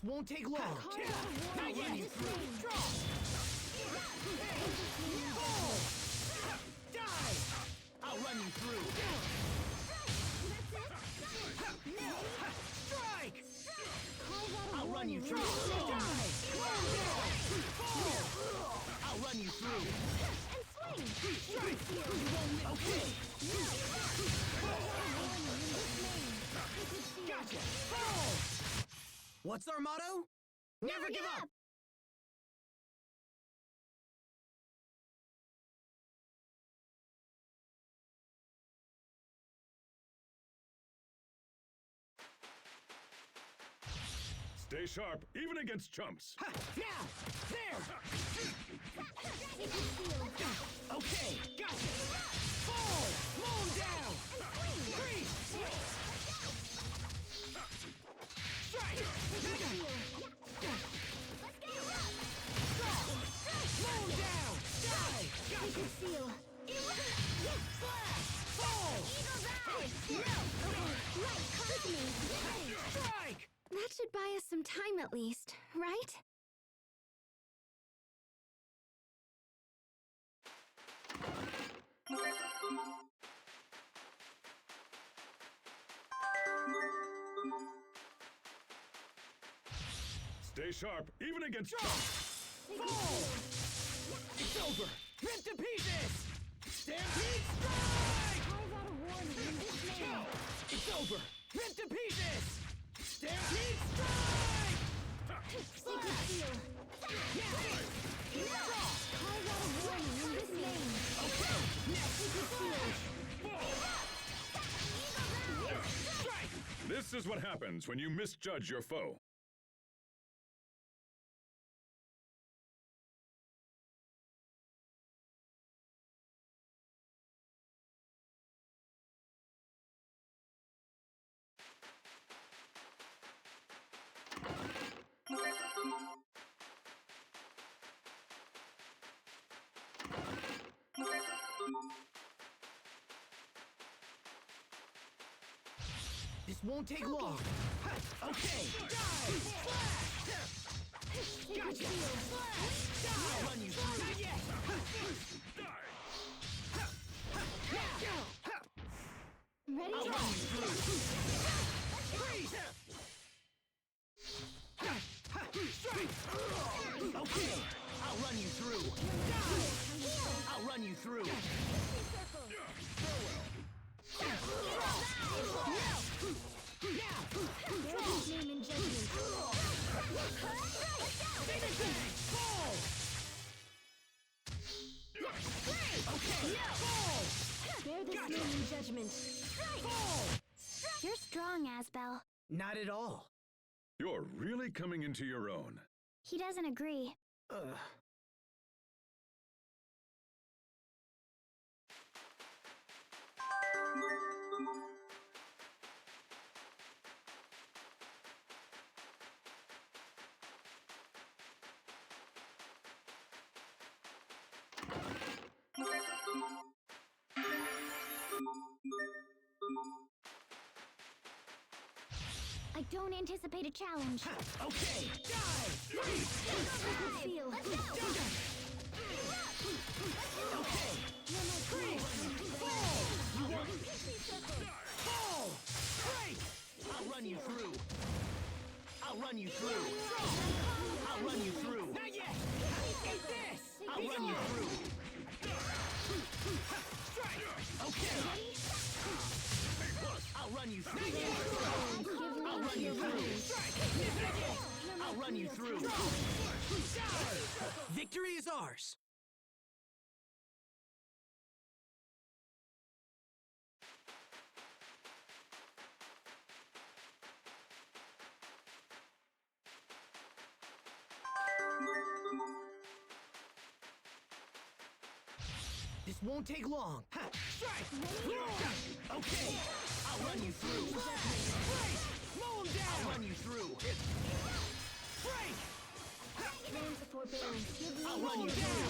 won't take long. Not yet. Draw. Fall. Die. I'll run you through. Strike. I'll run you through. Die. Fall. I'll run you through. And swing. Strike. Okay. Gotcha. Fall. What's our motto? Never give up! Stay sharp, even against chumps. Ha! Now! There! Okay, gotcha! Fall! Mow down! Freeze! Strike! Mow down! Die! Gotcha! Seal. Slash! Fall! Eagle's eye! Right, come to me. Strike! That should buy us some time at least, right? Stay sharp, even against chumps. Fall! It's over! Rip to pieces! Stampede strike! Carve out a warning in this name. It's over! Rip to pieces! Stampede strike! Sacred seal. Draw! Carve out a warning in this name. Okay! Next! Sacred seal. Strike! This is what happens when you misjudge your foe. This won't take long. Okay! Die! Slash! Gotcha! Slash! Die! I'll run you through. Not yet! Ready I'll to run you through. Freeze! Strike! Okay! I'll run you through. Die! I'll run you through. There's his name in judgment. Fall! Okay! Fall! Bear this name in judgment. Fall! You're strong, Asbel. Not at all. You're really coming into your own. He doesn't agree. I don't anticipate a challenge. Okay! Die! Sacred seal. Okay! Freeze! Fall! Fall! Break! I'll run you through. I'll run you through. I'll run you through. Not yet! Eat this! I'll run you through. Strike! Okay! I'll run you through. I'll run you through. Strike! I'll run you through. Victory is ours. This won't take long. Strike! Okay! I'll run you through. Break! Mow him down! I'll run you through. Break! Hands of forbearance. Give me I'll run you through.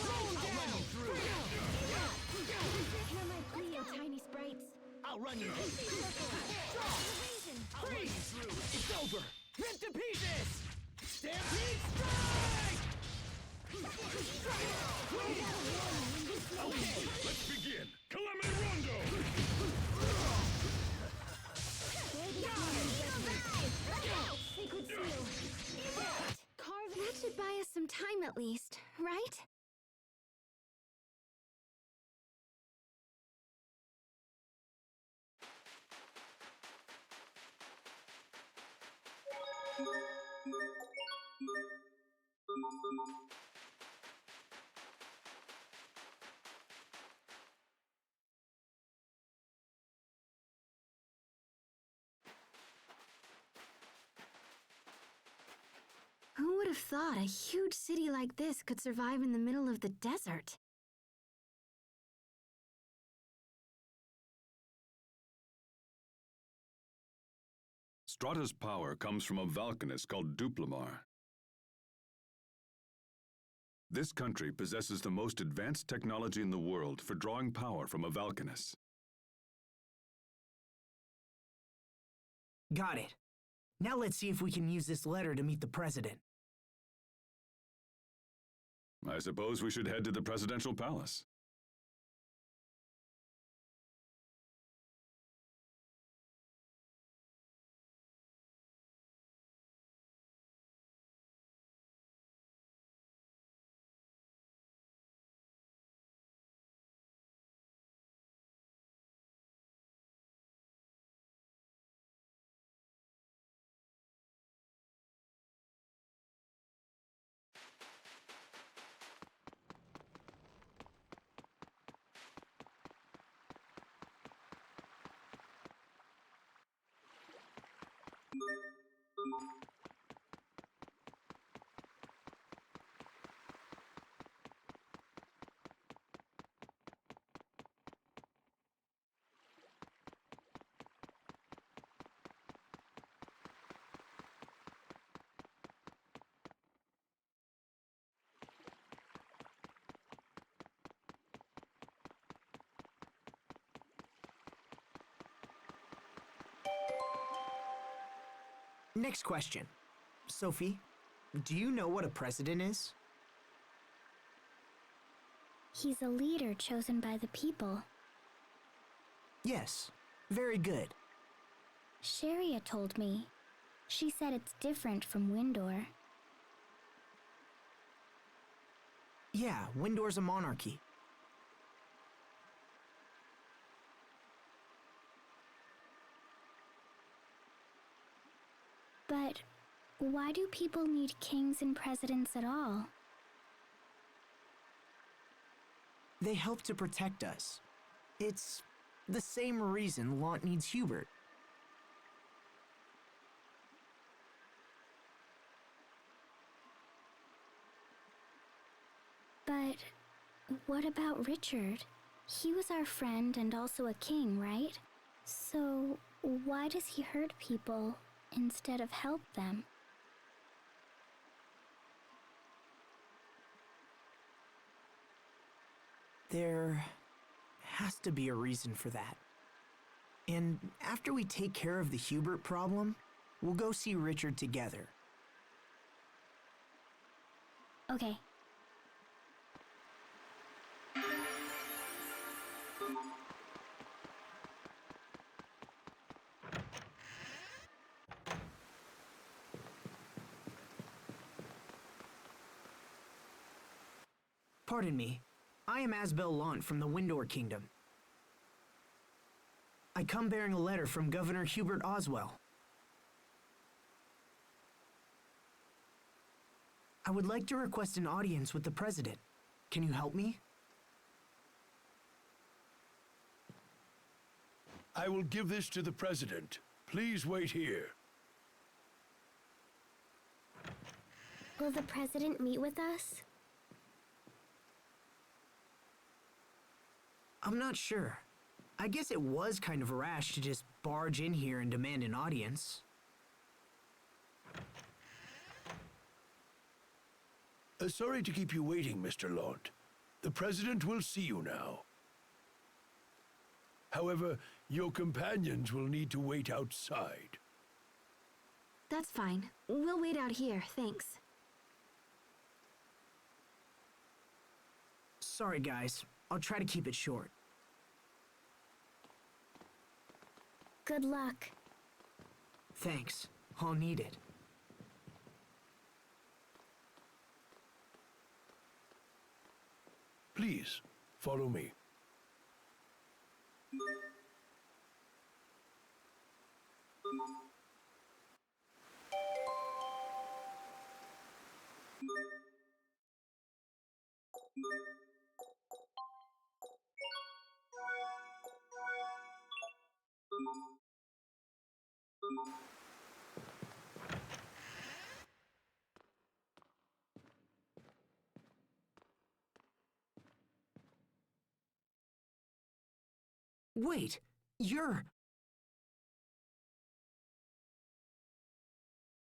I'll run you through. Hear my plea, oh tiny sprites. I'll run you through. I'll run you through. It's over. Ripped to pieces! Stampede strike! Okay, Let's begin! Calamity Rondo! Sacred seal. Carve. That should buy us some time at least, right? Who would have thought a huge city like this could survive in the middle of the desert? Strata's power comes from a volcanist called Duplimar. This country possesses the most advanced technology in the world for drawing power from a volcanist. got it. Now let's see if we can use this letter to meet the president. I suppose we should head to the presidential palace. Next question. Sophie, do you know what a president is? He's a leader chosen by the people. Yes. Very good. Sharia told me. She said it's different from Windor. Yeah, Windor's a monarchy. But why do people need kings and presidents at all? They help to protect us. It's the same reason Lant needs Hubert. But what about Richard? He was our friend and also a king, right? So why does he hurt people instead of help them? There has to be a reason for that. And after we take care of the Hubert problem, we'll go see Richard together. Okay. Pardon me. I am Asbel Lant from the Windor Kingdom. I come bearing a letter from Governor Hubert Oswell. I would like to request an audience with the president. Can you help me? I will give this to the president. Please wait here. Will the president meet with us? I'm not sure. I guess it was kind of rash to just barge in here and demand an audience. Sorry to keep you waiting, Mr. Lant. The president will see you now. However, your companions will need to wait outside. That's fine. We'll wait out here, thanks. Sorry, guys. I'll try to keep it short. Good luck. Thanks. I'll need it. Please, follow me. Wait, you're...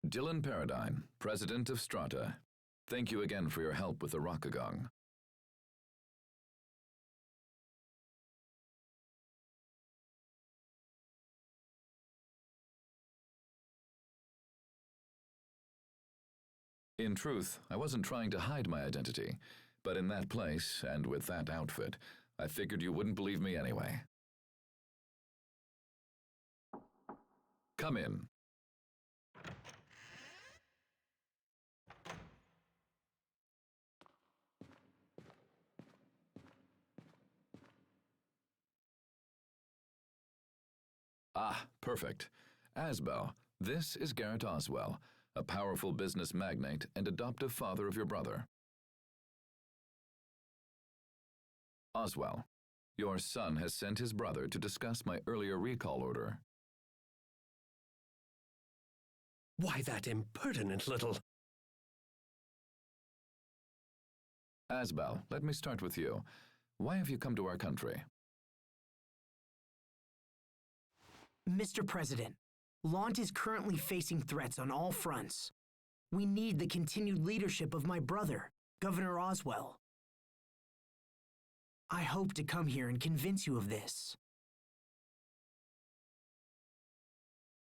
Dylan Paradine, President of Strata. Thank you again for your help with the Rockagong. In truth, I wasn't trying to hide my identity, but in that place and with that outfit, I figured you wouldn't believe me anyway. Come in. Ah, perfect. Asbel, this is Garrett Oswell, a powerful business magnate and adoptive father of your brother. Oswell, your son has sent his brother to discuss my earlier recall order. Why, that impertinent little... Asbel, let me start with you. Why have you come to our country? Mr. President, Lant is currently facing threats on all fronts. We need the continued leadership of my brother, Governor Oswell. I hope to come here and convince you of this.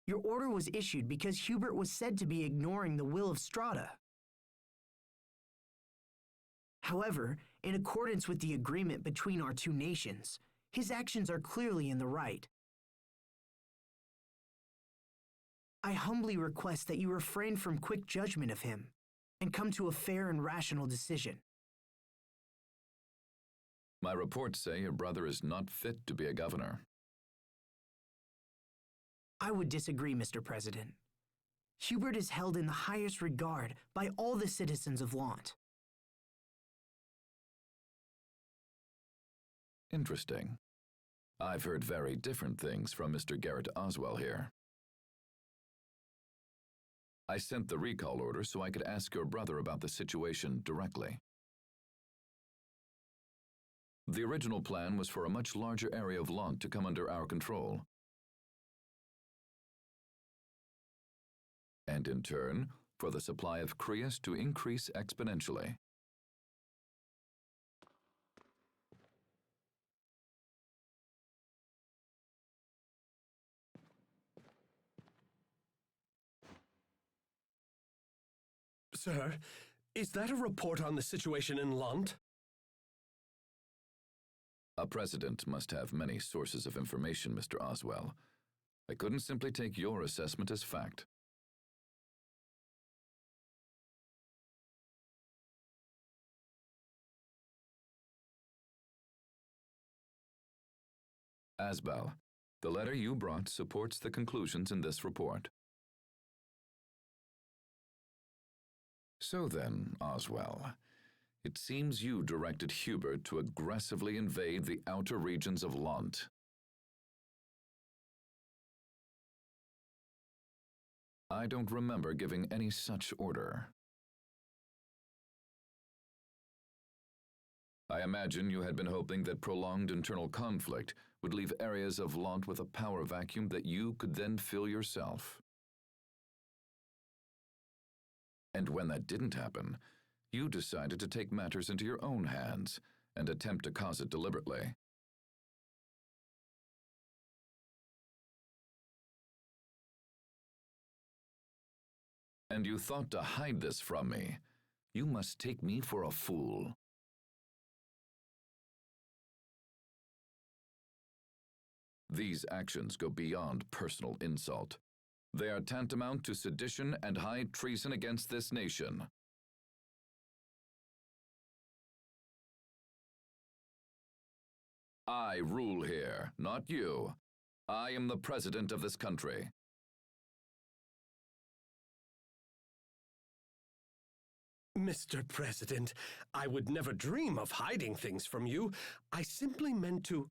Your order was issued because Hubert was said to be ignoring the will of Strata. However, in accordance with the agreement between our two nations, his actions are clearly in the right. I humbly request that you refrain from quick judgment of him and come to a fair and rational decision. My reports say your brother is not fit to be a governor. I would disagree, Mr. President. Hubert is held in the highest regard by all the citizens of Lant. Interesting. I've heard very different things from Mr. Garrett Oswell here. I sent the recall order so I could ask your brother about the situation directly. The original plan was for a much larger area of Lant to come under our control. And in turn, for the supply of Creus to increase exponentially. Sir, is that a report on the situation in Lant? A president must have many sources of information, Mr. Oswell. I couldn't simply take your assessment as fact. Asbel, the letter you brought supports the conclusions in this report. So then, Oswell, it seems you directed Hubert to aggressively invade the outer regions of Lant. I don't remember giving any such order. I imagine you had been hoping that prolonged internal conflict would leave areas of Lant with a power vacuum that you could then fill yourself. And when that didn't happen, you decided to take matters into your own hands and attempt to cause it deliberately. And you thought to hide this from me? You must take me for a fool. These actions go beyond personal insult. They are tantamount to sedition and high treason against this nation. I rule here, not you. I am the president of this country. Mr. President, I would never dream of hiding things from you. I simply meant to...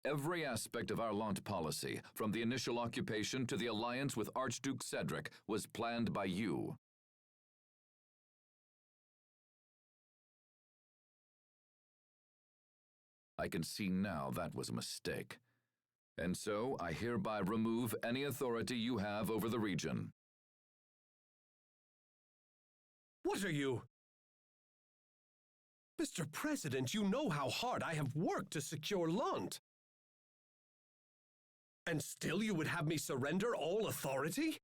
Every aspect of our launch policy, from the initial occupation to the alliance with Archduke Cedric, was planned by you. I can see now that was a mistake. And so I hereby remove any authority you have over the region. What are you? Mr. President, you know how hard I have worked to secure Lund. And still you would have me surrender all authority?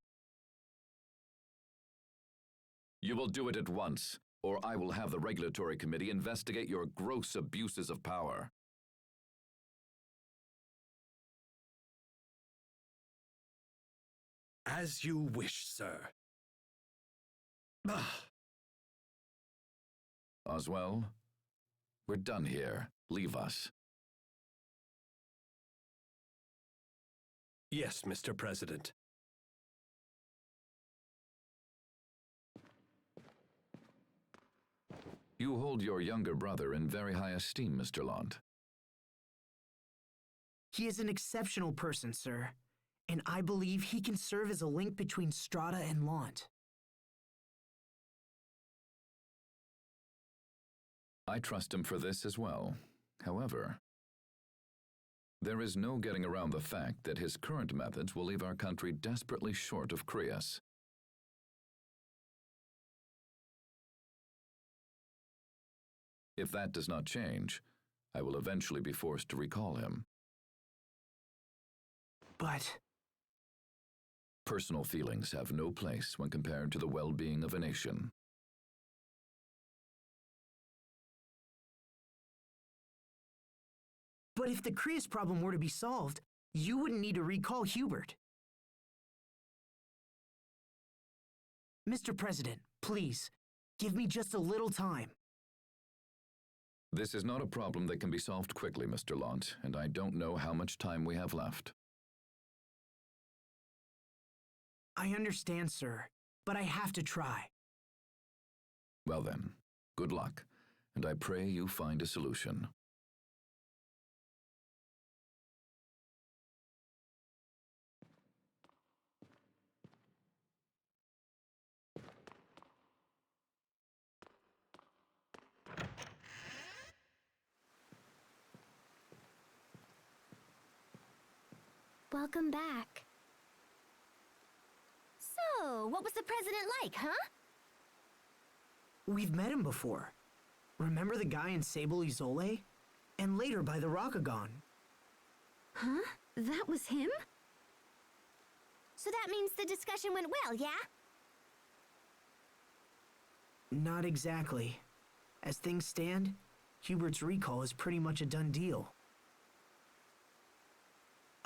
You will do it at once, or I will have the regulatory committee investigate your gross abuses of power. As you wish, sir. Oswell, we're done here. Leave us. Yes, Mr. President. You hold your younger brother in very high esteem, Mr. Lund. He is an exceptional person, sir, and I believe he can serve as a link between Strata and Lant. I trust him for this as well. However, there is no getting around the fact that his current methods will leave our country desperately short of Creus. If that does not change, I will eventually be forced to recall him. But personal feelings have no place when compared to the well-being of a nation. But if the Creus problem were to be solved, you wouldn't need to recall Hubert. Mr. President, please, give me just a little time. This is not a problem that can be solved quickly, Mr. Lant, and I don't know how much time we have left. I understand, sir, but I have to try. Well then, good luck, and I pray you find a solution. Welcome back. So, what was the president like, huh? We've met him before. Remember the guy in Sable Izole? And later by the Rockagon. Huh? That was him? So that means the discussion went well, yeah? Not exactly. As things stand, Hubert's recall is pretty much a done deal.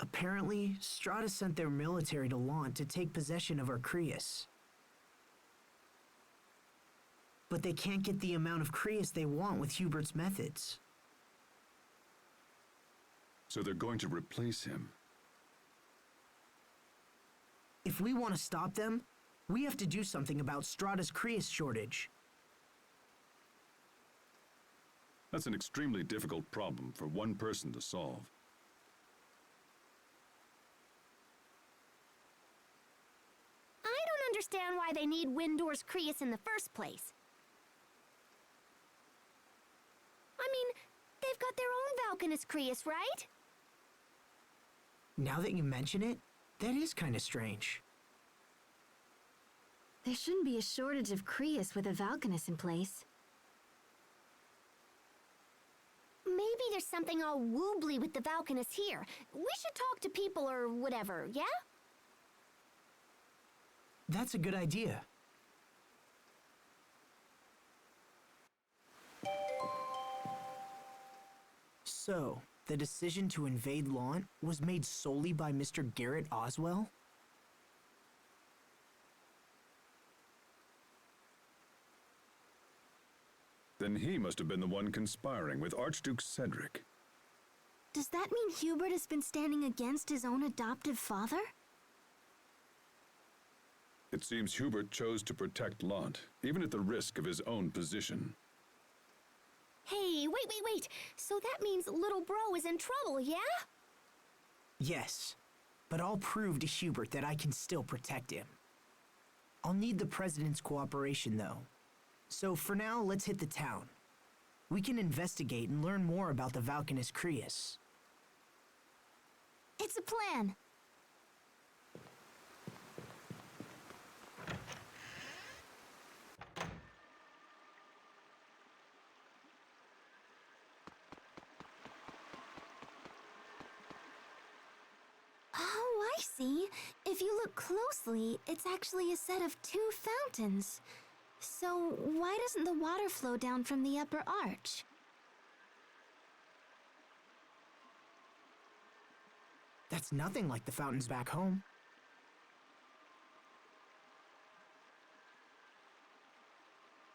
Apparently, Strata sent their military to Lant to take possession of our Creus. But they can't get the amount of Creus they want with Hubert's methods. So they're going to replace him. If we want to stop them, we have to do something about Strata's Creus shortage. That's an extremely difficult problem for one person to solve. I don't understand why they need Windor's Creus in the first place. I mean, they've got their own Valkanus Creus, right? Now that you mention it, that is kind of strange. There shouldn't be a shortage of Creus with a Valkanus in place. Maybe there's something all woobly with the Valkanus here. We should talk to people or whatever, yeah? That's a good idea. So, the decision to invade Launt was made solely by Mr. Garrett Oswell? Then he must have been the one conspiring with Archduke Cedric. Does that mean Hubert has been standing against his own adoptive father? It seems Hubert chose to protect Launt, even at the risk of his own position. Hey, wait. So that means little bro is in trouble, yeah? Yes, but I'll prove to Hubert that I can still protect him. I'll need the President's cooperation, though. So for now, let's hit the town. We can investigate and learn more about the Valkanus Creus. It's a plan. Oh, I see. If you look closely, it's actually a set of 2 fountains. So why doesn't the water flow down from the upper arch? That's nothing like the fountains back home.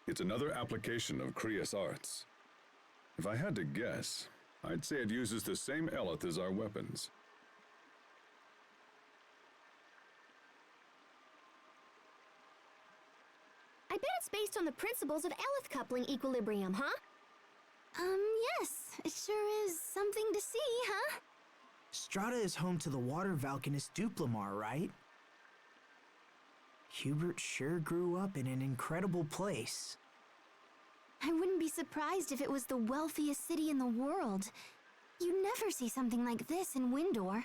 It's another application of Creus arts. If I had to guess, I'd say it uses the same eleth as our weapons. I bet it's based on the principles of eleth coupling equilibrium, huh? Yes. It sure is something to see, huh? Strata is home to the water Valkanus Duplimar, right? Hubert sure grew up in an incredible place. I wouldn't be surprised if it was the wealthiest city in the world. You never see something like this in Windor.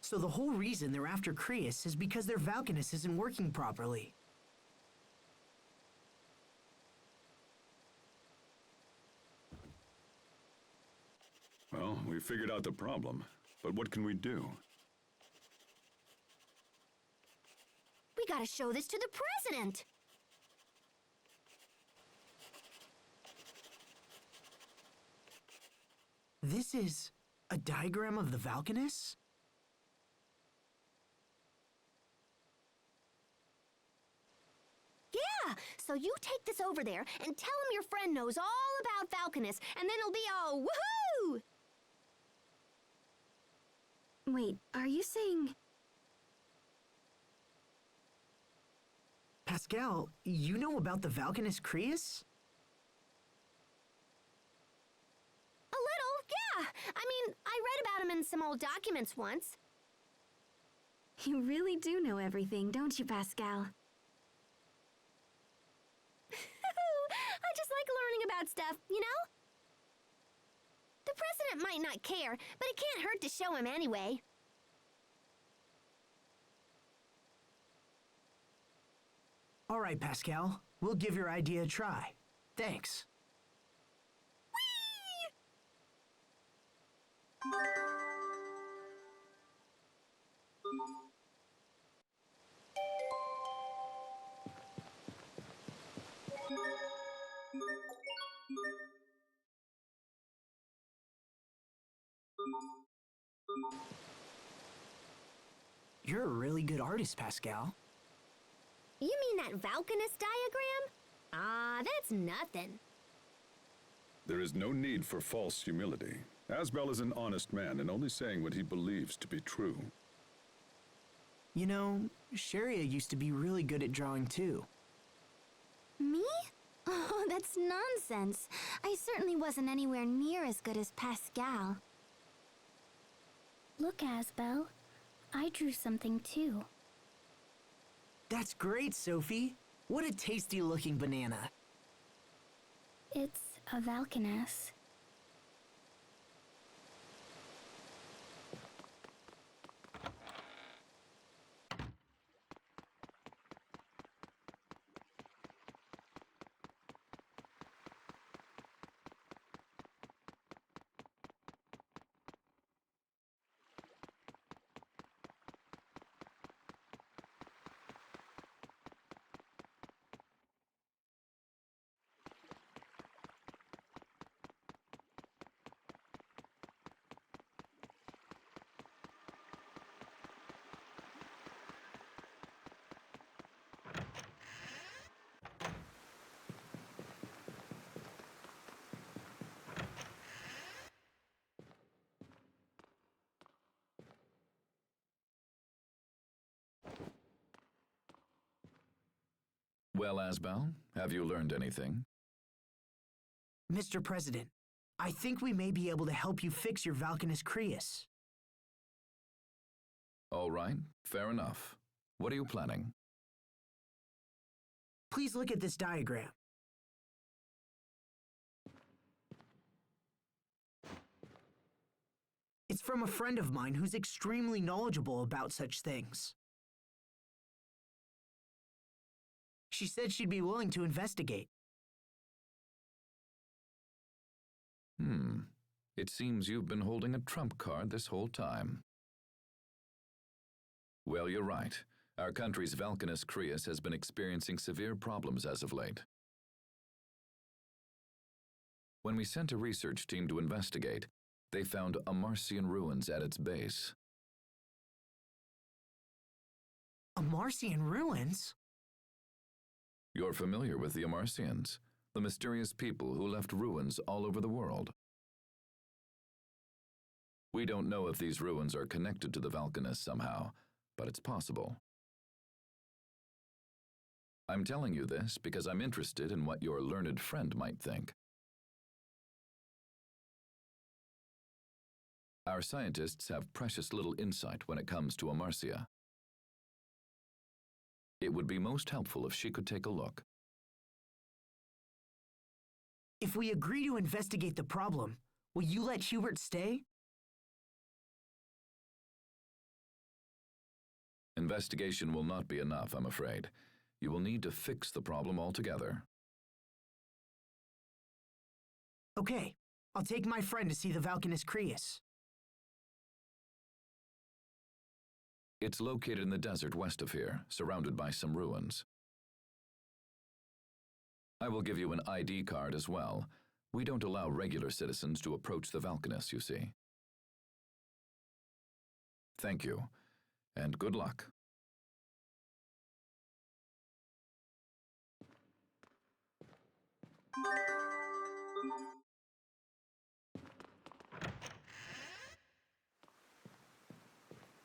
So the whole reason they're after Creus is because their Valkanus isn't working properly. Well, we figured out the problem, but what can we do? We gotta show this to the president! This is a diagram of the Valkanus? Yeah, so you take this over there and tell him your friend knows all about Valkanus, and then it'll be all woohoo! Wait, are you saying... Pascal, you know about the Valkanus Creus? A little, yeah. I mean, I read about him in some old documents once. You really do know everything, don't you, Pascal? I just like learning about stuff, you know? The president might not care, but it can't hurt to show him anyway. All right, Pascal. We'll give your idea a try. Thanks. You're a really good artist, Pascal. You mean that Valkanus diagram? Ah, that's nothing. There is no need for false humility. Asbel is an honest man and only saying what he believes to be true. You know, Sharia used to be really good at drawing too. Me? Oh, that's nonsense. I certainly wasn't anywhere near as good as Pascal. Look, Asbel. I drew something too. That's great, Sophie. What a tasty-looking banana. It's a Valkanus. Well, Asbel, have you learned anything? Mr. President, I think we may be able to help you fix your Valkanus Creus. All right, fair enough. What are you planning? Please look at this diagram. It's from a friend of mine who's extremely knowledgeable about such things. She said she'd be willing to investigate. It seems you've been holding a trump card this whole time. Well, you're right. Our country's Valkanus Creus has been experiencing severe problems as of late. When we sent a research team to investigate, they found Amarcian ruins at its base. Amarcian ruins? You're familiar with the Amarcians, the mysterious people who left ruins all over the world. We don't know if these ruins are connected to the Valkanus somehow, but it's possible. I'm telling you this because I'm interested in what your learned friend might think. Our scientists have precious little insight when it comes to Amarcia. It would be most helpful if she could take a look. If we agree to investigate the problem, will you let Hubert stay? Investigation will not be enough, I'm afraid. You will need to fix the problem altogether. Okay, I'll take my friend to see the Valkanus Creus. It's located in the desert west of here, surrounded by some ruins. I will give you an ID card as well. We don't allow regular citizens to approach the Valkanus, you see. Thank you, and good luck.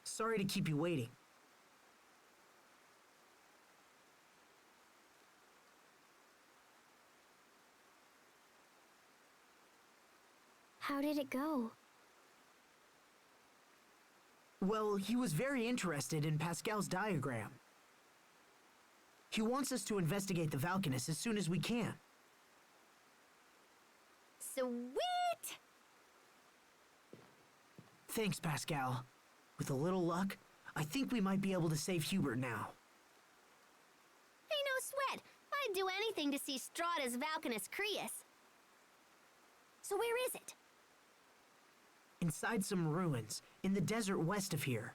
Sorry to keep you waiting. How did it go? Well, he was very interested in Pascal's diagram. He wants us to investigate the Valkanus as soon as we can. Sweet! Thanks, Pascal. With a little luck, I think we might be able to save Hubert now. Hey, no sweat. I'd do anything to see Strahda's Valkanus Creus. So where is it? Inside some ruins, in the desert west of here.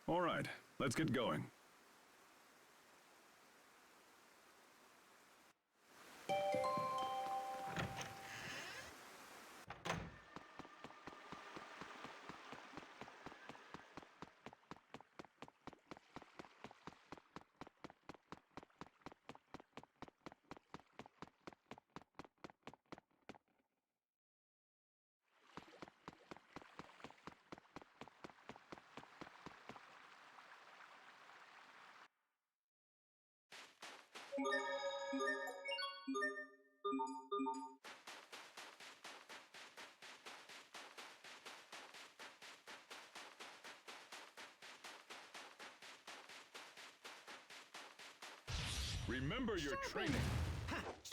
All right, let's get going. Remember your training. That's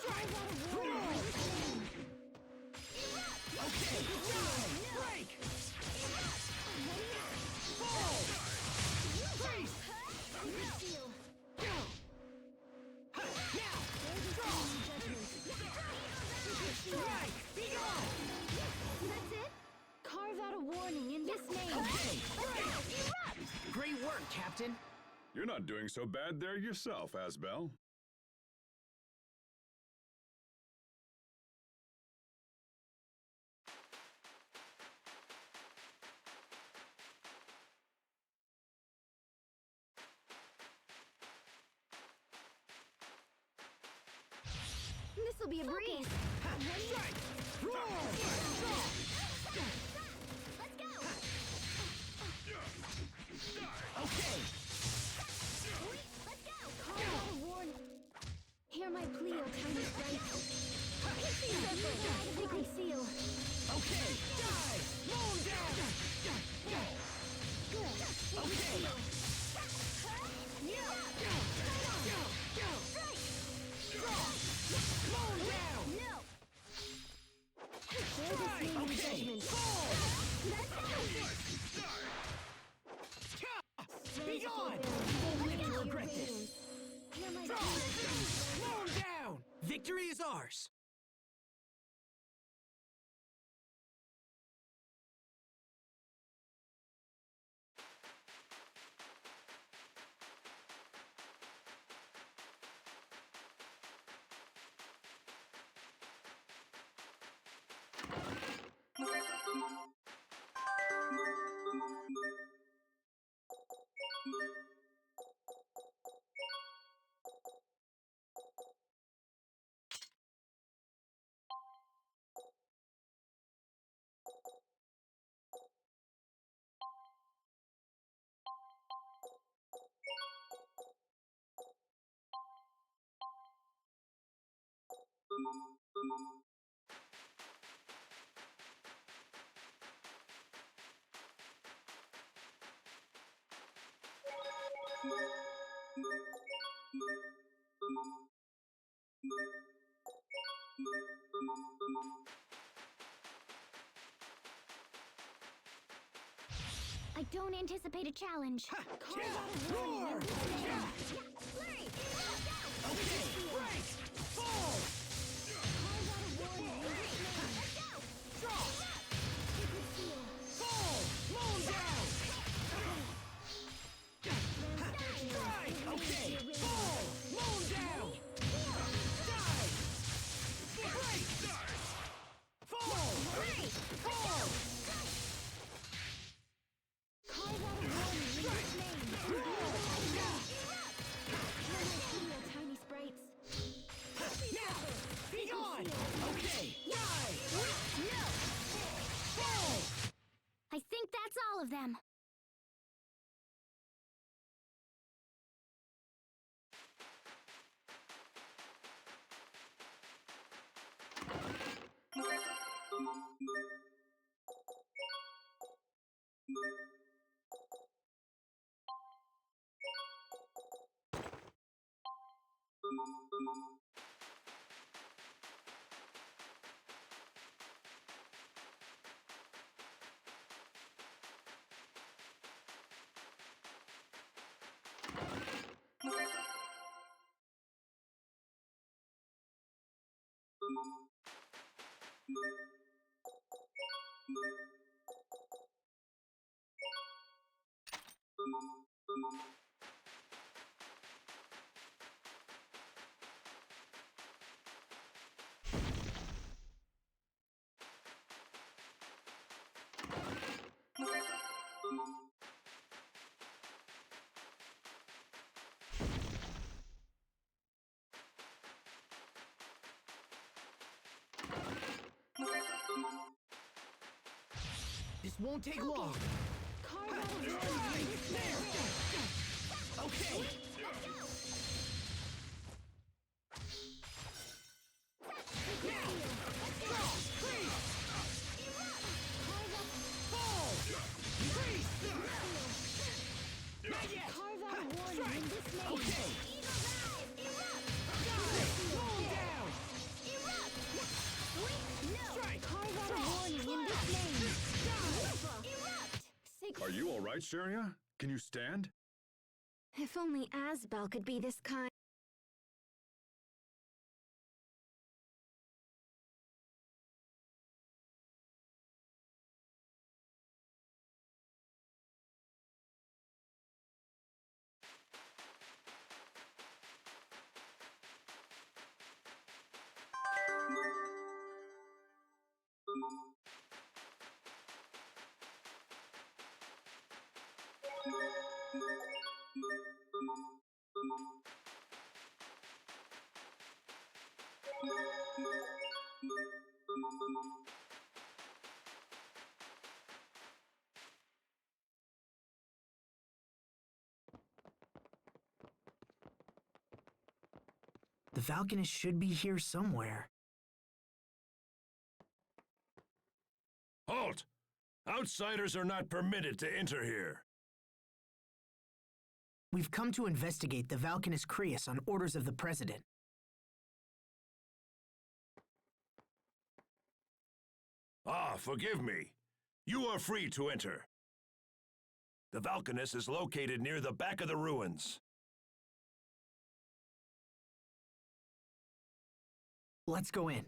it? Carve out a warning in this name. Great work, Captain. You're not doing so bad there yourself, Asbel. This'll be a breeze. Let's go. Okay. Let's go. Carve out a warning. Hear my plea, O tiny sprite. Sacred seal. Okay. Die. Mow down. Okay. Mow down. No. Bear this name in judgment. Be gone. Live to regret this. Hear my Mow down. Victory is ours. I I don't anticipate a challenge. Roar! Flurry! Okay, break! Fall! Draw! Fall! Mow him down! Strike! Okay! Fall! Mow him down! Die! Break! Fall! Fall! Tiny sprites. Now! Be gone! Okay! Die! Fall! I think that's all of them. This won't take long. Okay. Are you all right, Sheria? Can you stand? If only Asbel could be this kind. The Falconist should be here somewhere. Halt! Outsiders are not permitted to enter here. We've come to investigate the Falconist Crius on orders of the President. Ah, forgive me. You are free to enter. The Valkanus is located near the back of the ruins. Let's go in.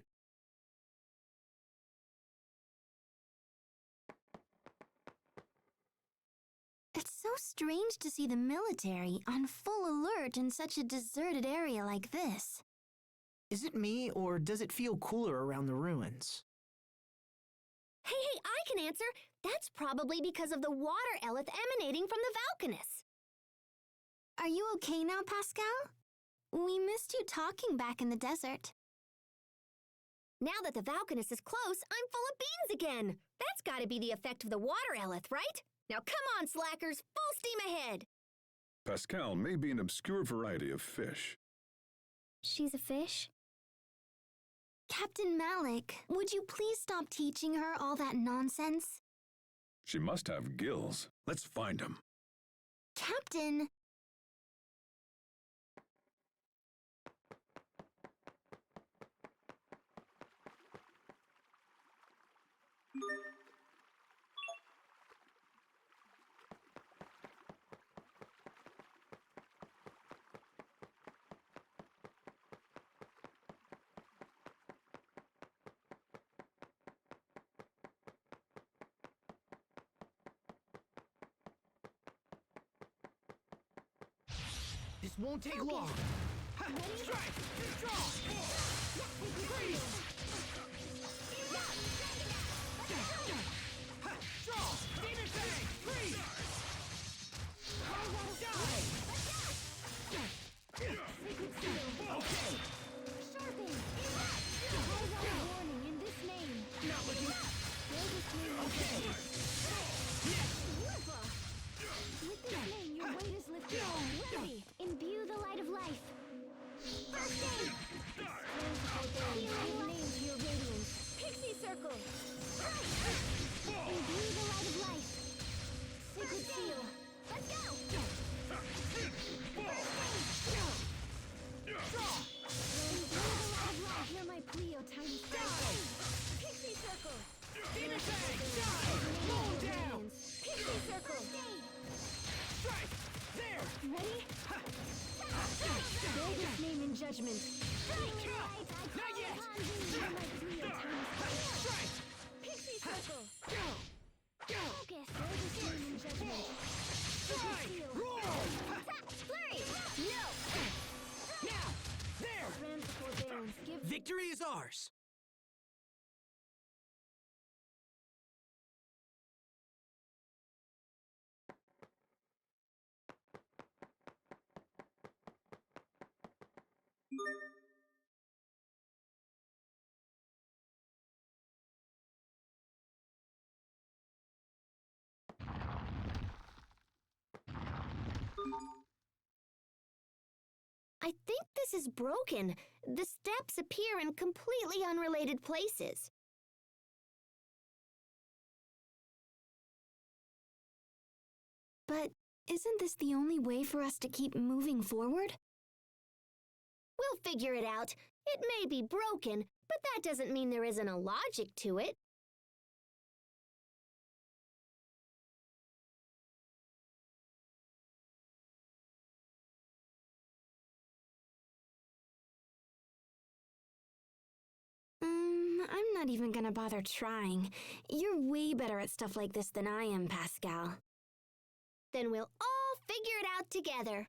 It's so strange to see the military on full alert in such a deserted area like this. Is it me, or does it feel cooler around the ruins? Hey, I can answer. That's probably because of the water eleth emanating from the Valkanus. Are you okay now, Pascal? We missed you talking back in the desert. Now that the Valkanus is close, I'm full of beans again. That's gotta be the effect of the water eleth, right? Now come on, slackers, full steam ahead. Pascal may be an obscure variety of fish. She's a fish? Captain Malik, would you please stop teaching her all that nonsense? She must have gills. Let's find them. Captain! This won't take long. Ha, strike! Draw! Freeze! Ha, draw! Demon Fang! Freeze! Die! Okay! Sharpen! Cause out a warning in this name. Not looking... Okay! Wonderful! With this name, your weight is lifted. Ready! Imbue the light of life. First aid! Give name to your radiance. Pixie circle! Imbue the light of life. Sacred seal. Let's go! Hear my plea, O tiny die! Pixie circle! Demon Fang! Die! Moon down! Pixie circle! Strike! There! Ready? Bear this name in judgment. Not yet! Hear my plea, O tiny Strike! Pixie circle! Go! Focus! Bear this name in judgment. Strike! Roar! Flurry! No! Now! There! Grant the forbearance. Give Victory is ours! I think this is broken. The steps appear in completely unrelated places. But isn't this the only way for us to keep moving forward? We'll figure it out. It may be broken, but that doesn't mean there isn't a logic to it. I'm not even gonna bother trying. You're way better at stuff like this than I am, Pascal. Then we'll all figure it out together.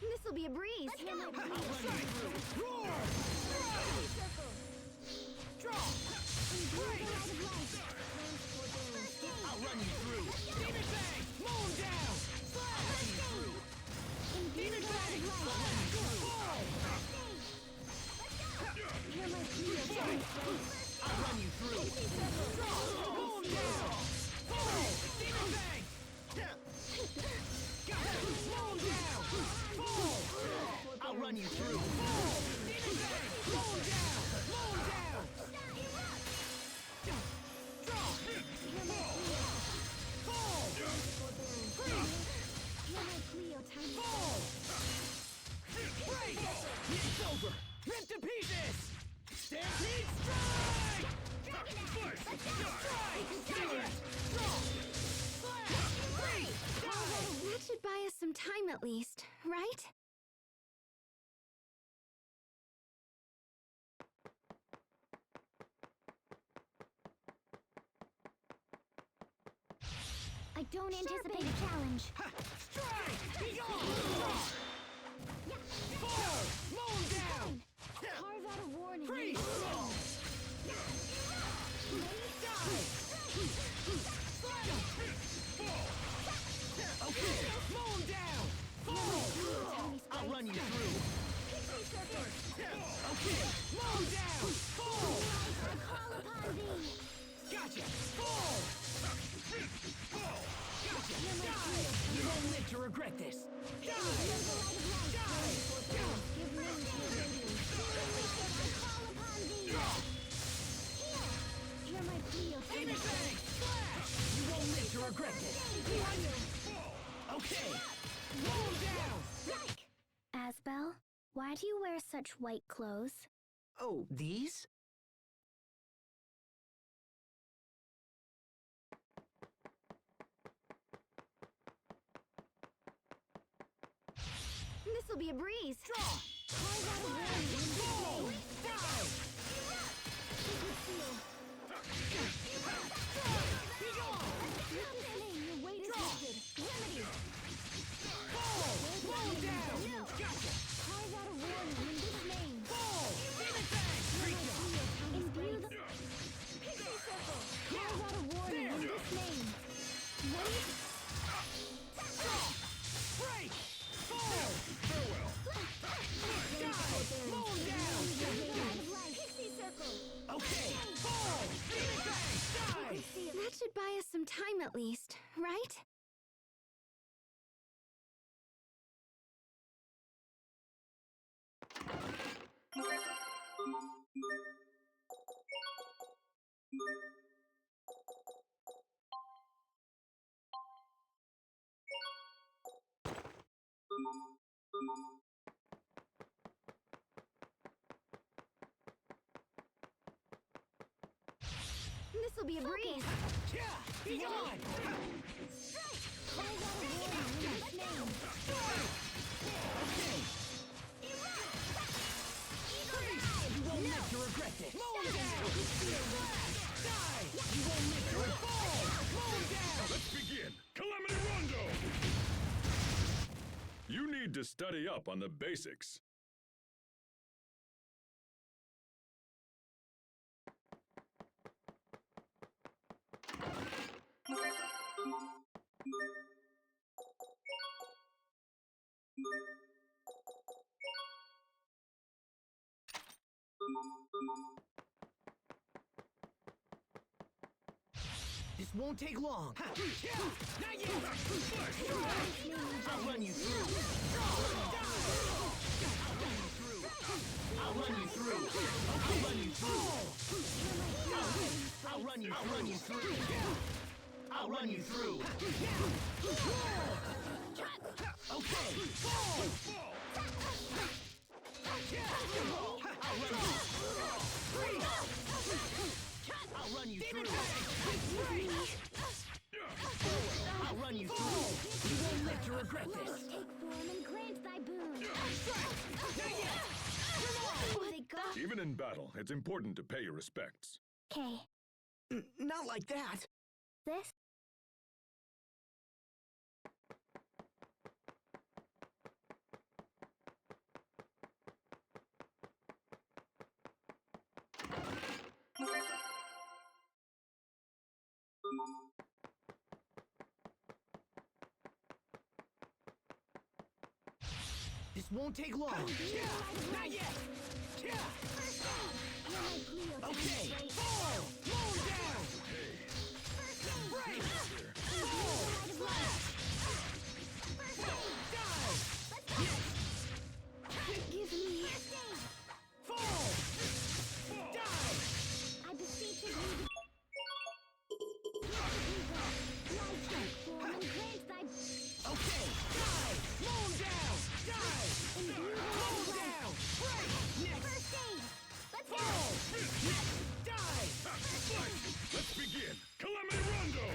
This'll be a breeze. Let's Hear my go. plea. Roar! Circle. Draw! Imbue Break! the light of life. Grant forbearance. Give I'll run you through! Demon Fang! Moon down! I'll run you through! Imbue Demon the light Fang! of I'll life. run you through! Hear my plea, O tiny I'll run you through! Draw! Moon down! Fall! Demon Fang! Got it! Moon down! Fall! I'll run you through! Fall! Demon Fang! Moon down! Moon down! Draw! Fall! Freeze! Hear my plea, O tiny Fall! Break! It's over! Ripped to pieces! Stampede strike! Strike! Strike! Draw! Slash! Freeze! Die! That should buy us some time at least, right? I don't anticipate a challenge. Ha! Strike! Be gone! Fall! Moon down! Carve out a warning. Freeze! Die! Okay! Moon down! Fall! I'll run you through! Hear my plea of Anything! You won't live to regret this. Okay. Roll down. Yike! Asbel, why do you wear such white clothes? Oh, these? This'll be a breeze. Draw. Carve out a warning in this Boom. name. Die. Secret seal. Be gone. With this name, your weight is lifted. Remedy. Boom. Roll down. Gotcha. Carve out a warning in this name. Boom. Anything. Reach up. Imbue the pixie circle. Carve out a warning in this name. Ready? Break. Boom. Farewell. Die. Roll down. Pixie circle. Okay. Boom. Anything. Die. That should buy us some time at least, right? This'll be a breeze. Yeah. Be gone. Carve out a warning in this name. Okay. You won't live to regret this. Mow down. Die. You won't live to regret. Mow down. Let's begin. Calamity Rondo! You need to study up on the basics. This won't take long. Not yet. I'll run you through. I'll run you through. I'll run you through. I'll run you through. I'll run you through. Okay. I'll run you through. I'll run you through. You won't live to regret this. Take form and grant thy boon. Oh, they got Even in battle, it's important to pay your respects. okay. Not like that. This? This won't take long. Not yet. Okay. Fall. Roll down. Break. Give me. Fall. Die. I beseech of you. Take form and grant thy Okay. Die. Roll down. Die. Roll down. Break. Next. first aid. Let's go. Fall. Die. Let's begin. Calamity Rondo!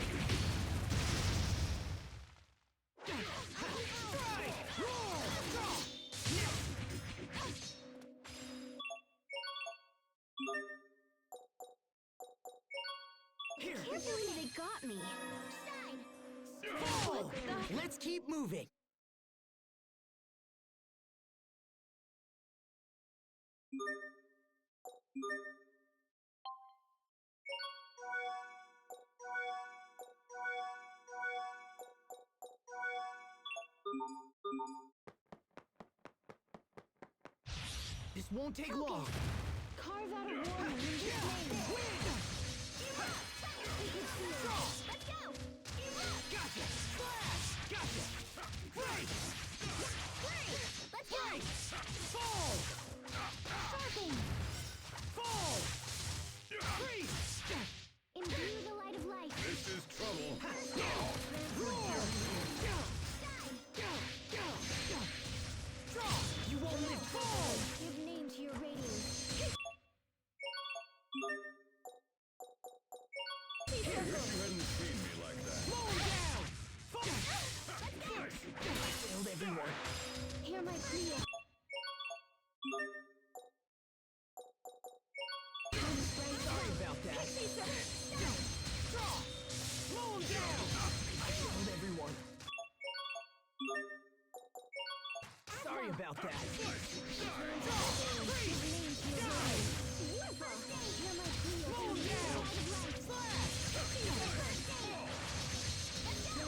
Strike. Roll. Draw. Here. Can't believe they got me. Fall. Let's keep moving. This won't take long. Carve out a warning in this name. Let's go! Gotcha. Slash. Gotcha. Break. Let's go! Fall. Sharpen. Fall. Freeze. You hadn't seen me like that. I failed everyone. Hear my plea. Sorry about that. I failed everyone. Sorry about that.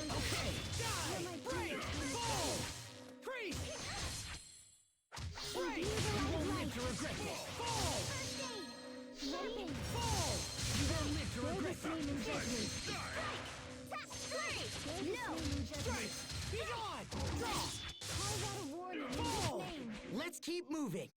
Okay. Break! Fall! Freeze! Break! You won't live to regret this. Fall! Fall! You won't live to regret this. No! Strike! Be gone! Draw! Carve out a warning in Fall! his name. Let's keep moving.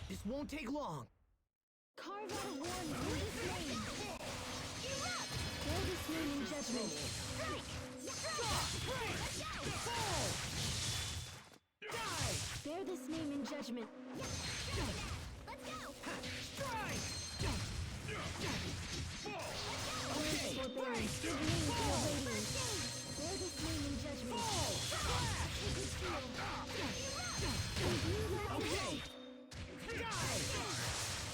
This won't take long. Carve out a warning in his name. Bear this name in judgment. Fall! Die! Bear this name in judgment. Strike! Okay. Forbearance, give name to your radiance. Bear this name in judgment. Fall! Flash! Okay. Die!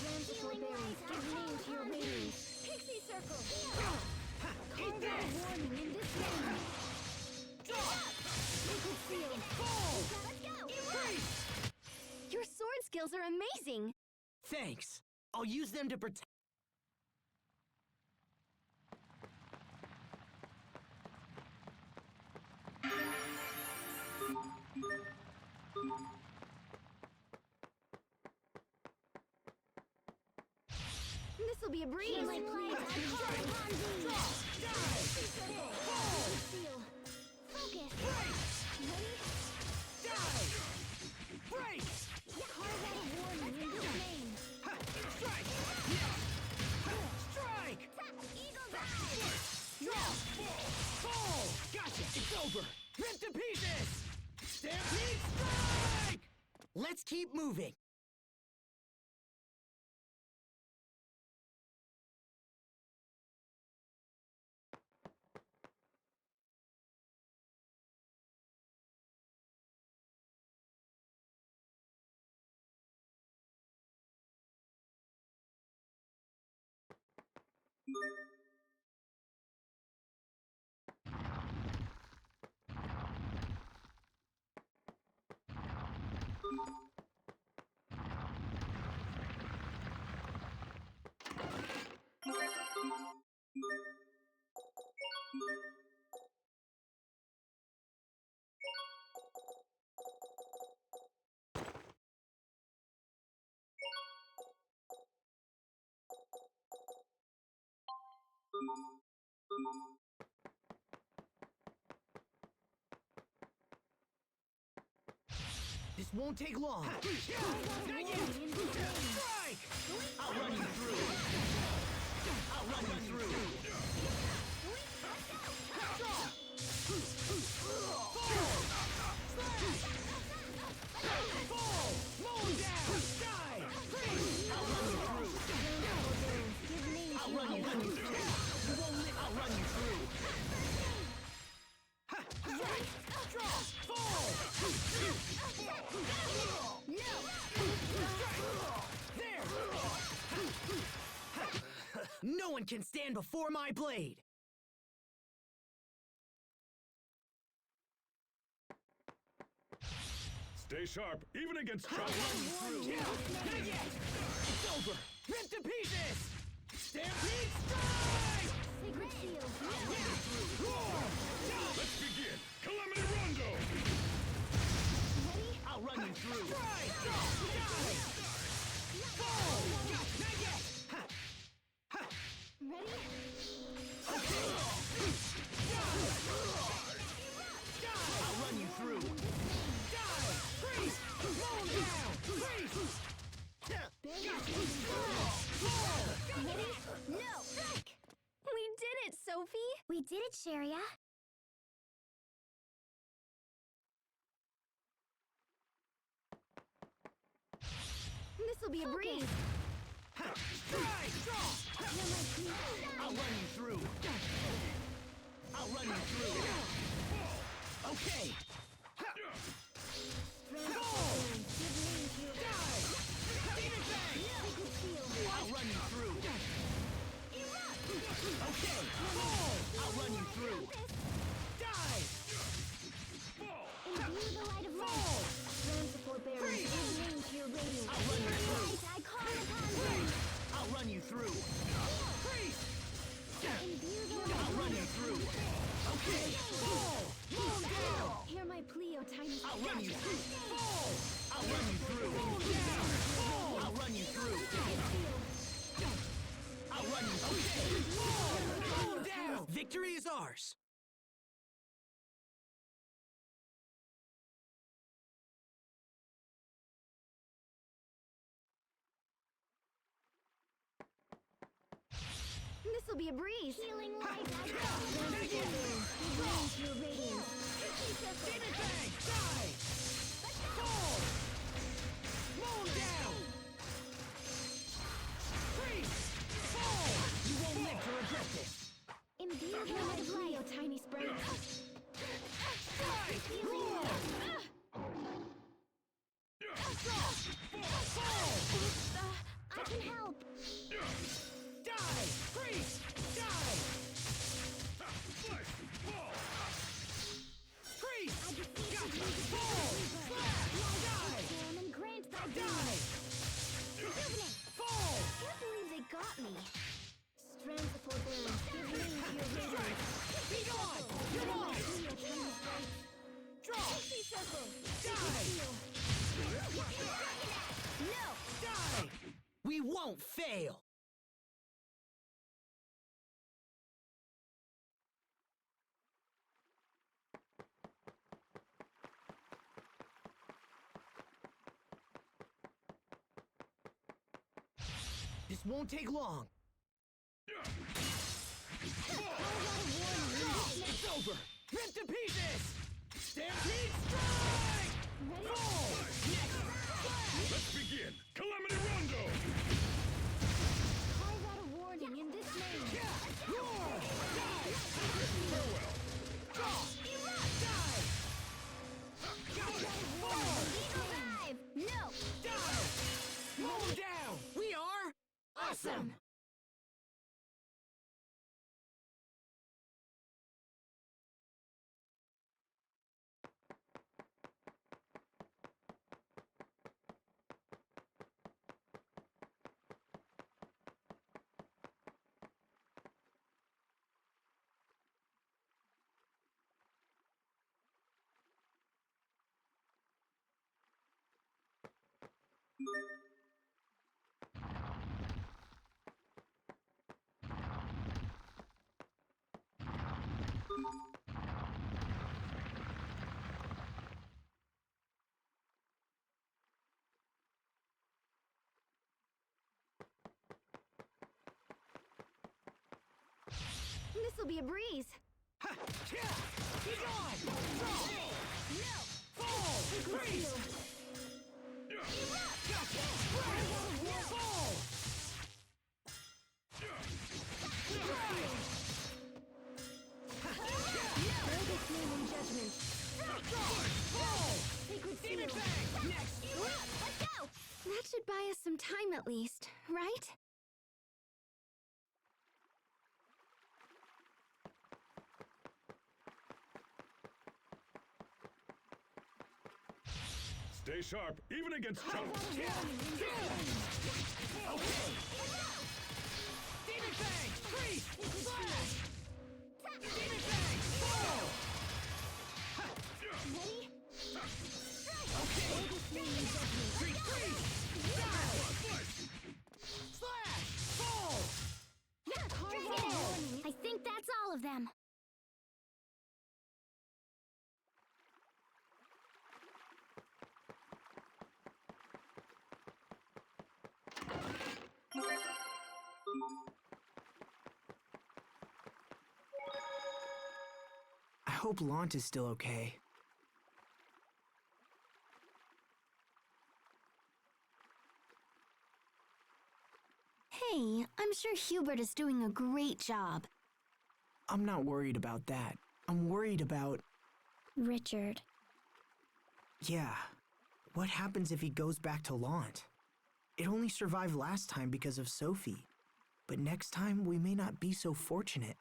Grant forbearance, give name to your radiance. Pixie circle. Carve out a warning in this name. Liquid seal. Fall! Freeze! Your sword skills are amazing. Thanks. I'll use them to protect. This'll be a breeze. Hear my plea. I call upon thee. Fall! Seal. Focus. Ready? Die! Break! Carve out a warning in this name. Strike! Strike! Eagle dive. Fall! Gotcha! It's over! Rip to pieces! Stampede strike! Let's keep moving. This won't take long. Not yet! Strike! I'll run you through. I'll run you through. Draw! Fall! Mow down! Die! Freeze! I'll run you through. I'll run you through. You won't live. I'll run you through. Ha! Draw! Fall! There! No one can stand before my blade! Stay sharp, even against trouble. Not yet! It's over! Ripped to pieces! Stampede strike! Sacred shield. Roar! Let's begin! Calamity Rondo! I'll run you through! Strike! Die! Fall! Not yet! Ha! Ha! Ready? Okay! Die! I'll run you through! Die! Freeze! Mow him down! Freeze! Ready? No! Strike! We did it, Sophie! We did it, Sharia. This'll be a breeze. Strike! I'll run you through! I'll run you through! Okay! Fall! Die! Demon Fang! I'll run you through! Okay! Fall! I'll run you through! Die! Imbue the light of Fall! Grant the forbearance. Give name to your radiance. I'll run you through! I call upon thee. I'll run you through! Freeze! Imbue the light I'll run you through! Okay! Fall! Mow down! Hear my plea, O tiny I'll run you through! Fall! I'll run you through! Down! Fall! I'll run you through! I'll run you through! Fall! Mow down! Victory is ours! This'll be a breeze. Healing light. I call Not upon thee. yet! Give name to your radiance. Demon Fang! Die! Fall! Mow down! Freeze! Fall! You won't live to regret this! Imbue the light of light, O tiny sprite. Roar! Fall! I can help. Die! Freeze! Die! Freeze! I defeated you. Fall! Die! Form and grant thy Die! boon. Rejuvenate. Fall! Can't believe they got me. Strength of forbearance. Give name to your radiance. Be gone! You're on! Heal, tiny sprite. Draw! Circle. Die! Heal. No! Die! We won't fail! This won't take long. It's over! Rip to pieces! Stampede strike! Fall! Let's begin! Calamity Rondo! Carve out a warning in this name. Roar! Die! Farewell! Draw! Die! Fall! Alive! No! Die! Mow down! We are awesome! This'll be a breeze. Ha! Yeah! Be gone! Draw! No! Fall! Freeze! Gotcha! Fall! Boldest name in judgment. Fall! Sacred Demon seal. Fang! Next! Let's go! That should buy us some time at least, right? Stay sharp, even against chumps. Demon Fang! Freeze! Slash! Demon Fang! Fall! Ready? Okay! Freeze! Freeze! Dive! Slash! Fall! I think that's all of them. I hope Lant is still okay. Hey, I'm sure Hubert is doing a great job. I'm not worried about that. I'm worried about... Richard. Yeah. What happens if he goes back to Lant? It only survived last time because of Sophie. But next time, we may not be so fortunate.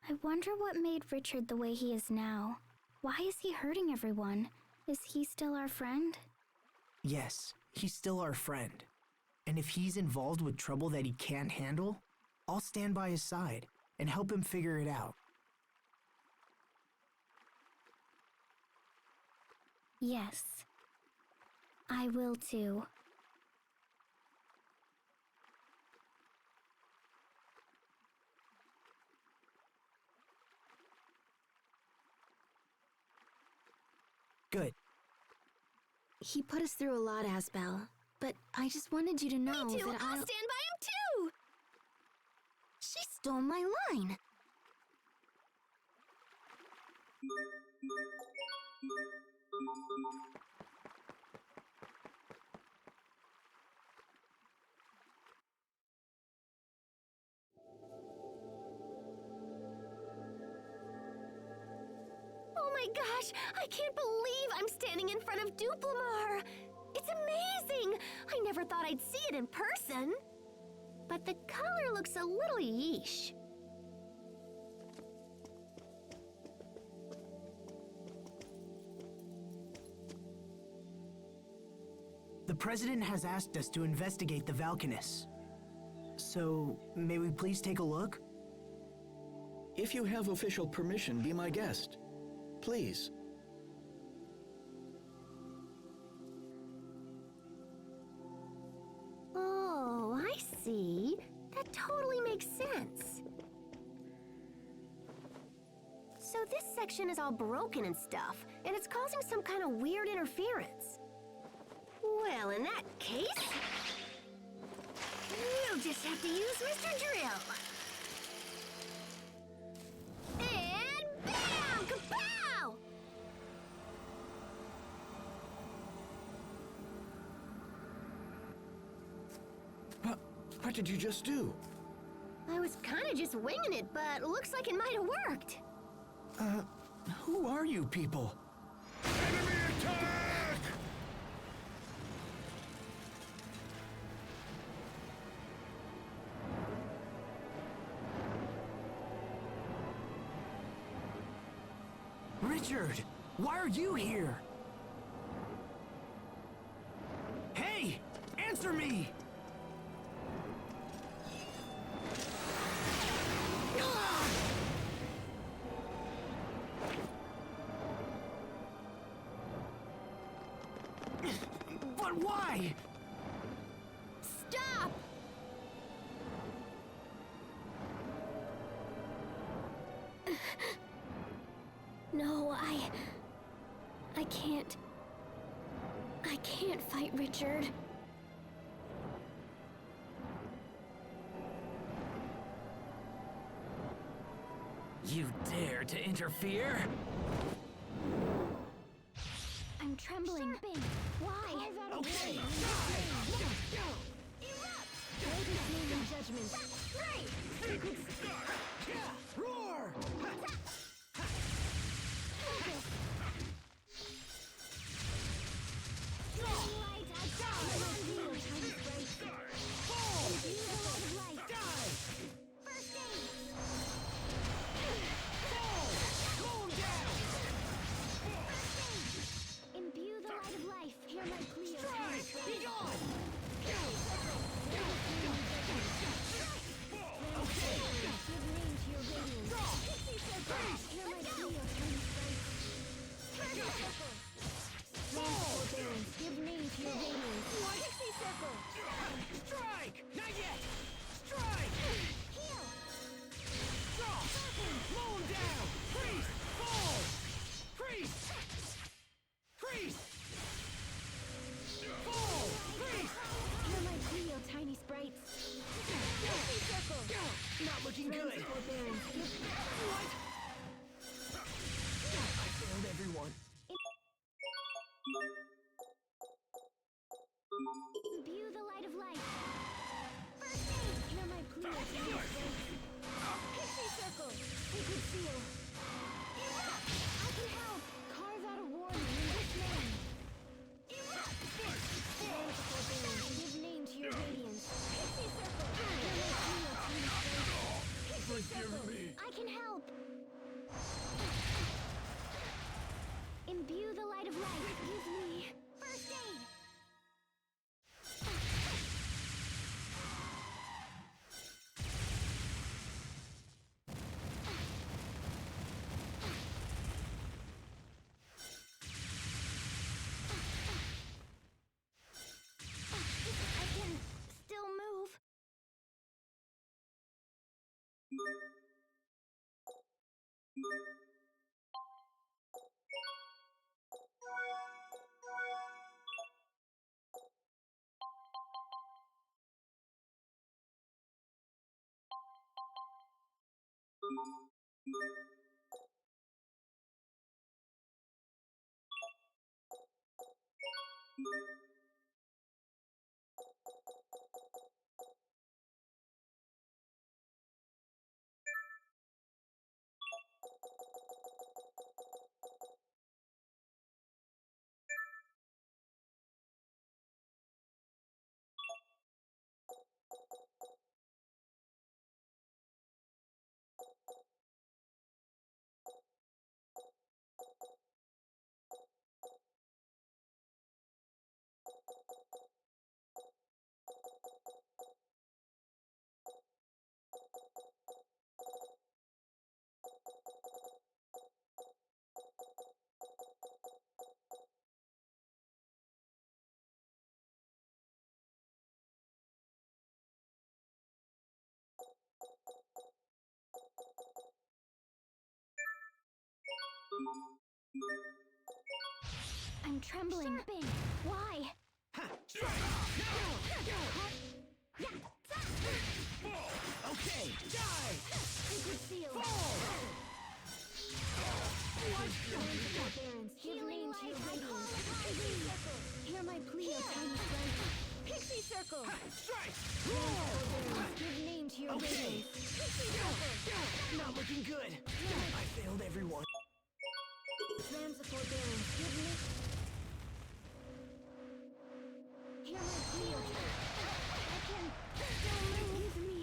I wonder what made Richard the way he is now. Why is he hurting everyone? Is he still our friend? Yes, he's still our friend. And if he's involved with trouble that he can't handle, I'll stand by his side and help him figure it out. Yes. I will too. Good. He put us through a lot, Asbel. But I just wanted you to know Me too! that I'll stand by him too! She stole my line. Oh my gosh! I can't believe I'm standing in front of Duplimar! It's amazing! I never thought I'd see it in person. But the color looks a little yeesh. The President has asked us to investigate the Valkanus. So, may we please take a look? If you have official permission, be my guest. Please. Oh, I see. That totally makes sense. So this section is all broken and stuff, and it's causing some kind of weird interference. Well, in that case, we'll just have to use Mr. Drill. And bam! Kapow! What did you just do? I was kind of just winging it, but looks like it might have worked. Who are you people? Enemy attack! Richard, why are you here? Hey, answer me! But why? Stop! No, I can't. I can't fight Richard. You dare to interfere? I'm trembling. Why? Okay. Judgment. Roar! Imbue the light of life. Hear my plea. Be gone! Okay. Give name to your radiance. Pixie circle. Hear my plea. Give name to your radiance. Pixie circle. Strike! Not yet! Strike! Heal. Draw! Mow him down! Priest! Fall! Priest! Priest! Fall! Priest! Hear my plea, oh tiny sprites. Pixie circle. Not looking good! Forbearance. What? I failed everyone. Imbue the light of life. First aid. Hear my plea, oh tiny sprites. Pixie circle. Sacred seal. I can help. Carve out a warning in this name. Give name to your radiance. Pixie circle. Hear my plea, oh tiny sprites. Pixie circle. I can help. Imbue the light of life. Give me first aid. I can still move. I'm trembling. Why? Okay, die! Sacred seal. Forbearance. Give name to your radiance. Pixie circle. Hear my plea, oh tiny sprite. Pixie circle. Strike! Forbearance. Give name to your Okay. radiance. Pixie circle. Not looking good. I failed everyone. Rams of forbearance. Give me. Hear my plea, oh I can still move. Give me.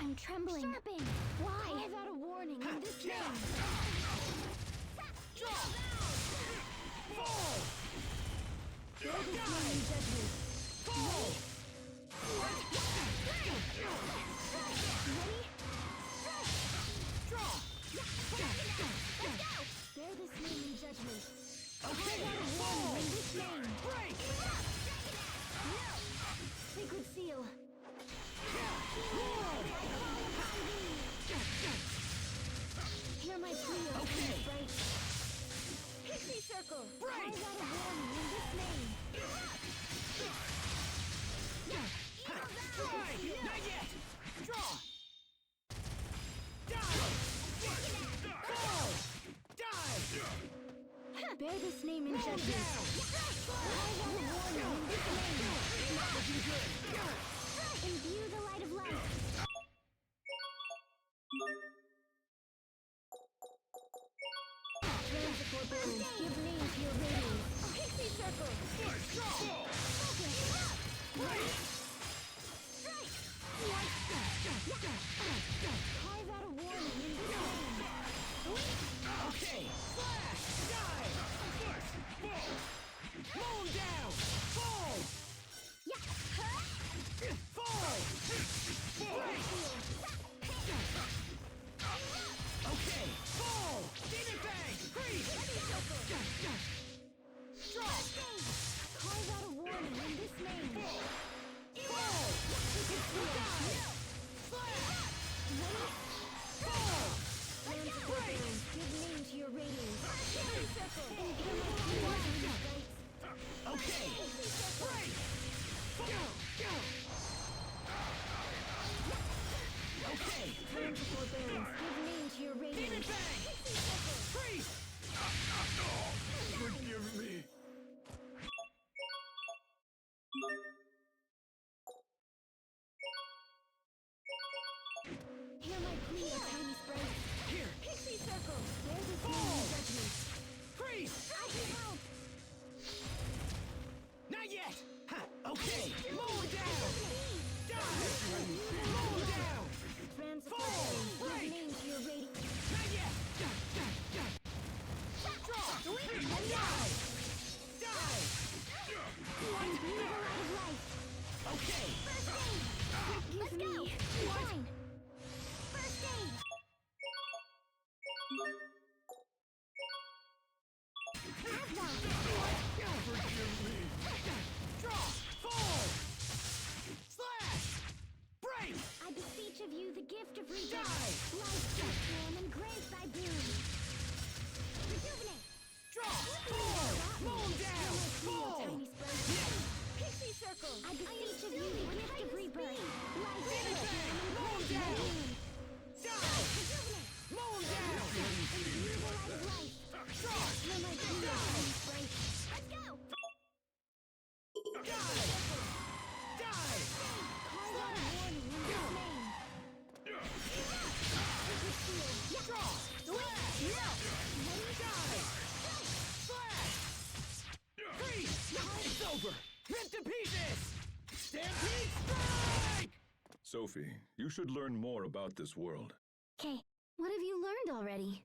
I'm trembling. Sharpen. Why? Carve out a warning in this name. Fall! Bear this name in judgment. Fall! Ready? Draw! Bear this name in judgment. Okay! Carve out a warning in this name. Break! Sacred seal. name in judgment. Imbue the light of light. Transfer burns. Give name to your radiance. Pixie circle. Carve out a warning in this room. Okay. Flash! Dive! Mow him down! Fall! Fall! Okay. Fall! Demon Bang! Freeze! Drop! Carve out a warning in this name. Fall! Dive! Flash! Fall! Transfer burns. Give name to your radiance. Okay. Break! Go! Okay. Transfer burns. Give name to your Demon radiance. Bang! Freeze! Forgive me. Hear my plea, tiny sprite. Here! Pixie circle. There's a Fall! small judgment. Freeze! I can help. Not yet! Ha! Okay! Mow him down! Dive! Mow him down! Transfer Fall! burns. Give Break! name to your radiance. Not yet! Drop! Dive! Dive! Imbue the light of light. Okay! Give me. Fine. First aid. Plasma. Forgive me! Drop! Fall! Slash! Break! I beseech of you the gift of rebirth. Dive! Life transform and grant thy boon. Rejuvenate. Drop! Fall! Mow him down! Fall! Tiny sprite. Pixie circle. I beseech of you the gift of rebirth. Life transform and Mow him grant thy down! boon. Dive! Rejuvenate. Mow him down! Imbue the light of life. Drop! You're my true tiny sprite. Let's go. Dive! Dive! Carve out a warning in this name. Wicked shield. Drop! Slash! Dive! Slash! Freeze! It's over! Rip to pieces! Stampede strike! Sophie, you should learn more about this world. Okay, what have you learned already?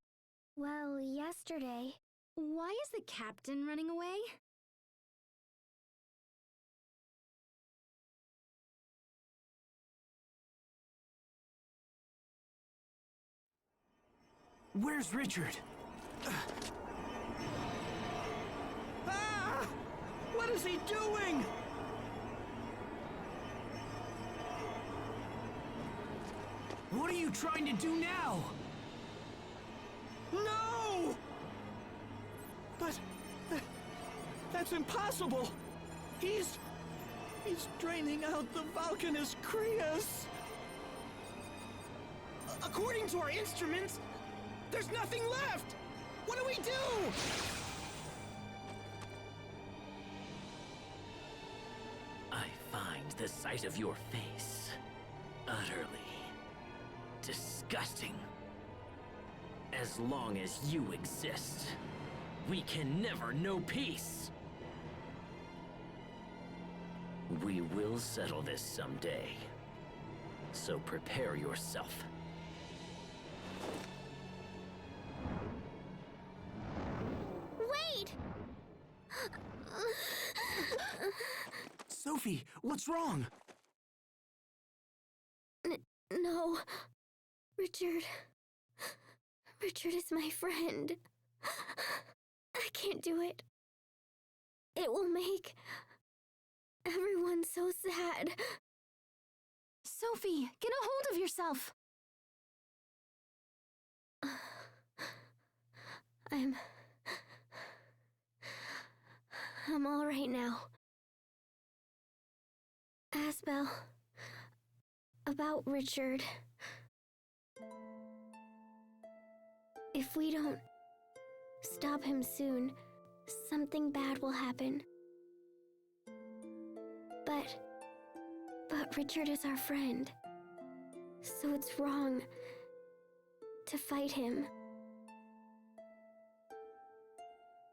Well, yesterday. Why is the captain running away? Where's Richard? Ah! What is he doing? What are you trying to do now? No! But that's impossible. He's draining out the Vulcanus Crius. According to our instruments, there's nothing left. What do we do? I find the sight of your face utterly disgusting. As long as you exist, we can never know peace. We will settle this someday, so prepare yourself. Wait! Sophie, what's wrong? No. Richard. Richard is my friend. I can't do it. It will make everyone so sad. Sophie, get a hold of yourself. I'm all right now. Asbel, about Richard. If we don't stop him soon, something bad will happen. But Richard is our friend. So it's wrong to fight him.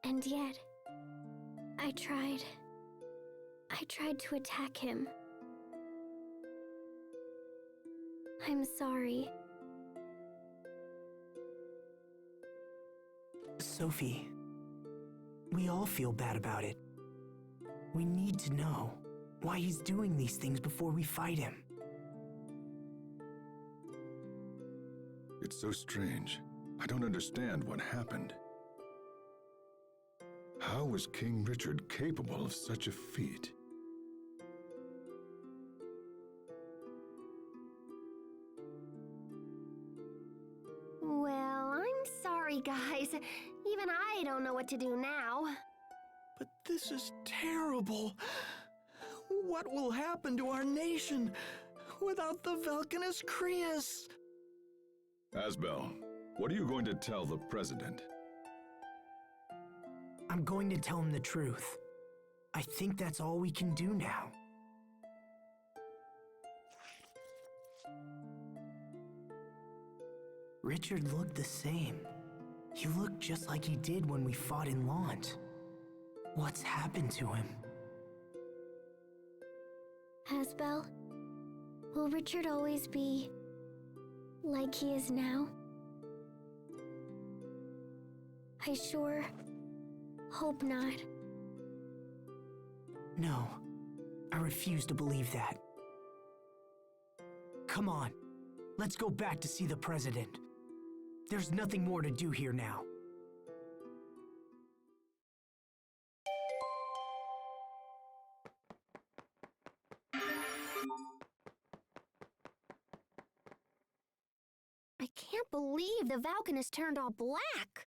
And yet, I tried to attack him. I'm sorry. Sophie, we all feel bad about it. We need to know why he's doing these things before we fight him. It's so strange. I don't understand what happened. How was King Richard capable of such a feat? Well, I'm sorry, guys. Even I don't know what to do now. But this is terrible. What will happen to our nation without the Valkanus Krias? Asbel, what are you going to tell the president? I'm going to tell him the truth. I think that's all we can do now. Richard looked the same. He looked just like he did when we fought in Lont. What's happened to him? Asbel, will Richard always be like he is now? I sure hope not. No, I refuse to believe that. Come on, let's go back to see the president. There's nothing more to do here now. I can't believe the Valkanus turned all black.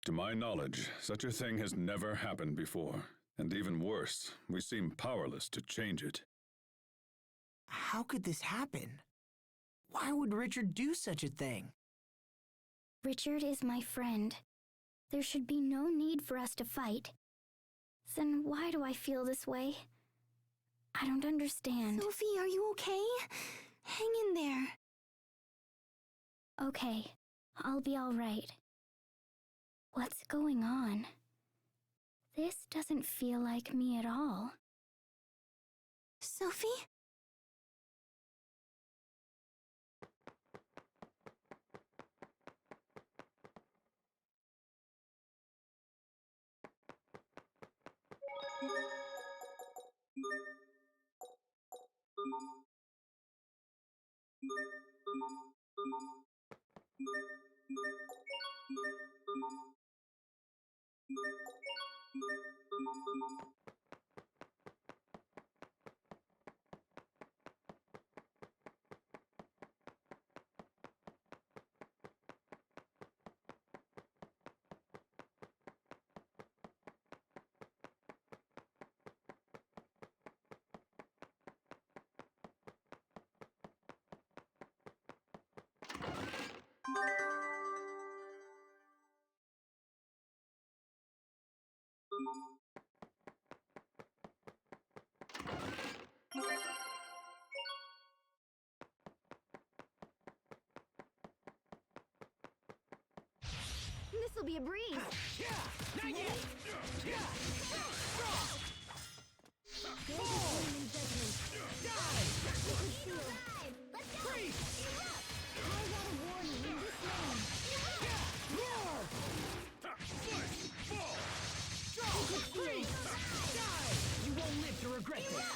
To my knowledge, such a thing has never happened before. And even worse, we seem powerless to change it. How could this happen? Why would Richard do such a thing? Richard is my friend. There should be no need for us to fight. Then why do I feel this way? I don't understand. Sophie, are you okay? Hang in there. Okay, I'll be all right. What's going on? This doesn't feel like me at all. Sophie? This'll be a breeze. Not yet! You won't live to regret this.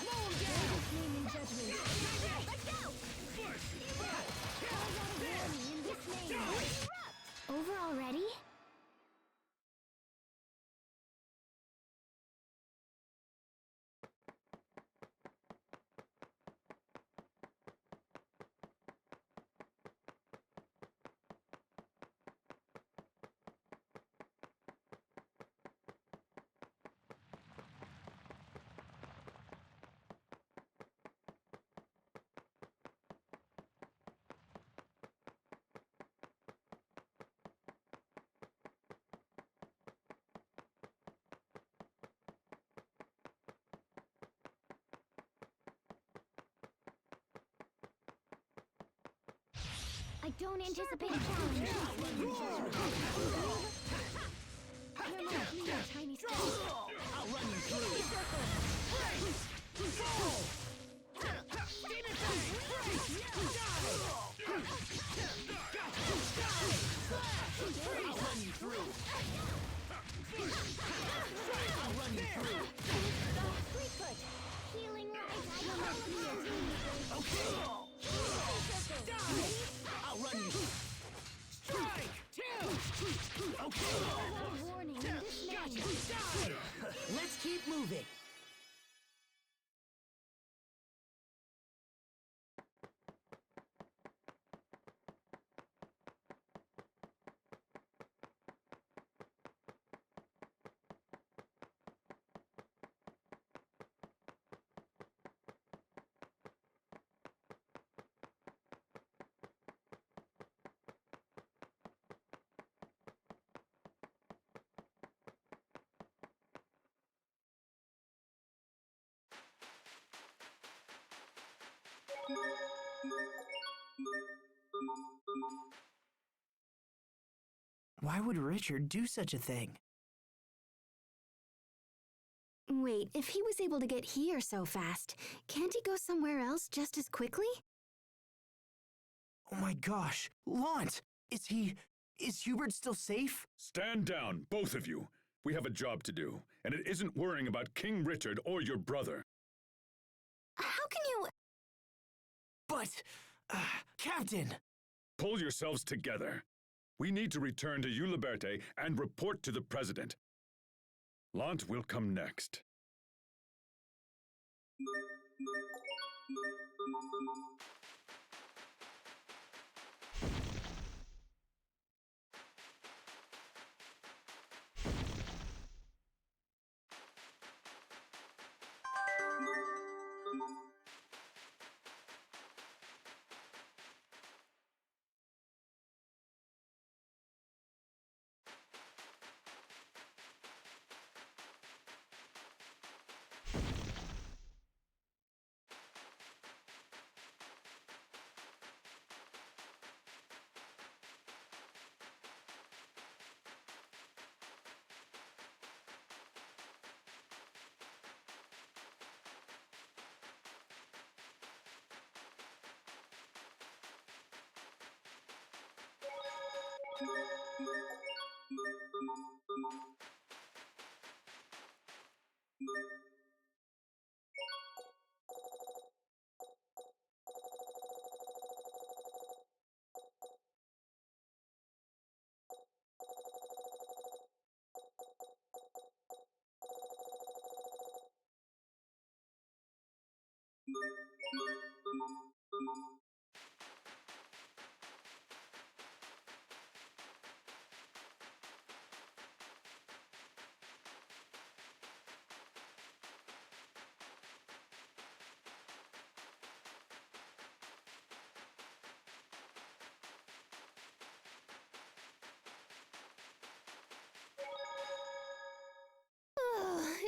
Over already? I don't anticipate a challenge. You're my little tiny step. I'll run you through. I'll run you through. I'll run you through. Fleetfoot. Healing light. You're my little tiny step. Okay. I'll run you. Strike! Two! Okay. Without warning, this man. Let's keep moving. Why would Richard do such a thing? Wait, if he was able to get here so fast, can't he go somewhere else just as quickly? Oh my gosh, Launt! Is Hubert still safe? Stand down, both of you. We have a job to do, and it isn't worrying about King Richard or your brother. How can you... But, Captain! Pull yourselves together. We need to return to Uliberte and report to the President. Lant will come next.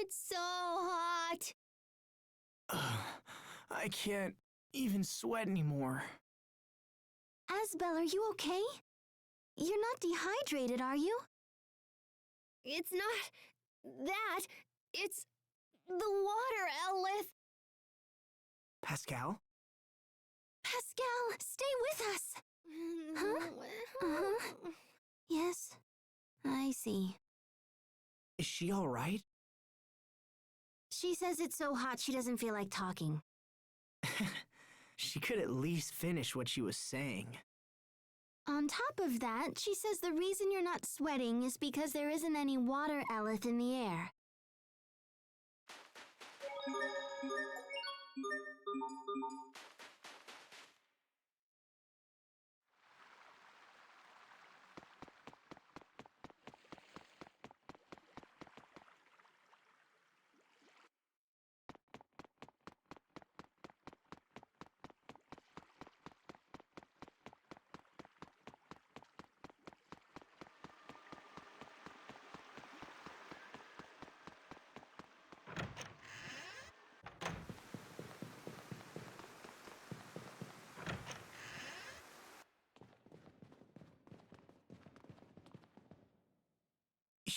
It's so hot. I can't even sweat anymore. Asbel, are you okay? You're not dehydrated, are you? It's not that. It's the water, Elith. Pascal? Pascal, stay with us. Huh? Uh-huh. Yes, I see. Is she all right? She says it's so hot she doesn't feel like talking. She could at least finish what she was saying. On top of that, she says the reason you're not sweating is because there isn't any water, Elith, in the air.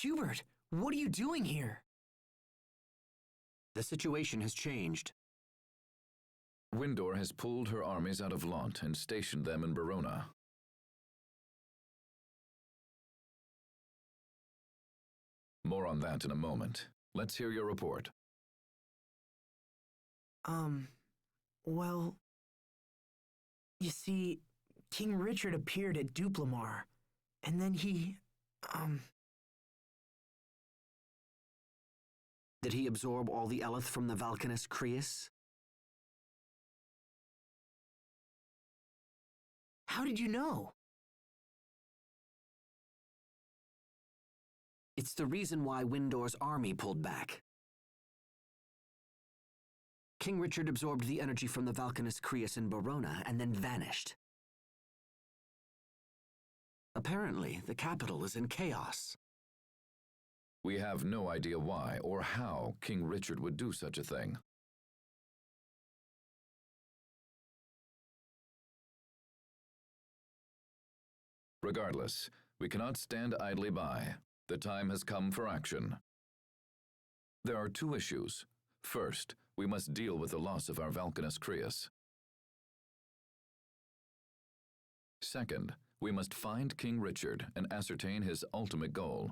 Hubert, what are you doing here? The situation has changed. Windor has pulled her armies out of Lant and stationed them in Barona. More on that in a moment. Let's hear your report. Well, you see, King Richard appeared at Duplamar, and then he, Did he absorb all the Eleth from the Valkanus Creus? How did you know? It's the reason why Windor's army pulled back. King Richard absorbed the energy from the Valkanus Creus in Barona and then vanished. Apparently, the capital is in chaos. We have no idea why or how King Richard would do such a thing. Regardless, we cannot stand idly by. The time has come for action. There are two issues. First, we must deal with the loss of our Valkanus Creus. Second, we must find King Richard and ascertain his ultimate goal.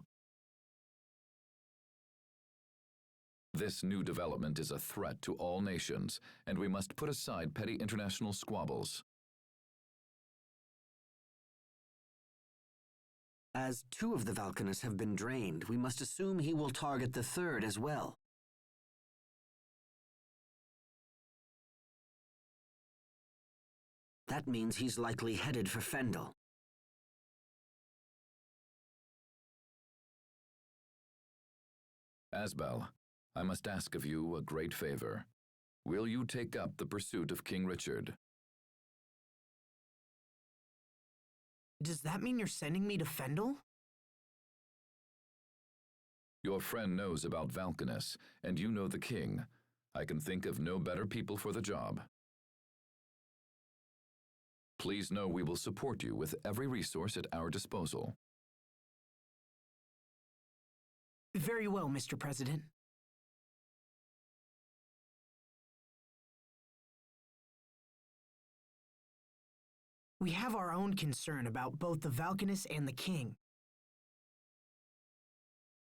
This new development is a threat to all nations, and we must put aside petty international squabbles. As 2 of the Valkanus have been drained, we must assume he will target the 3rd as well. That means he's likely headed for Fendel. Asbel, I must ask of you a great favor. Will you take up the pursuit of King Richard? Does that mean you're sending me to Fendel? Your friend knows about Valkanus, and you know the king. I can think of no better people for the job. Please know we will support you with every resource at our disposal. Very well, Mr. President. We have our own concern about both the Valkanus and the king.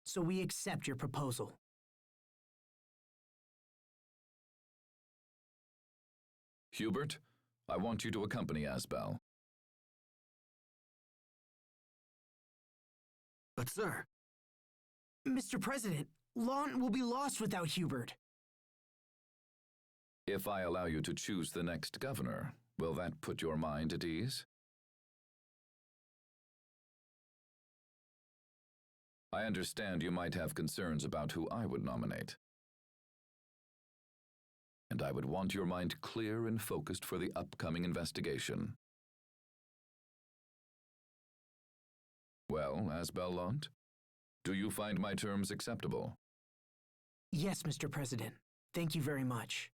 So we accept your proposal. Hubert, I want you to accompany Asbel. But sir... Mr. President, Lant will be lost without Hubert. If I allow you to choose the next governor, will that put your mind at ease? I understand you might have concerns about who I would nominate. And I would want your mind clear and focused for the upcoming investigation. Well, Asbel Lant, do you find my terms acceptable? Yes, Mr. President. Thank you very much.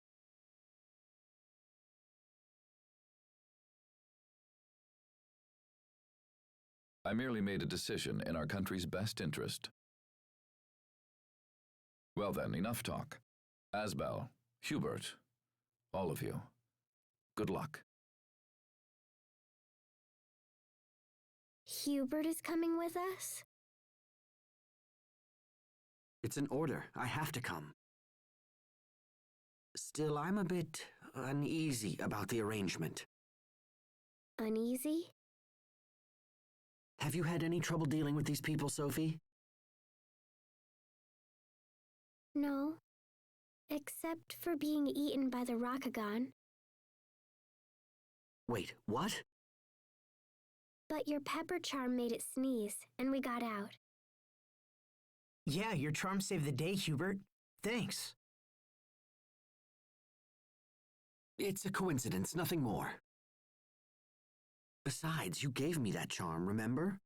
I merely made a decision in our country's best interest. Well then, enough talk. Asbel, Hubert, all of you, good luck. Hubert is coming with us? It's an order. I have to come. Still, I'm a bit uneasy about the arrangement. Uneasy? Have you had any trouble dealing with these people, Sophie? No. Except for being eaten by the Rakagon. Wait, what? But your pepper charm made it sneeze, and we got out. Yeah, your charm saved the day, Hubert. Thanks. It's a coincidence, nothing more. Besides, you gave me that charm, remember?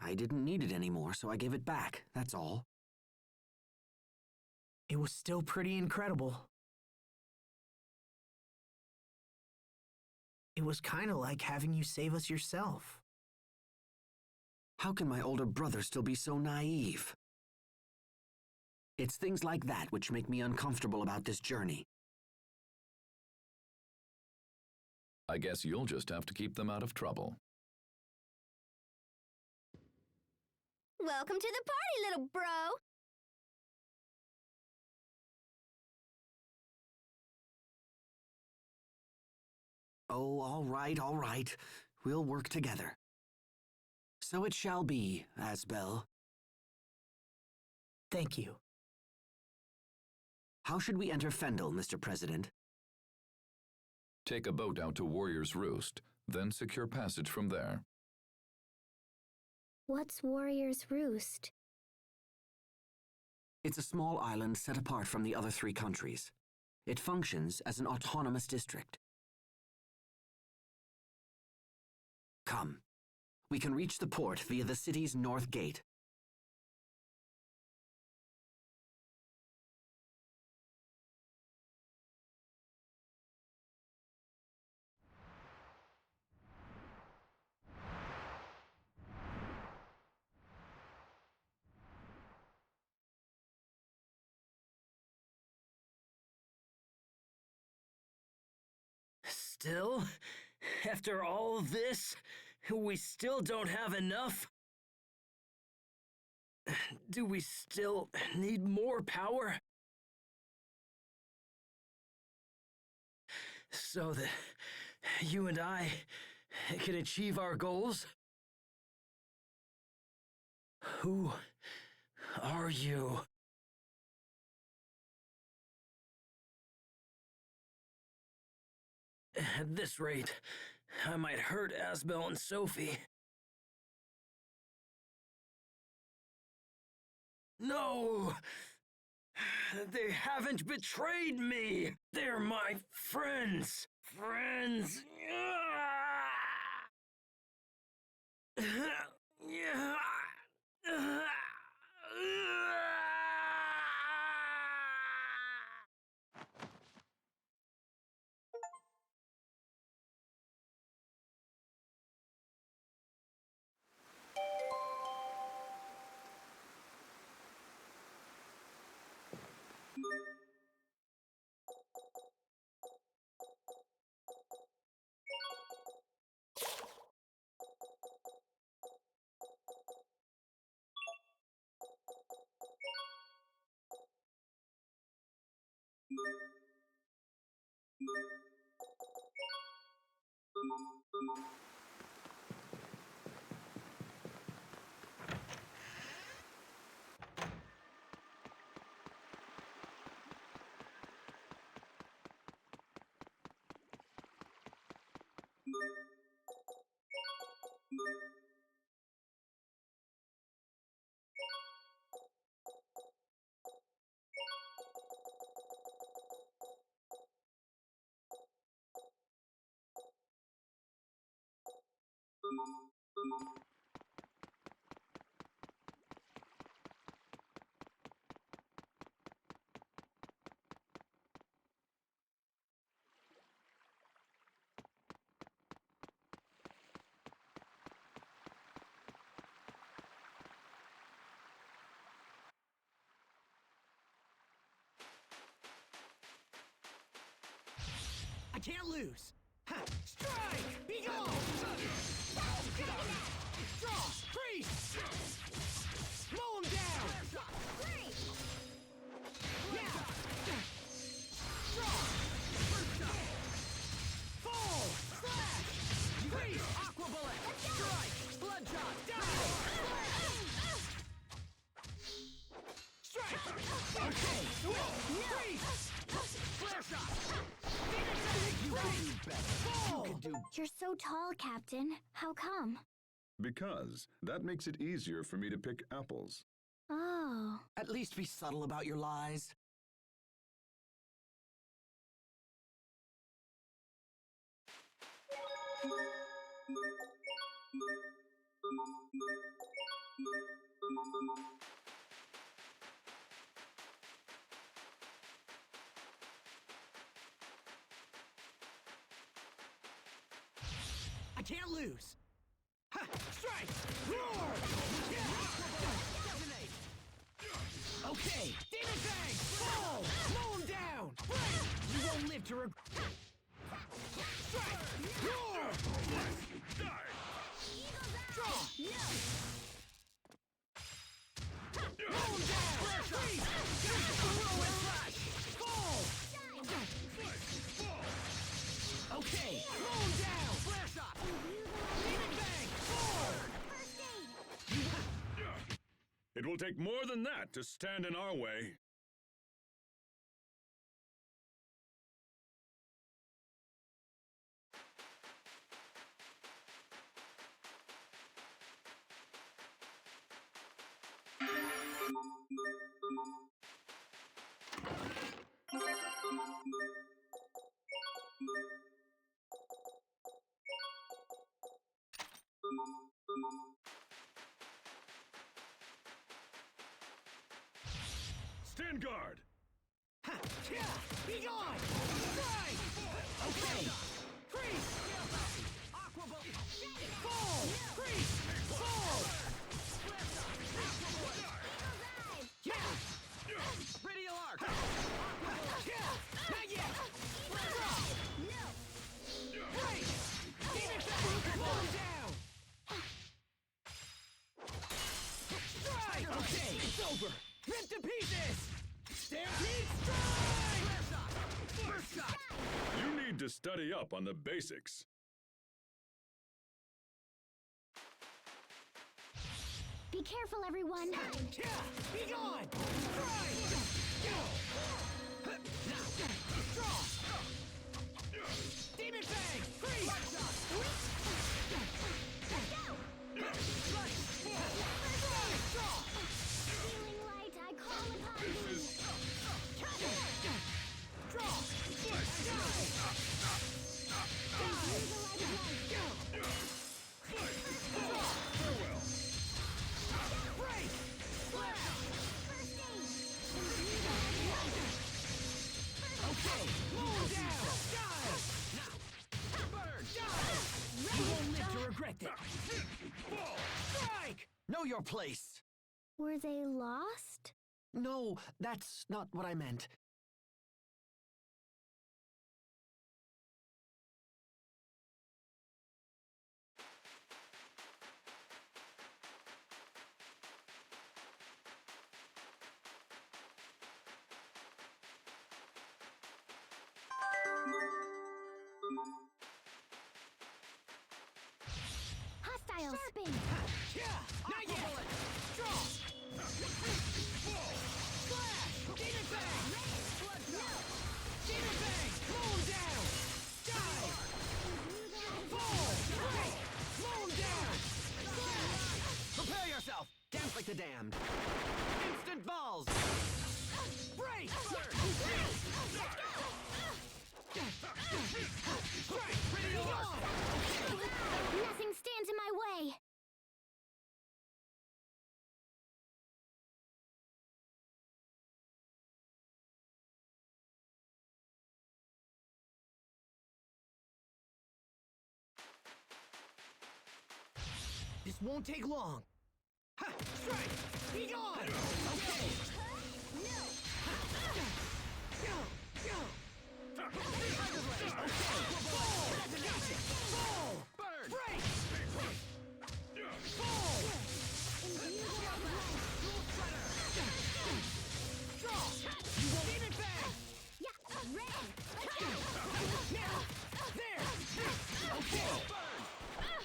I didn't need it anymore, so I gave it back, that's all. It was still pretty incredible. It was kind of like having you save us yourself. How can my older brother still be so naive? It's things like that which make me uncomfortable about this journey. I guess you'll just have to keep them out of trouble. Welcome to the party, little bro! Oh, all right, all right. We'll work together. So it shall be, Asbel. Thank you. How should we enter Fendel, Mr. President? Take a boat out to Warrior's Roost, then secure passage from there. What's Warrior's Roost? It's a small island set apart from the other 3 countries. It functions as an autonomous district. Come. We can reach the port via the city's north gate. Still? After all this, we still don't have enough? Do we still need more power? So that you and I can achieve our goals? Who are you? At this rate, I might hurt Asbel and Sophie. No! They haven't betrayed me! They're my friends! Friends! I can't lose! Ha! Strike! Be gone! Draw! Freeze! Mow him down! Yeah! Draw! Fall! Slash! Freeze! Aqua Bullet! Strike! Bloodshot! Die! Strike! Okay! Freeze! Flare shot! You're so tall, Captain. How come? Because that makes it easier for me to pick apples. Oh. At least be subtle about your lies. I can't lose! Ha! Strike! Roar! Detonate! Okay, Demon Fang! Fall! Slow him down! Right! You won't live to Strike! Roar! Draw! Roll him down! Freeze! Throw and flash! Fall! Okay, roll him down! Flash up! Demon Fang! Fall! It will take more than that to stand in our way. Stand guard! Ha! Yeah! Be gone! Strike! Okay! Freeze! Aqua Ball! Fall! Freeze! Fall! Yeah! Radial Arc! Yeah! Not yet! Freeze! Demon Fang! Slow him down! Strike! Okay! It's over! Rip to pieces! Stampede strike! First shot! You need to study up on the basics. Be careful, everyone. Yeah! Be gone! Strike! Go! Now! Draw! Demon Fang! Freeze! Draw! Healing light, I call upon thee. Draw! Farewell. Break! Flash! Okay, roll down! Die! Now! Burn! Die! You won't live to regret that! Strike! Know your place. Were they lost? No, that's not what I meant. Hostile spin. Yeah! Not yet! Draw! Flash! Demon Fang! Demon Fang! Slow him down! Die! Fall! Break! Slow him down! Prepare yourself. Dance like the damned. Instant balls. Break! Strike! Radial Arc! Nothing stands in my way. This won't take long. Ha! Strike! Be gone! Okay! Go! Go! Fall! Gotcha! Fall! Burn! Break! Fall! Draw! You won't Demon Fang! Yeah, red. Now! There! Okay! Burn!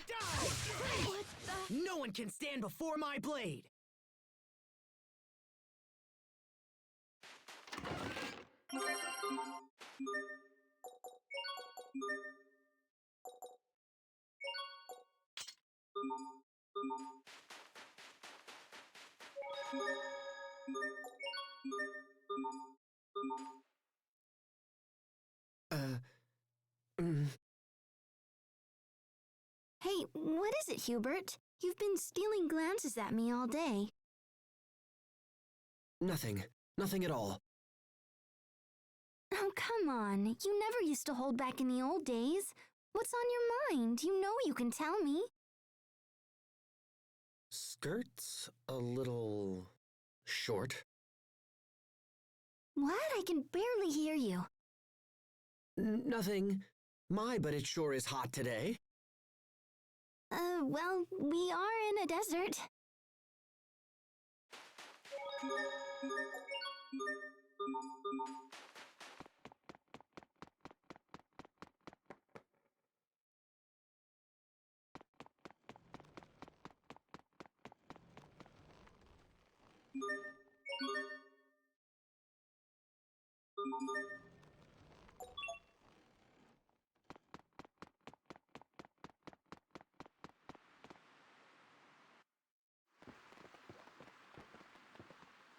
Die! Freeze! No one can stand before my blade! Hey, what is it, Hubert? You've been stealing glances at me all day. Nothing. Nothing at all. Oh, come on. You never used to hold back in the old days. What's on your mind? You know you can tell me. skirt's a little short. What? I can barely hear you. Nothing. But it sure is hot today. Well, we are in a desert.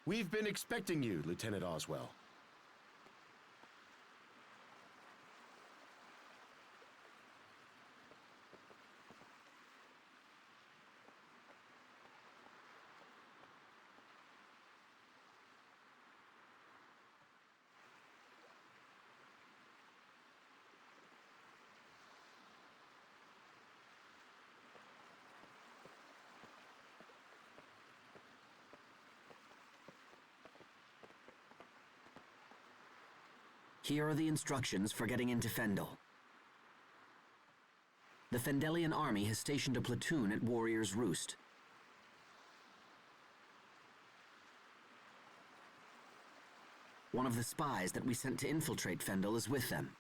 We've been expecting you, Lieutenant Oswell. Here are the instructions for getting into Fendel. The Fendelian army has stationed a platoon at Warrior's Roost. One of the spies that we sent to infiltrate Fendel is with them.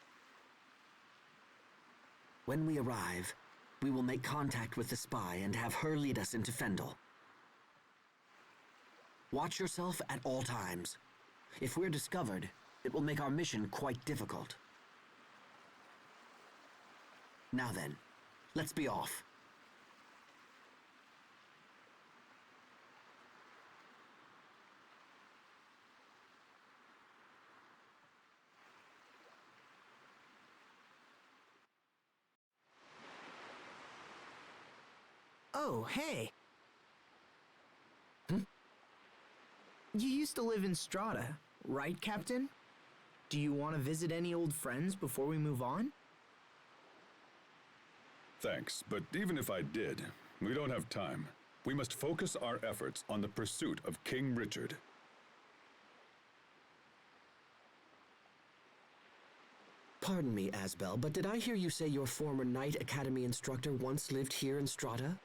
When we arrive, we will make contact with the spy and have her lead us into Fendel. Watch yourself at all times. If we're discovered, it will make our mission quite difficult. Now then, let's be off. Oh, hey. Hmm? You used to live in Strata, right, Captain? Do you want to visit any old friends before we move on? Thanks, but even if I did, we don't have time. We must focus our efforts on the pursuit of King Richard. Pardon me, Asbel, but did I hear you say your former Knight Academy instructor once lived here in Strata?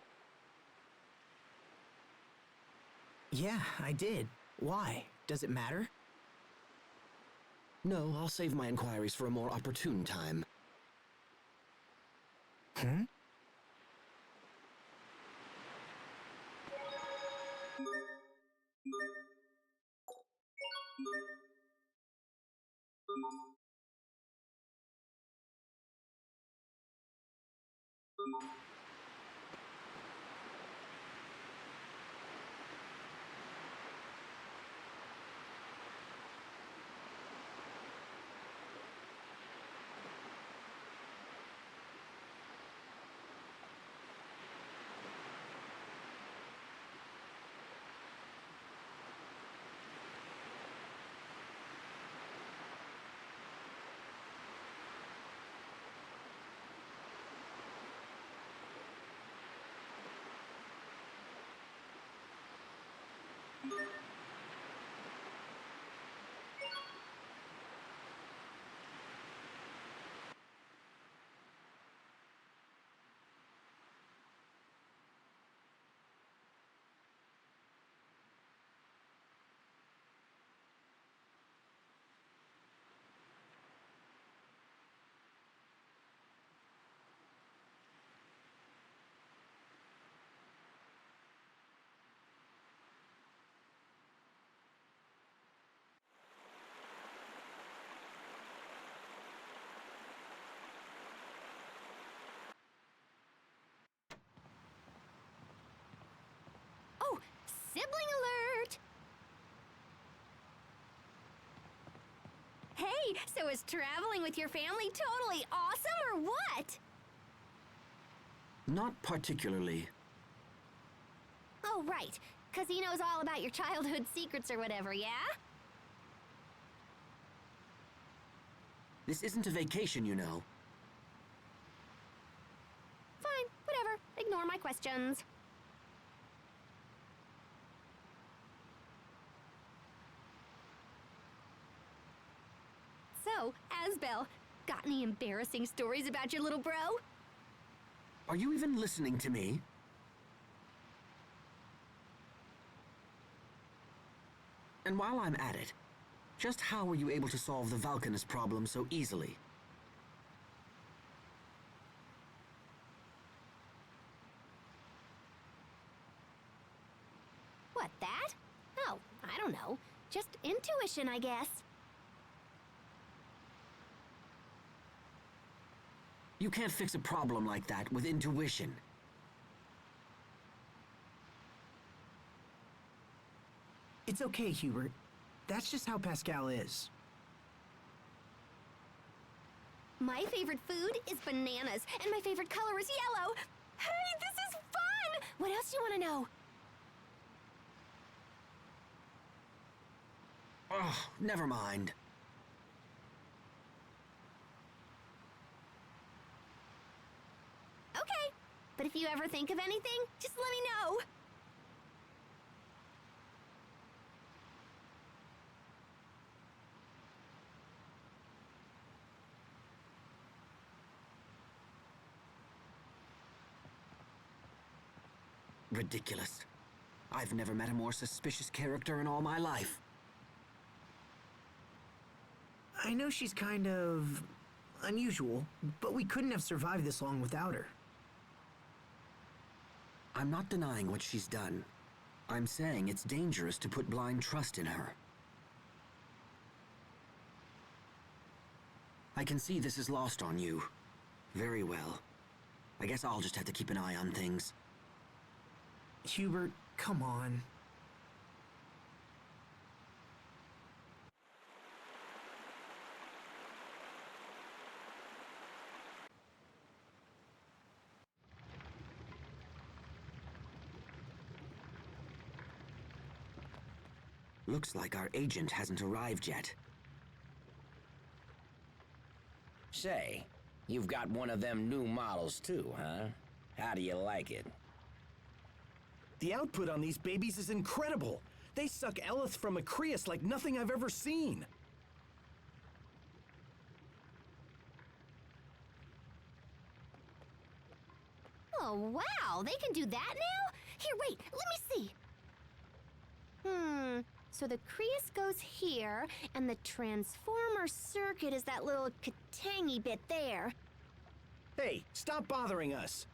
Yeah, I did. Why? Does it matter? No, I'll save my inquiries for a more opportune time. Hmm? Oh, sibling alert! Hey, so is traveling with your family totally awesome or what? Not particularly. Oh, right. 'Cause he knows all about your childhood secrets or whatever, yeah? This isn't a vacation, you know. Fine, whatever. Ignore my questions. Asbel. Got any embarrassing stories about your little bro? Are you even listening to me? And while I'm at it, just how were you able to solve the Valkanus problem so easily? What, that? Oh, I don't know. Just intuition, I guess. You can't fix a problem like that with intuition. It's okay, Hubert. That's just how Pascal is. My favorite food is bananas, and my favorite color is yellow. Hey, this is fun! What else do you want to know? Ugh, never mind. Okay, but if you ever think of anything, just let me know. Ridiculous. I've never met a more suspicious character in all my life. I know she's kind of unusual, but we couldn't have survived this long without her. I'm not denying what she's done. I'm saying it's dangerous to put blind trust in her. I can see this is lost on you. Very well. I guess I'll just have to keep an eye on things. Hubert, come on. Looks like our agent hasn't arrived yet. Say, you've got one of them new models too, huh? How do you like it? The output on these babies is incredible. They suck Eleth from Acreus like nothing I've ever seen. Oh, wow, they can do that now? Here, wait, let me see. So the Creus goes here, and the transformer circuit is that little katangy bit there. Hey, stop bothering us.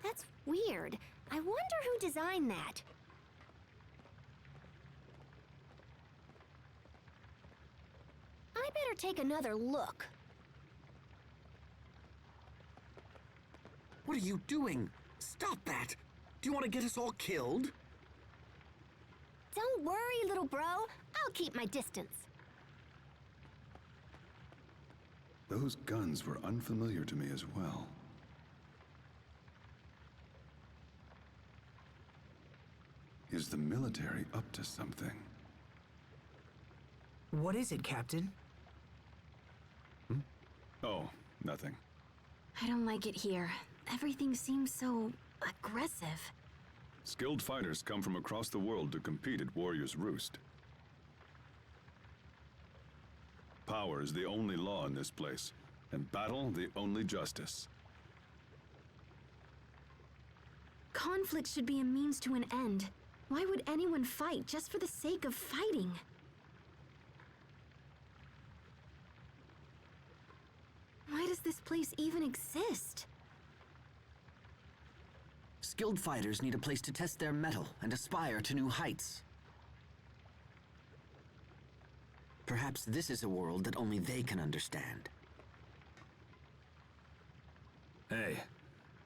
That's weird. I wonder who designed that. I better take another look. What are you doing? Stop that! Do you want to get us all killed? Don't worry, little bro. I'll keep my distance. Those guns were unfamiliar to me as well. Is the military up to something? What is it, Captain? Oh, nothing. I don't like it here. Everything seems so aggressive. Skilled fighters come from across the world to compete at Warrior's Roost. Power is the only law in this place, and battle the only justice. Conflict should be a means to an end. Why would anyone fight just for the sake of fighting? Why does this place even exist? Skilled fighters need a place to test their mettle and aspire to new heights. Perhaps this is a world that only they can understand. Hey,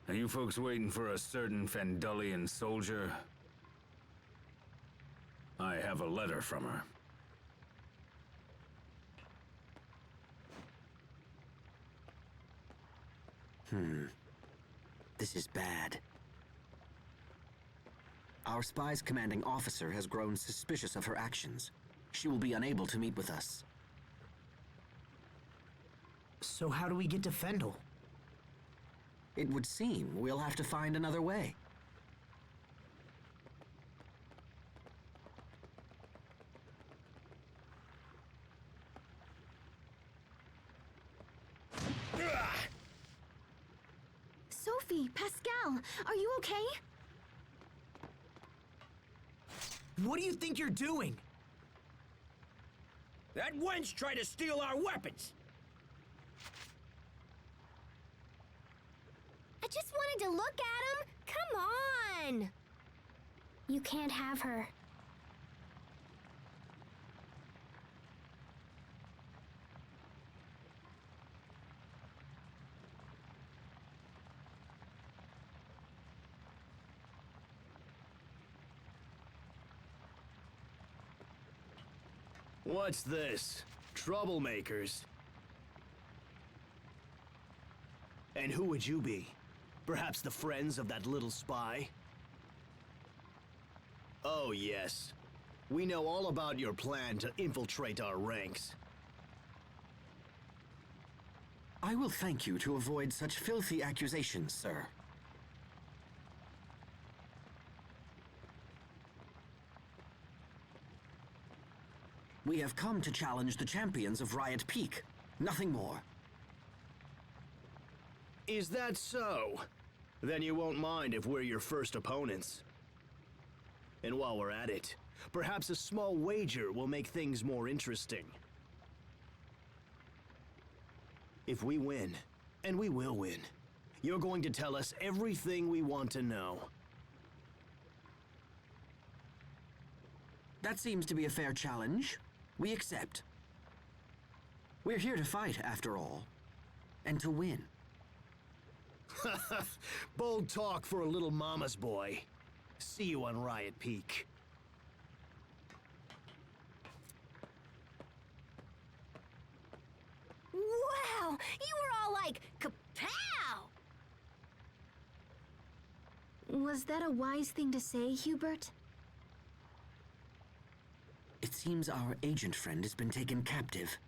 are you folks waiting for a certain Fendullian soldier? I have a letter from her. This is bad. Our spy's commanding officer has grown suspicious of her actions. She will be unable to meet with us. So how do we get to Fendel? It would seem we'll have to find another way. Luffy, Pascal, are you okay? What do you think you're doing? That wench tried to steal our weapons! I just wanted to look at him. Come on! You can't have her. What's this? Troublemakers? And who would you be? Perhaps the friends of that little spy? Oh, yes. We know all about your plan to infiltrate our ranks. I will thank you to avoid such filthy accusations, sir. We have come to challenge the champions of Riot Peak. Nothing more. Is that so? Then you won't mind if we're your first opponents. And while we're at it, perhaps a small wager will make things more interesting. If we win, and we will win, you're going to tell us everything we want to know. That seems to be a fair challenge. We accept. We're here to fight, after all. And to win. Bold talk for a little mama's boy. See you on Riot Peak. Wow! You were all like, kapow! Was that a wise thing to say, Hubert? It seems our agent friend has been taken captive.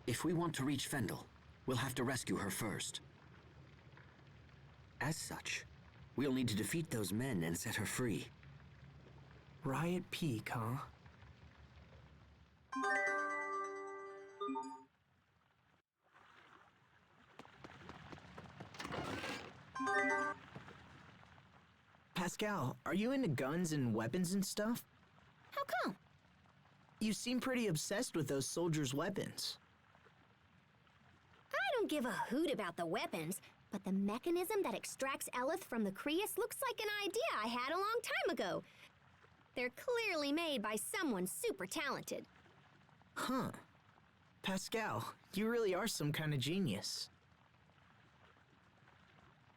If we want to reach Fendel, we'll have to rescue her first. As such, we'll need to defeat those men and set her free. Riot Peak, huh? Pascal, are you into guns and weapons and stuff? How come? You seem pretty obsessed with those soldiers' weapons. I don't give a hoot about the weapons, but the mechanism that extracts Eleth from the Creus looks like an idea I had a long time ago. They're clearly made by someone super talented. Huh. Pascal, you really are some kind of genius.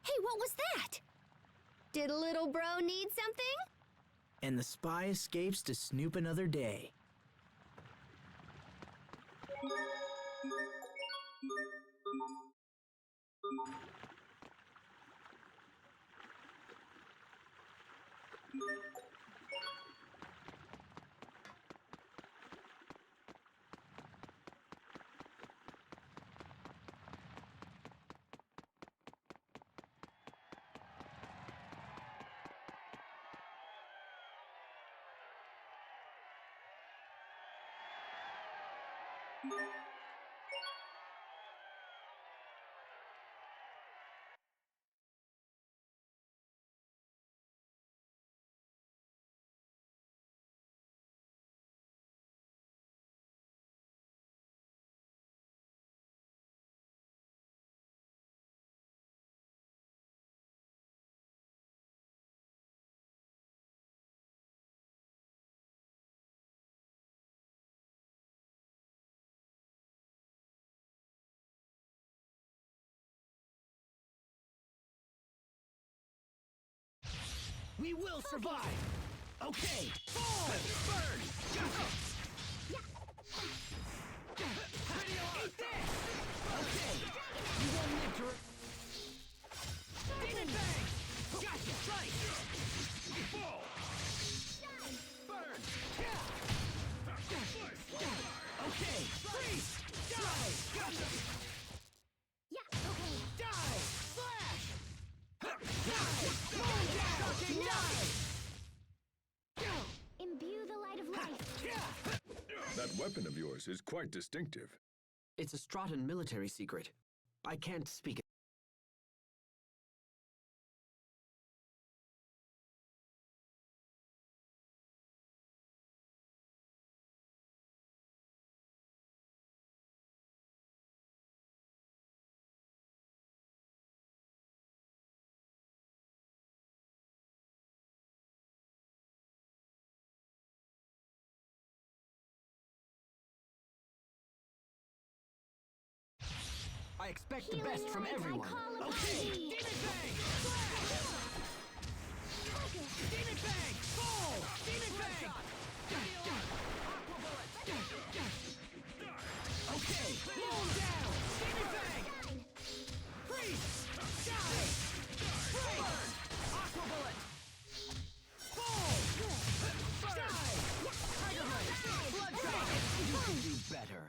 Hey, what was that? Did little bro need something? And the spy escapes to snoop another day. We will survive! Okay! Fall! Burn! Eat this! Okay! You won't live to... Demon Bang! Gotcha! Strike! Fall! Burn! Okay! Freeze! Die! Gotcha! Yeah, okay. Die! Slash! Die! Shocking die! Imbue the light of life. That weapon of yours is quite distinctive. It's a Strahtan military secret. I can't speak I expect the best from everyone. Okay, Demon Fang! Demon Fang! Fall! Demon Fang! Okay, blow him down! Demon Fang! Freeze! Die! Break! Aqua Bullet! Fall! Die! Tiger Blade! Blood Shot! You can do better.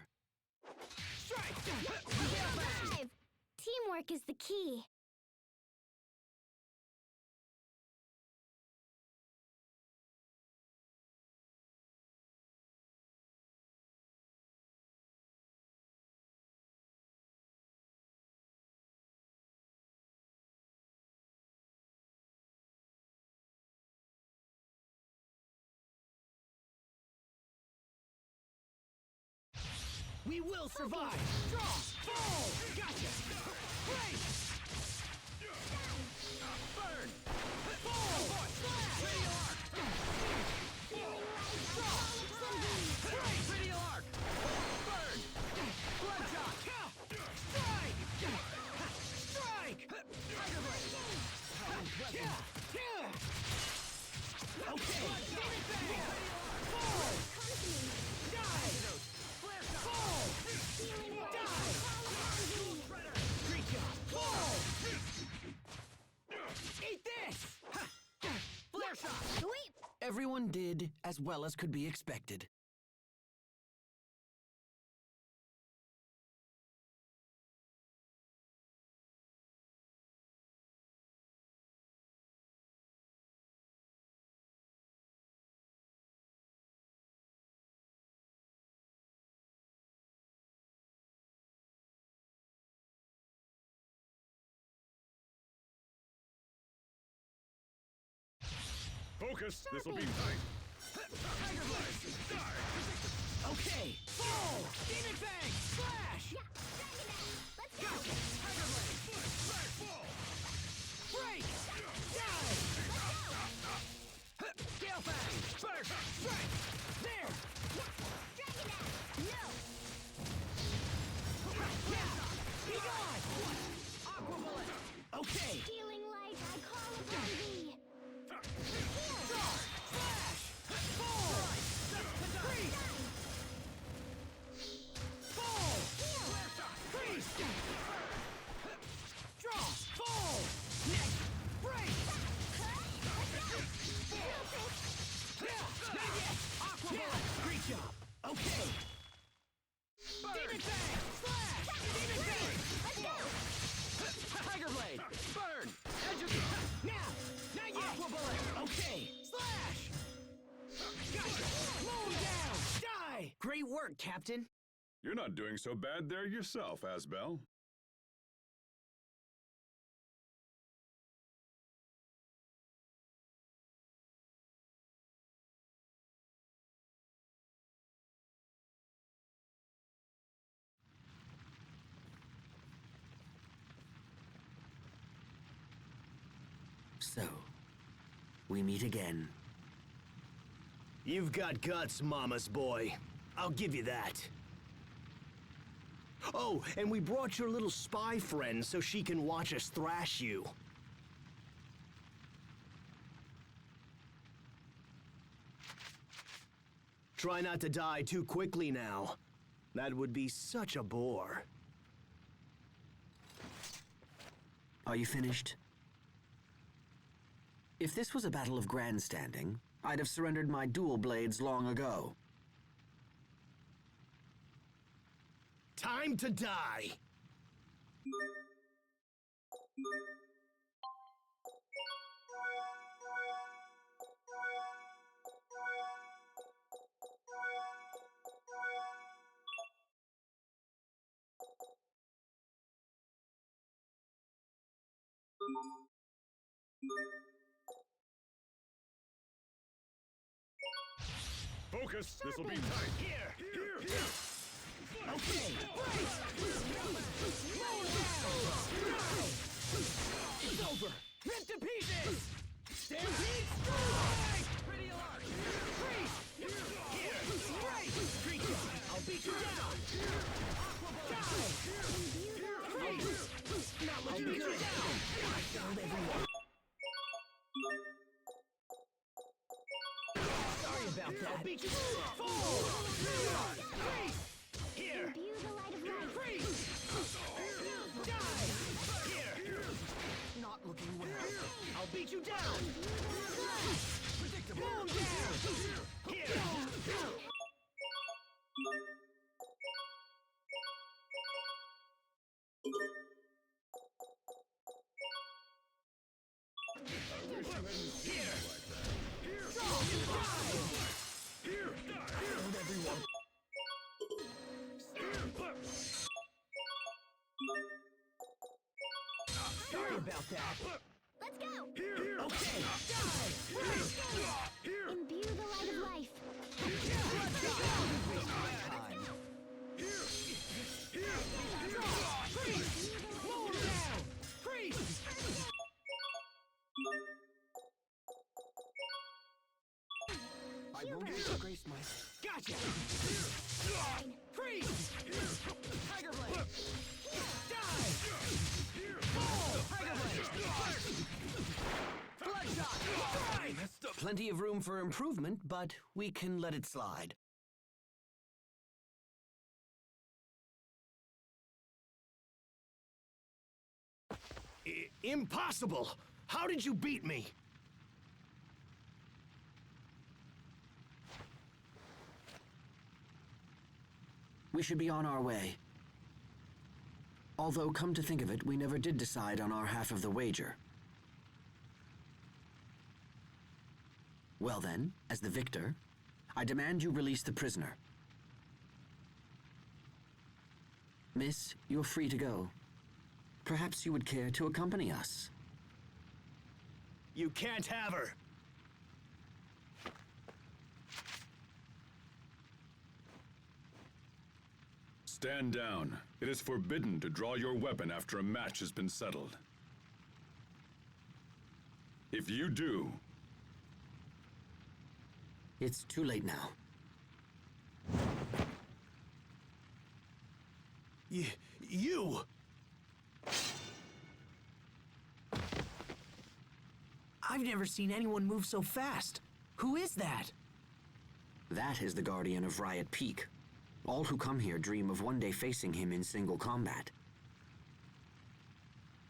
Strike! Survive! Teamwork is the key. We will survive! Draw! Fall! Gotcha! Break! Burn! Fall! Slash! Radial Arc! Draw! Break! Radial Arc! Burn! Bloodshot! Strike! Strike! Tiger Blade! Okay! Demon Fang! Fall! Die! Fall! Die! Great job! Fall! Eat this! Flare shot! Sweep! Everyone did as well as could be expected. Focus, this'll be tight. Tiger Blade! Die! Okay! Fall! Demon Fang! Slash! Let's go! Gotcha! Tiger Blade! Fall! Break! Die! Gale Fang! Burst! Strike! There! No! Be gone! Aqua Bullet! Okay! Healing light, I call upon thee! Draw! Slash! Fall! Freeze! Fall! Freeze! Draw! Fall! Next! Break! Not yet! Aqua Bullet! Great job! Okay! Demon Fang! Slash! Demon Fang! Let's go! Tiger Blade! Burn! Edge of... Now! Not yet! Aqua Bullet! Okay! Slash! Gotcha! Mow him down! Die! Great work, Captain! You're not doing so bad there yourself, Asbel. So, we meet again. You've got guts, Mama's boy. I'll give you that. Oh, and we brought your little spy friend so she can watch us thrash you. Try not to die too quickly now. That would be such a bore. Are you finished? If this was a battle of grandstanding, I'd have surrendered my dual blades long ago. Time to die! Focus, this'll be tight. Here! Here! Okay! Break! Mow him down! It's over! Rip to pieces! Stampede strike! Radial Arc! Freeze! Here! Break! Creature! I'll beat you down! Aqua Bullet! Die! that? Beat you. Fall! Freeze! Here! Imbue the light of light. Freeze! Die! Here! Not looking well. I'll beat you down! Predictable! Boom down! Here! Sorry about that. Let's go. Okay! Imbue the light of life. I won't disgrace my... Gotcha! Freeze! Tiger Blade! Die! Fall! Tiger Blade! Bloodshot! Die! Plenty of room for improvement, but we can let it slide. Impossible! How did you beat me? We should be on our way. Although, come to think of it, we never did decide on our half of the wager. Well then, as the victor, I demand you release the prisoner. Miss, you're free to go. Perhaps you would care to accompany us. You can't have her! Stand down. It is forbidden to draw your weapon after a match has been settled. If you do... It's too late now. You! I've never seen anyone move so fast. Who is that? That is the Guardian of Riot Peak. All who come here dream of one day facing him in single combat.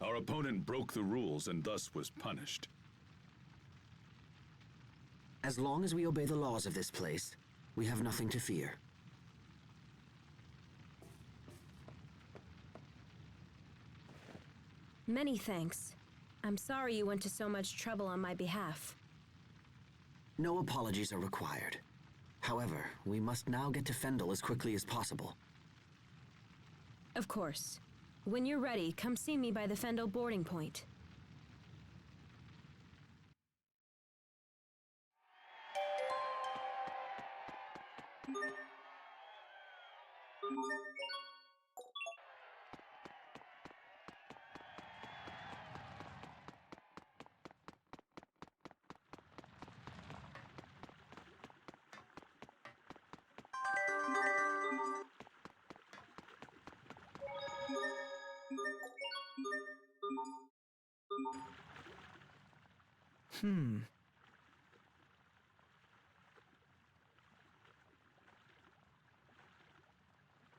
Our opponent broke the rules and thus was punished. As long as we obey the laws of this place, we have nothing to fear. Many thanks. I'm sorry you went to so much trouble on my behalf. No apologies are required. However, we must now get to Fendel as quickly as possible. Of course. When you're ready, come see me by the Fendel boarding point.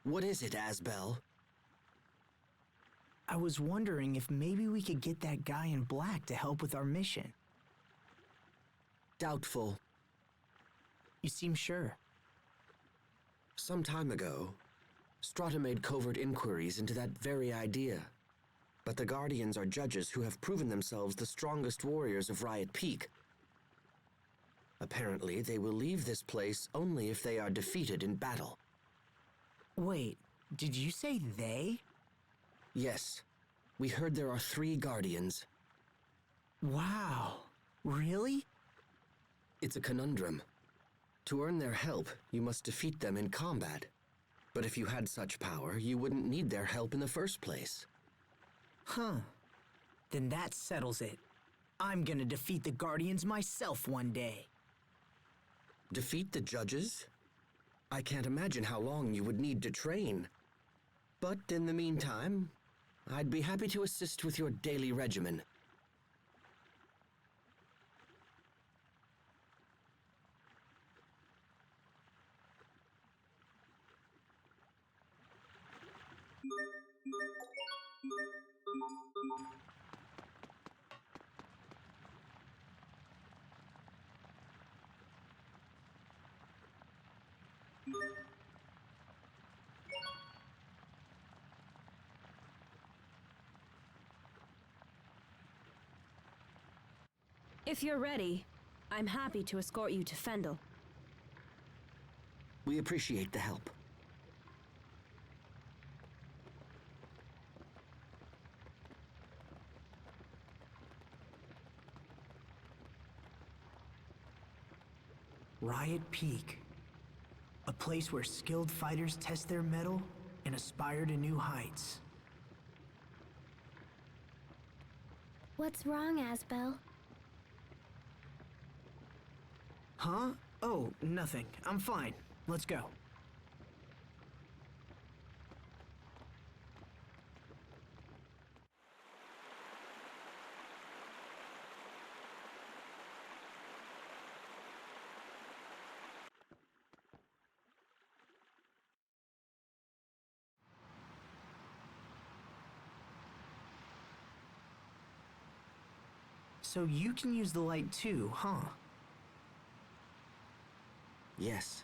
What is it, Asbel? I was wondering if maybe we could get that guy in black to help with our mission. Doubtful. You seem sure. Some time ago, Strata made covert inquiries into that very idea. But the Guardians are judges who have proven themselves the strongest warriors of Riot Peak. Apparently, they will leave this place only if they are defeated in battle. Wait, did you say they? Yes. We heard there are 3 Guardians. Wow. Really? It's a conundrum. To earn their help, you must defeat them in combat. But if you had such power, you wouldn't need their help in the first place. Huh. Then that settles it. I'm gonna defeat the Guardians myself one day. Defeat the judges? I can't imagine how long you would need to train. But in the meantime, I'd be happy to assist with your daily regimen. If you're ready, I'm happy to escort you to Fendel. We appreciate the help. Riot Peak. A place where skilled fighters test their mettle and aspire to new heights. What's wrong, Asbel? Huh? Oh, nothing. I'm fine. Let's go. So you can use the light too, huh? Yes.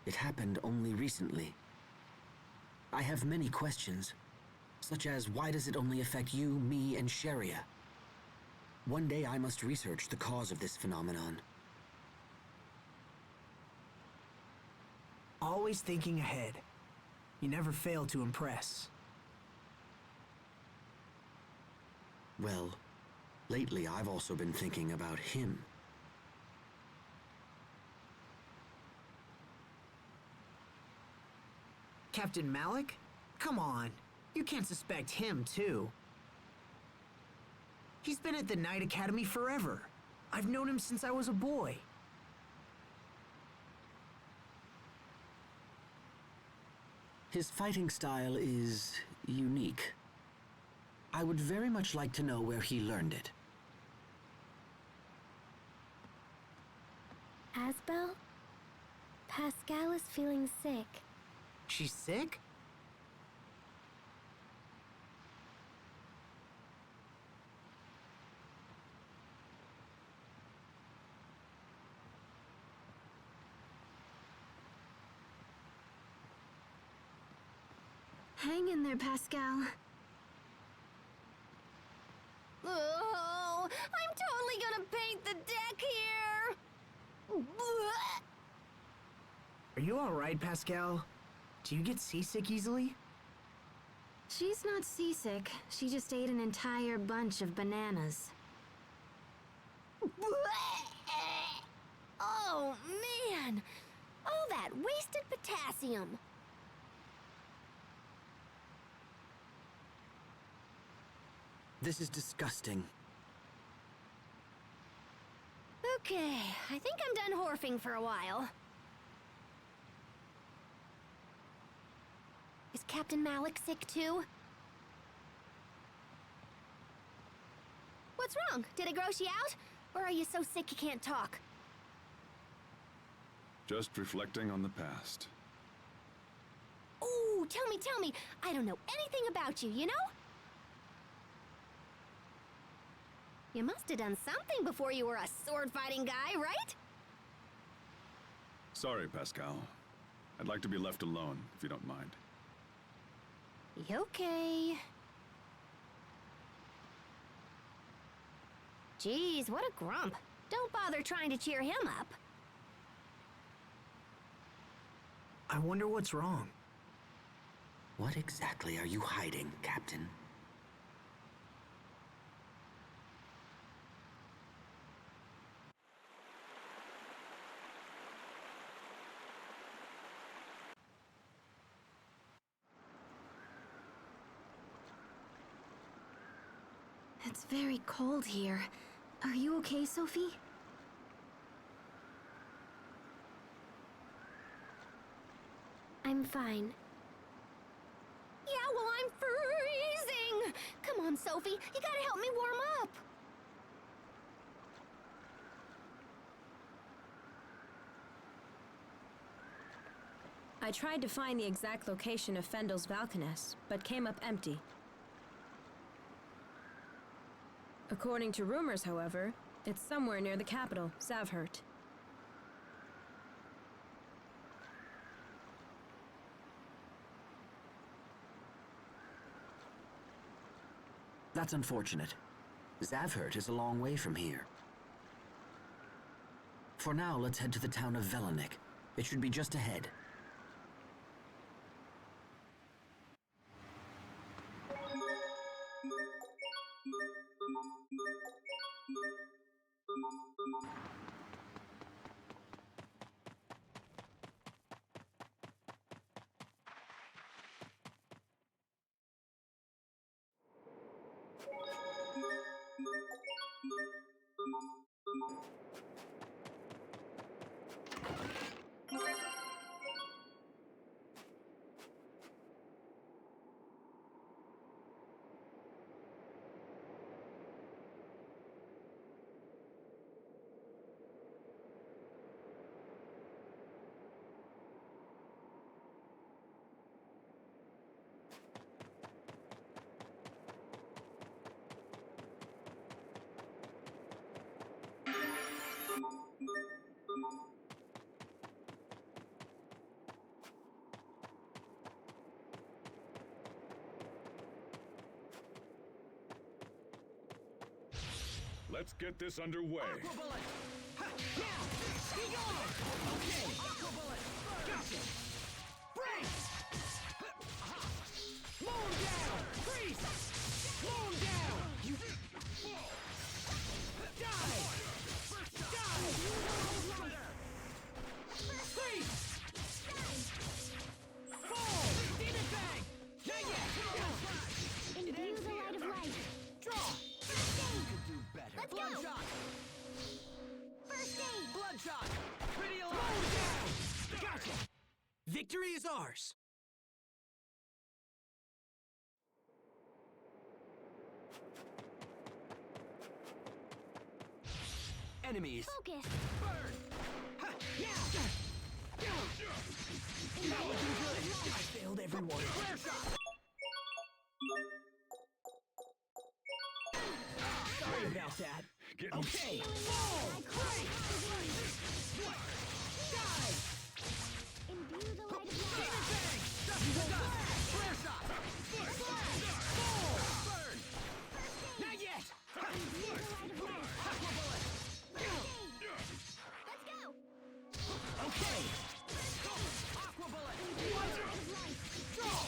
It happened only recently. I have many questions, such as why does it only affect you, me, and Sharia? One day I must research the cause of this phenomenon. Always thinking ahead. You never fail to impress. Well, lately I've also been thinking about him. Captain Malik? Come on. You can't suspect him, too. He's been at the Knight Academy forever. I've known him since I was a boy. His fighting style is unique. I would very much like to know where he learned it. Asbel? Pascal is feeling sick. She's sick? Hang in there, Pascal. Oh, I'm totally gonna paint the deck here! Are you alright, Pascal? Do you get seasick easily? She's not seasick. She just ate an entire bunch of bananas. Oh, man! All that wasted potassium! This is disgusting. Okay, I think I'm done horfing for a while. Is Captain Malik sick too? What's wrong? Did it gross you out? Or are you so sick you can't talk? Just reflecting on the past. Ooh, tell me. I don't know anything about you, you know? You must have done something before you were a sword-fighting guy, right? Sorry, Pascal. I'd like to be left alone, if you don't mind. Okay. Geez, what a grump. Don't bother trying to cheer him up. I wonder what's wrong. What exactly are you hiding, Captain? It's very cold here. Are you okay, Sophie? I'm fine. Yeah, well, I'm freezing! Come on, Sophie, you gotta help me warm up! I tried to find the exact location of Fendel's Valkaness, but came up empty. According to rumors, however, it's somewhere near the capital, Zavhert. That's unfortunate. Zavhert is a long way from here. For now, let's head to the town of Velanik. It should be just ahead. Let's get this underway. Aqua Bullet! Ha! Yeah! Be gone! Okay! Aqua Bullet! Gotcha! Freeze! Mow him down! Freeze! Mow him down! You... Die! Die! Freeze! Fall! Demon Fang! Not yet! Imbue the light of light. Draw! Let's Bloodshot! go! First aid! Bloodshot! Pretty alive! Gotcha! Victory is ours! Enemies! Focus! Burn! Ha! Yeah! Not looking good! I failed everyone! Flare shot! Sorry about that. Okay! Fall! Break! Die! Imbue the light of light. Demon Fang! Dust to dust! Flare shot! Fall! Burn! Not yet! Imbue the light of light. Aqua Bullet! Let's go! Okay! Aqua Bullet! Imbue the light of light. Draw!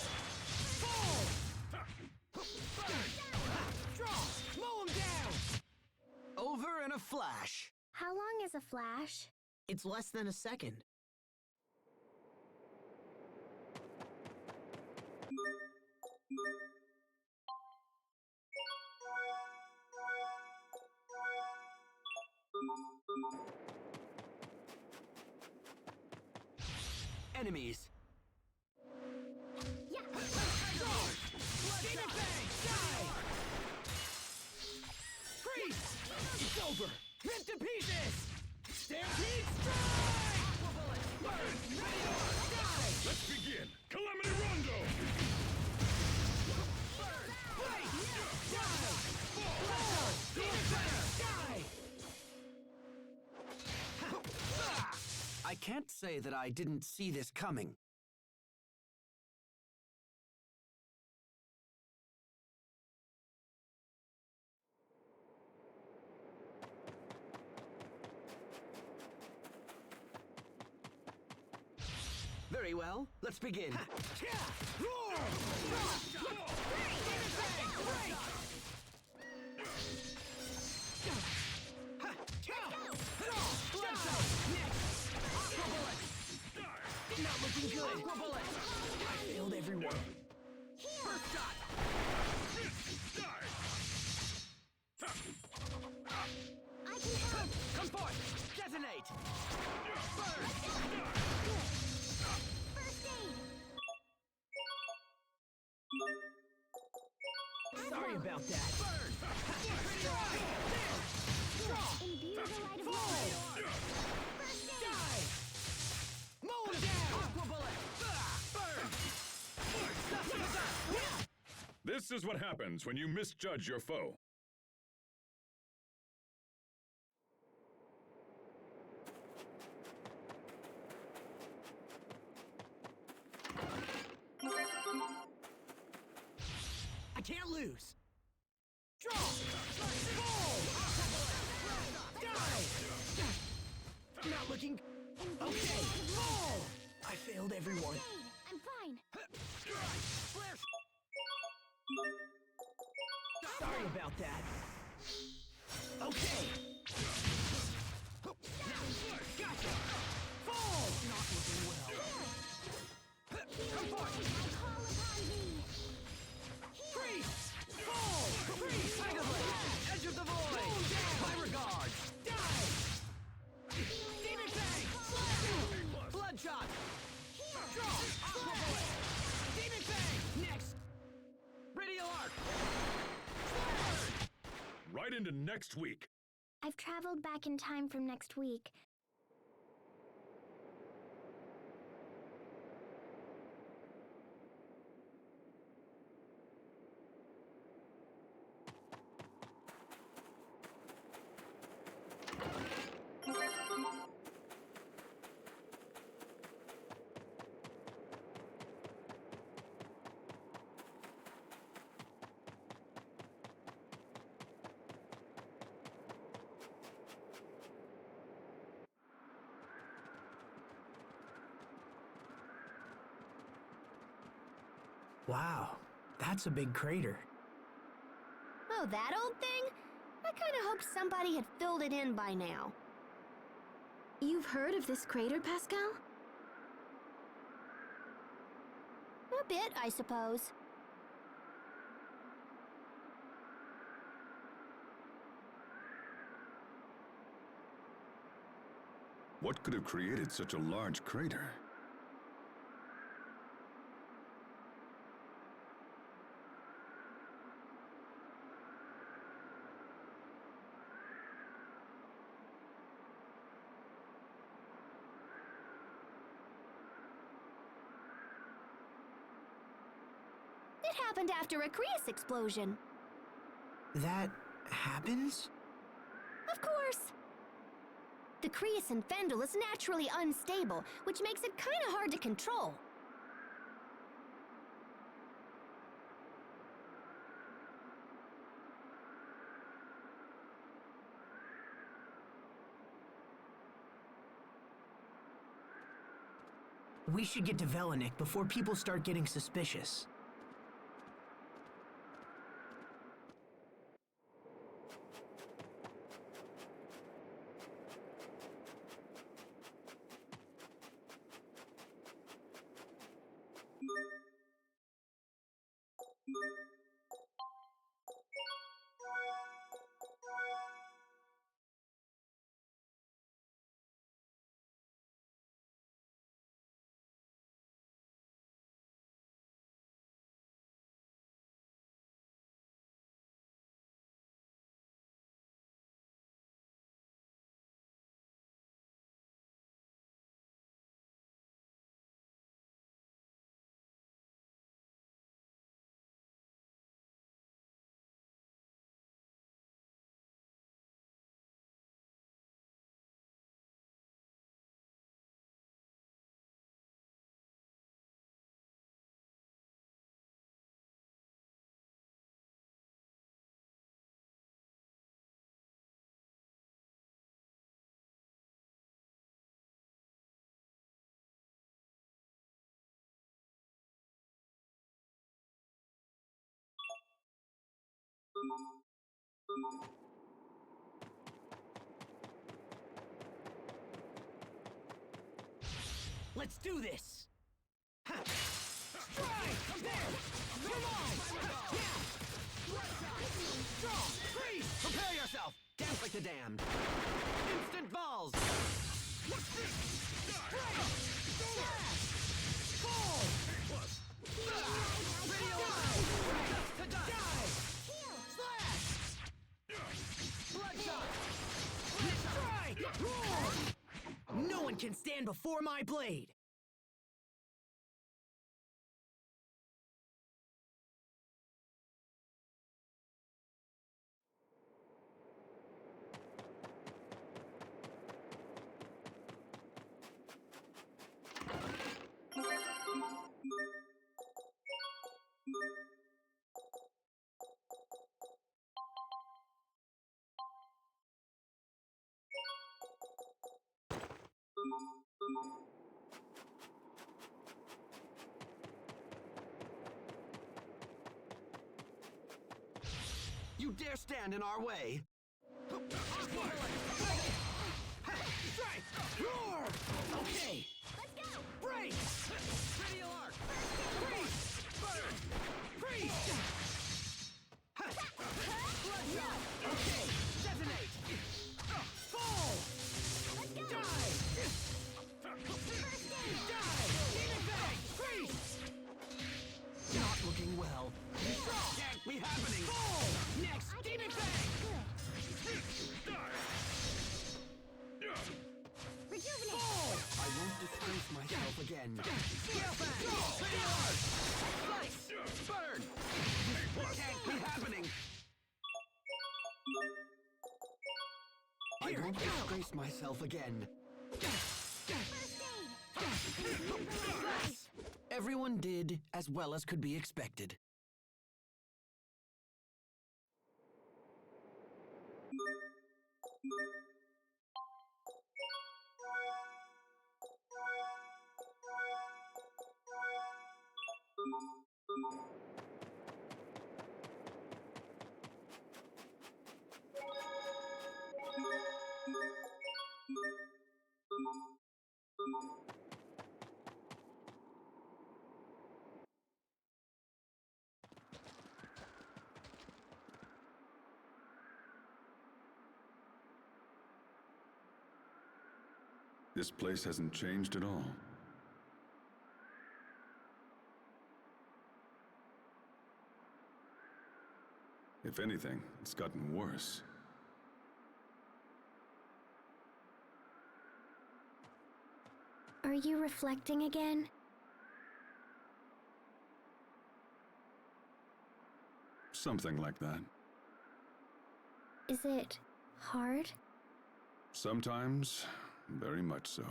Fall! Burn! Draw! Mow him down! Over in a flash. How long is a flash? It's less than a second. Enemies. Yeah! Demon Fang! Die! Freeze! It's over! Rip to pieces! Stampede strike! Aqua Bullet! Burn! Ready to die! Let's begin! Calamity Rondo! Burn! Wait! Die! Fall! Demon Fang! Die! I can't say that I didn't see this coming. Very well, let's begin. Not looking good. Aqua Bullet! I failed everyone. First shot! I can help! Come forth! Detonate! Burn! First aid! Sorry about that. Burn! Imbue the light of light. Die! Mow him down! Aqua Bullet! This is what happens when you misjudge your foe. I can't lose. Draw! Fall! Die! Not looking... Okay! Fall! I failed everyone. I'm fine. Sorry about that. Okay! Gotcha! Fall! Not looking well. Come forth! I call upon thee. Freeze! Fall! Freeze! Tiger Blade! Edge of the void! My regards! Die! Demon Fang! Bloodshot! Draw! Aqua Blade! Demon Fang! Next! Radial Arc! Right into next week. I've traveled back in time from next week. Wow, that's a big crater. Oh, that old thing? I kinda hoped somebody had filled it in by now. You've heard of this crater, Pascal? A bit, I suppose. What could have created such a large crater? It happened after a Creus explosion. That happens? Of course. The Creus and Fendel is naturally unstable, which makes it kinda hard to control. We should get to Velenik before people start getting suspicious. Let's do this! Ha! Strike! There! Come on! Yeah! Draw! Freeze! Prepare yourself! Dance like the damned! Instant balls! Strike! Slash! Fall! Radio line! Dust to dust! Die! Slash! Bloodshot! Strike! Roar! No one can stand before my blade! you dare stand in our way! Strike! Roar! Okay! Let's go! Break! Radial arc! Freeze! Burn! Freeze! Bloodshot! Okay! Detonate! Fall! Let's go! Die! Die! Demon Bang! Freeze! Not looking well. Can't be happening! Fall! Next! Demon Bang! Rejuvenate! Fall! I won't disgrace myself again. Steel Fang! Slice! Burn! Can't be happening! I won't disgrace myself again. Everyone did as well as could be expected. This place hasn't changed at all. If anything, it's gotten worse. Are you reflecting again? Something like that. Is it hard? Sometimes, very much so.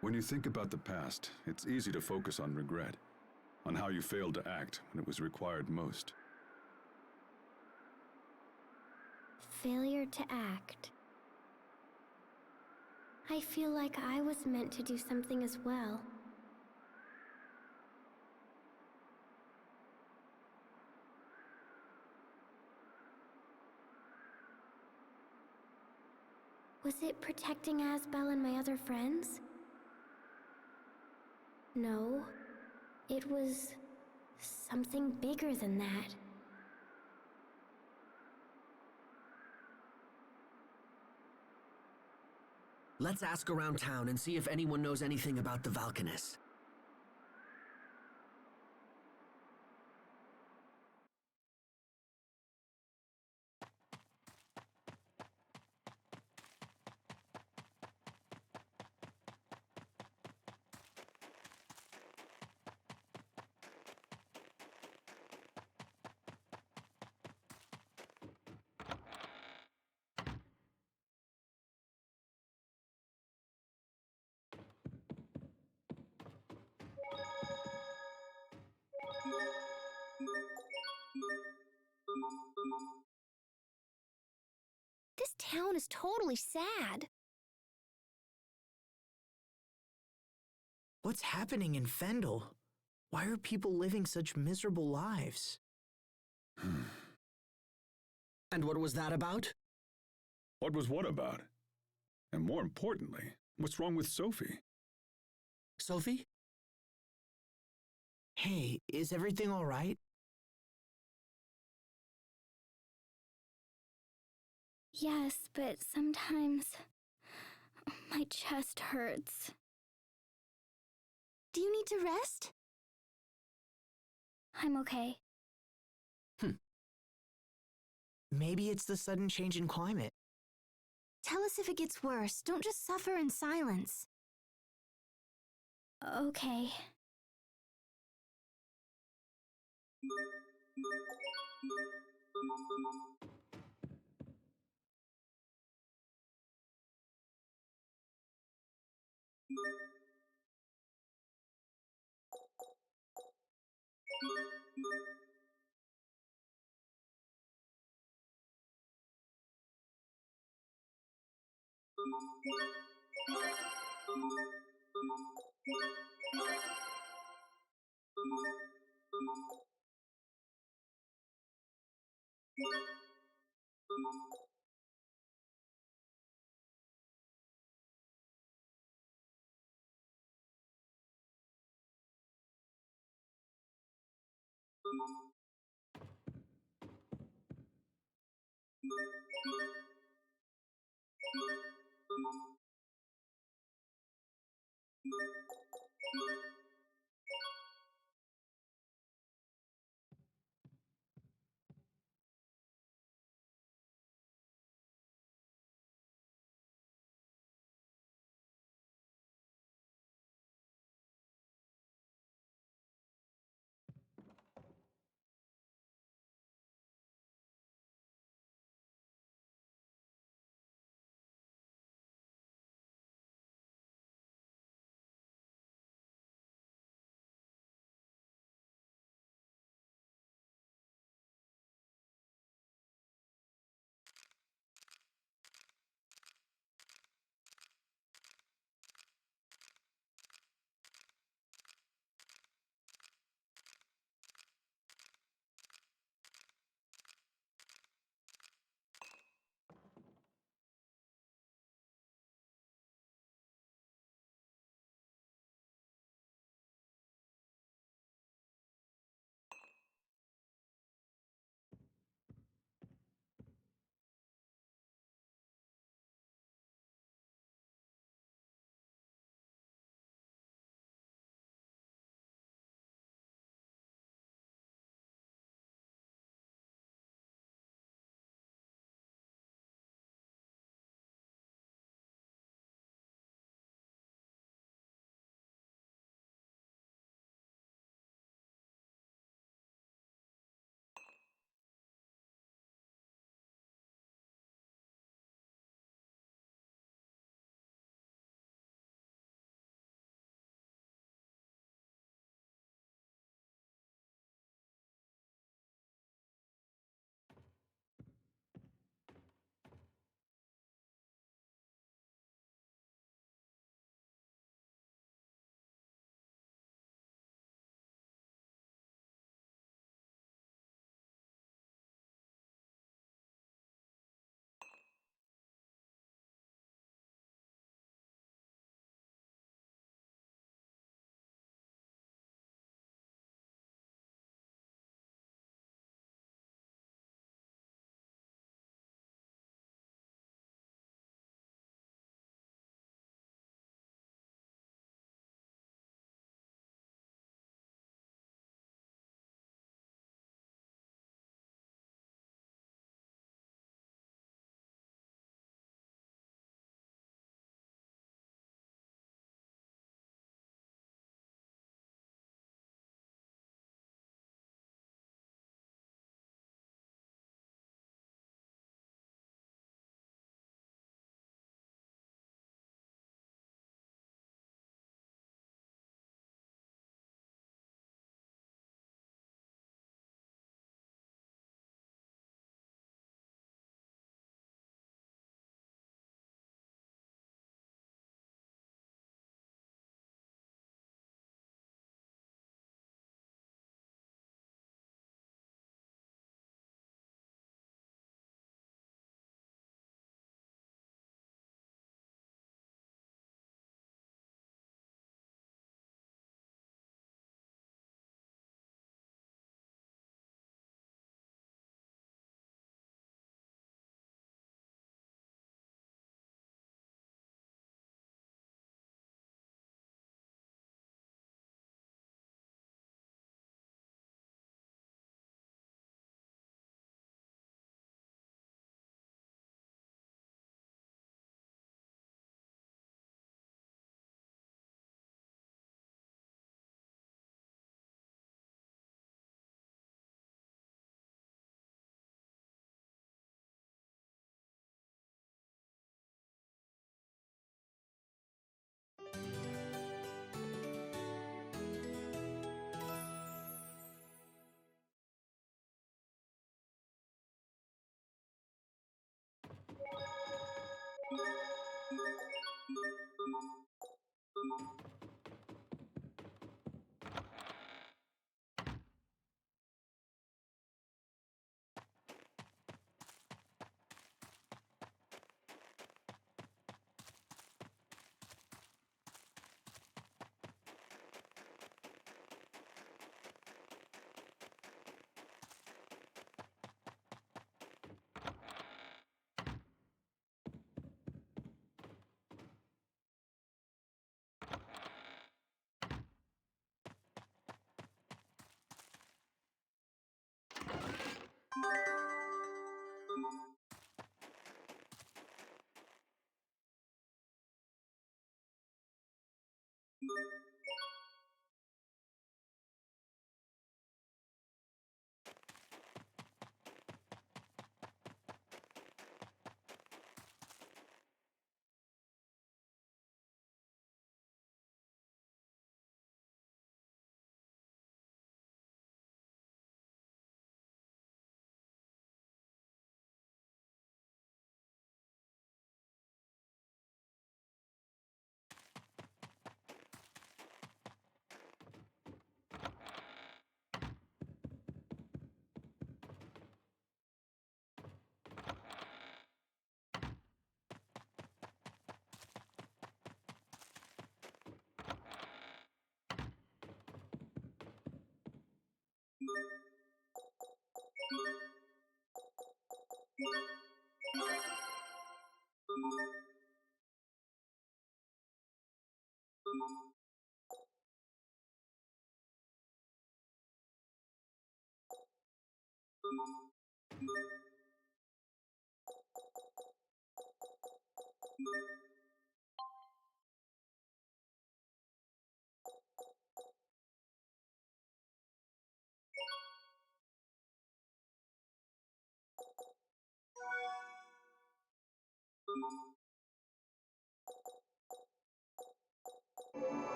When you think about the past, it's easy to focus on regret, on how you failed to act when it was required most. Failure to act. I feel like I was meant to do something as well. Was it protecting Asbel and my other friends? No. It was something bigger than that. Let's ask around town and see if anyone knows anything about the Valkanist. This town is totally sad. What's happening in Fendel? Why are people living such miserable lives? And what was that about? What was what about? And more importantly, what's wrong with Sophie? Sophie? Hey, is everything all right? Yes, but sometimes my chest hurts. Do you need to rest? I'm okay. Maybe it's the sudden change in climate. Tell us if it gets worse. Don't just suffer in silence. Okay.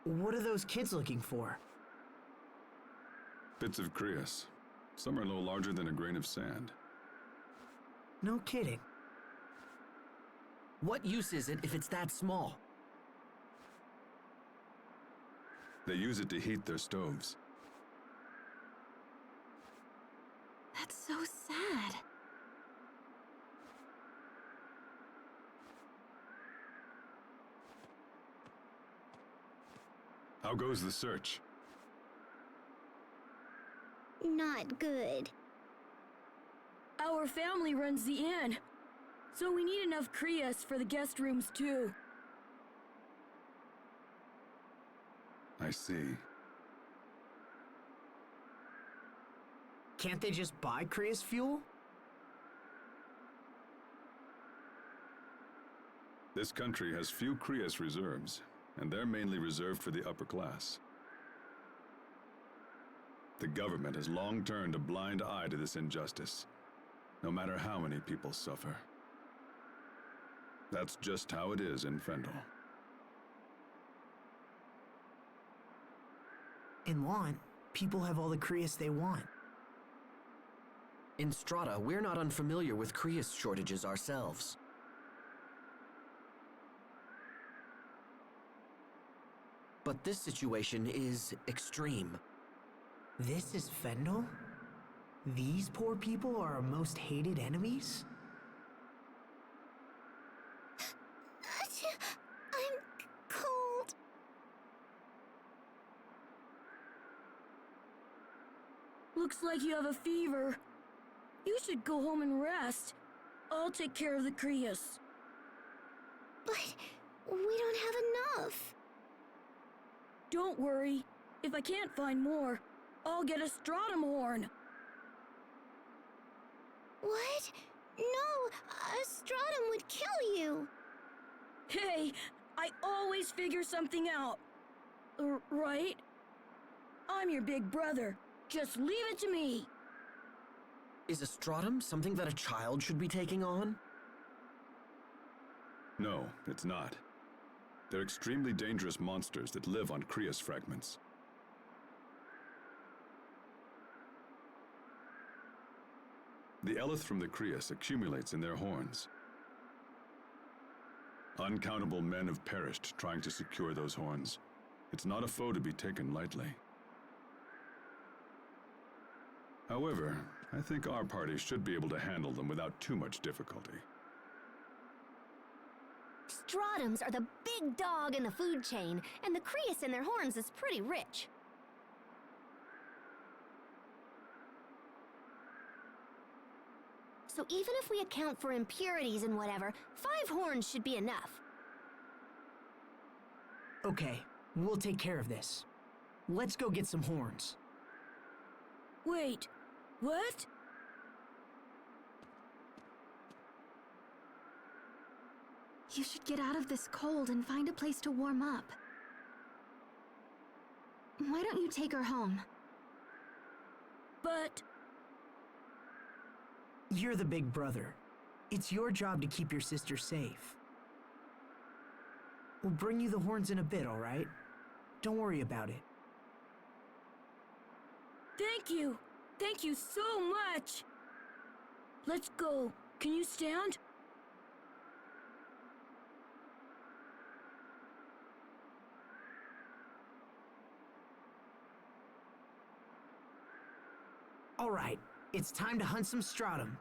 What are those kids looking for? Bits of Creus. Some are no larger than a grain of sand. No kidding. What use is it if it's that small? They use it to heat their stoves. That's so sad. How goes the search? Not good. Our family runs the inn, so we need enough Creus for the guest rooms too. I see. Can't they just buy Creus fuel? This country has few Creus reserves, and they're mainly reserved for the upper class. The government has long turned a blind eye to this injustice, no matter how many people suffer. That's just how it is in Fendel. In Lont, people have all the Creus they want. In Strata, we're not unfamiliar with Creus shortages ourselves. But this situation is extreme. This is Fendel? These poor people are our most hated enemies? I'm cold. Looks like you have a fever. You should go home and rest. I'll take care of the Creus. But we don't have enough. Don't worry. If I can't find more, I'll get a stratum horn. What? No, a stratum would kill you. Hey, I always figure something out. Right? I'm your big brother. Just leave it to me. Is a stratum something that a child should be taking on? No, it's not. They're extremely dangerous monsters that live on Creus fragments. The eleth from the Crius accumulates in their horns. Uncountable men have perished trying to secure those horns. It's not a foe to be taken lightly. However, I think our party should be able to handle them without too much difficulty. Stratums are the big dog in the food chain, and the Crius in their horns is pretty rich. So even if we account for impurities and whatever, 5 horns should be enough. Okay, we'll take care of this. Let's go get some horns. Wait, what? You should get out of this cold and find a place to warm up. Why don't you take her home? But... You're the big brother. It's your job to keep your sister safe. We'll bring you the horns in a bit, all right? Don't worry about it. Thank you. Thank you so much. Let's go. Can you stand? All right, it's time to hunt some stratum.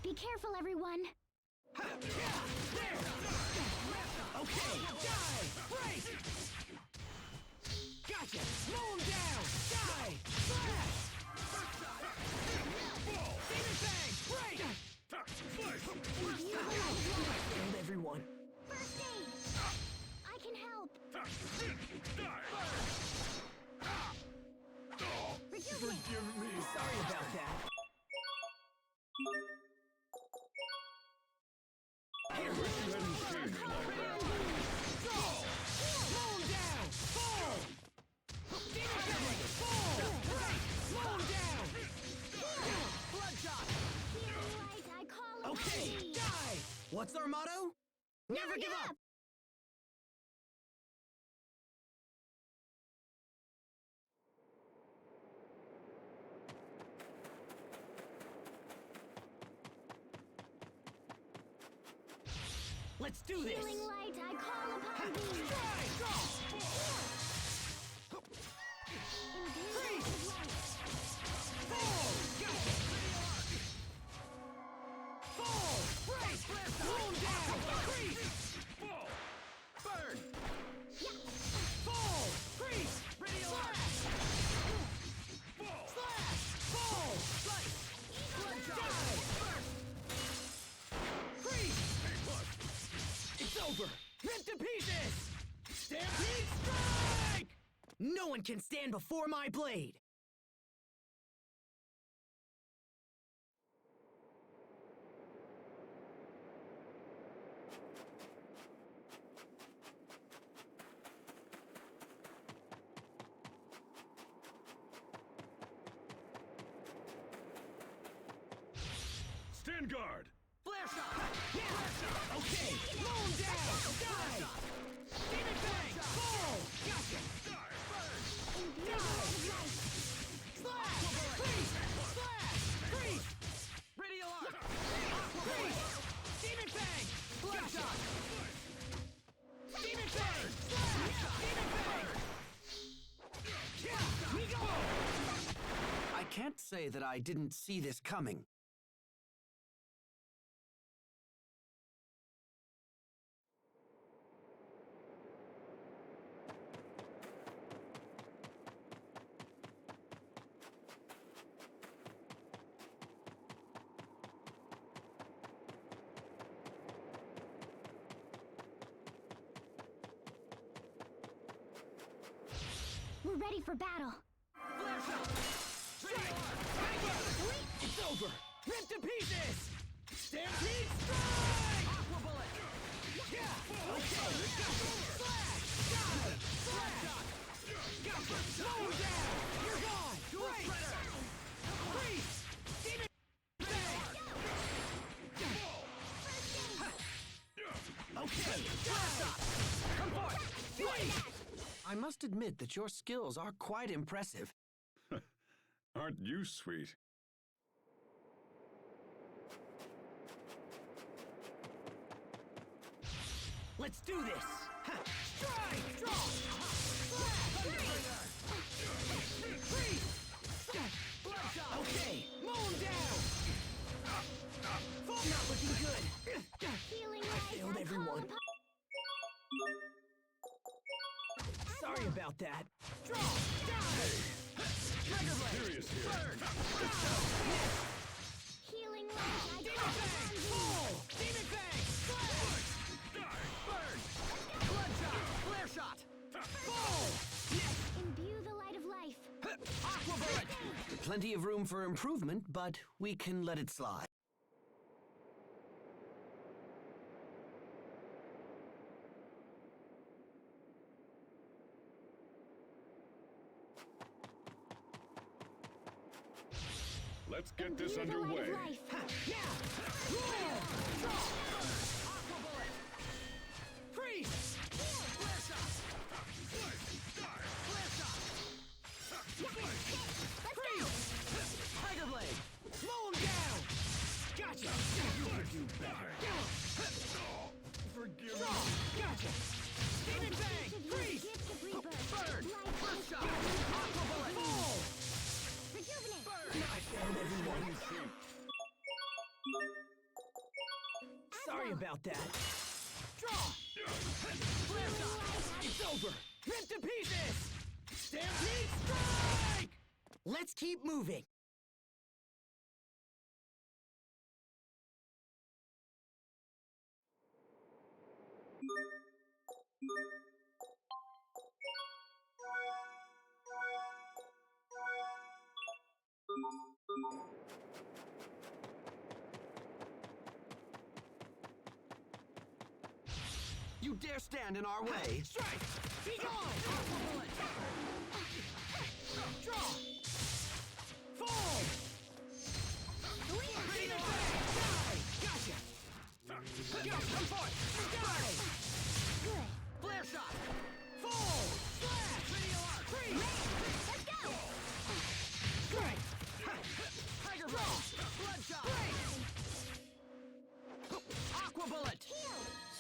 Be careful, everyone. Okay, die! Break! Gotcha! Slow him down! Die! Blast! Demon Fang! Break! Killed everyone. First aid! I can help! Forgive me. Sorry about that. I wish you hadn't seen me like that. Slow him down! Fall! Demon Fang! Fall! Break! Slow him down! Bloodshot! Healing light, I call upon Okay, thee. die! What's our motto? Never give up! Let's do this! Healing light, I call upon thee. Invisible light. Fall! Break! Slow him down! Freeze! Burn! Fall! Freeze! Slash! Slash! Fall! Slice! Die! Freeze! It's over! Rip to pieces! Stampede strike! No one can stand before my blade! Stand guard! Flare shot! Yeah! Okay! Slow him down! Die! Demon Fang! Fall! Gotcha! Die! Slash! Freeze! Slash! Freeze! Ready to lock! Freeze! Demon Fang! Bloodshot! Demon Fang! Slash! Demon Fang! Yeah! We go! I can't say that I didn't see this coming. ready for battle. It's over! Rip to pieces! Stampede strike! Aqua bullet! Yeah! Okay! Slash! Got it! Slash! Gotcha! Slow him down! You're gone! Great! Freeze! Demon! Okay! Come forth! Freeze! I must admit that your skills are quite impressive. Aren't you sweet? Let's do this! Strike! Draw! Slash! Freeze! Bloodshot! Okay, mow him down! Fall not looking good! Healing I failed everyone. Sorry about that. Draw! Die! Trigger blade! Serious here. Burn! Healing light. Demon Fang! Fall! Demon Fang! Slash! Burn! Bloodshot! Flare shot! Fall! Imbue the light of life. Aqua bullet! Plenty of room for improvement, but we can let it slide. Let's get this Imbue the light underway. of life. Yeah! Roar! Draw! Aqua bullet! Freeze! Flare shot! Flare shot! Freeze! Tiger blade! Mow him down! Gotcha! You could do better. Forgive Draw! me. Gotcha! Demon Fang! Freeze! Burn! Flare shot! Aqua bullet! Fall! Rejuvenate. I failed everyone. Sorry about that. Draw! Flare shot! It's over! Rip to pieces! Stampede strike! Let's keep moving. You dare stand in our way? Strike! Be gone! Aqua bullet! Draw! Fall! Demon Fang! Die! Gotcha! Go! Come forth! Die! Good. Flare shot! Fall! Slash! Radio arc! Freeze! Let's go. Strike! Tiger Raw! Bloodshot! Aqua bullet!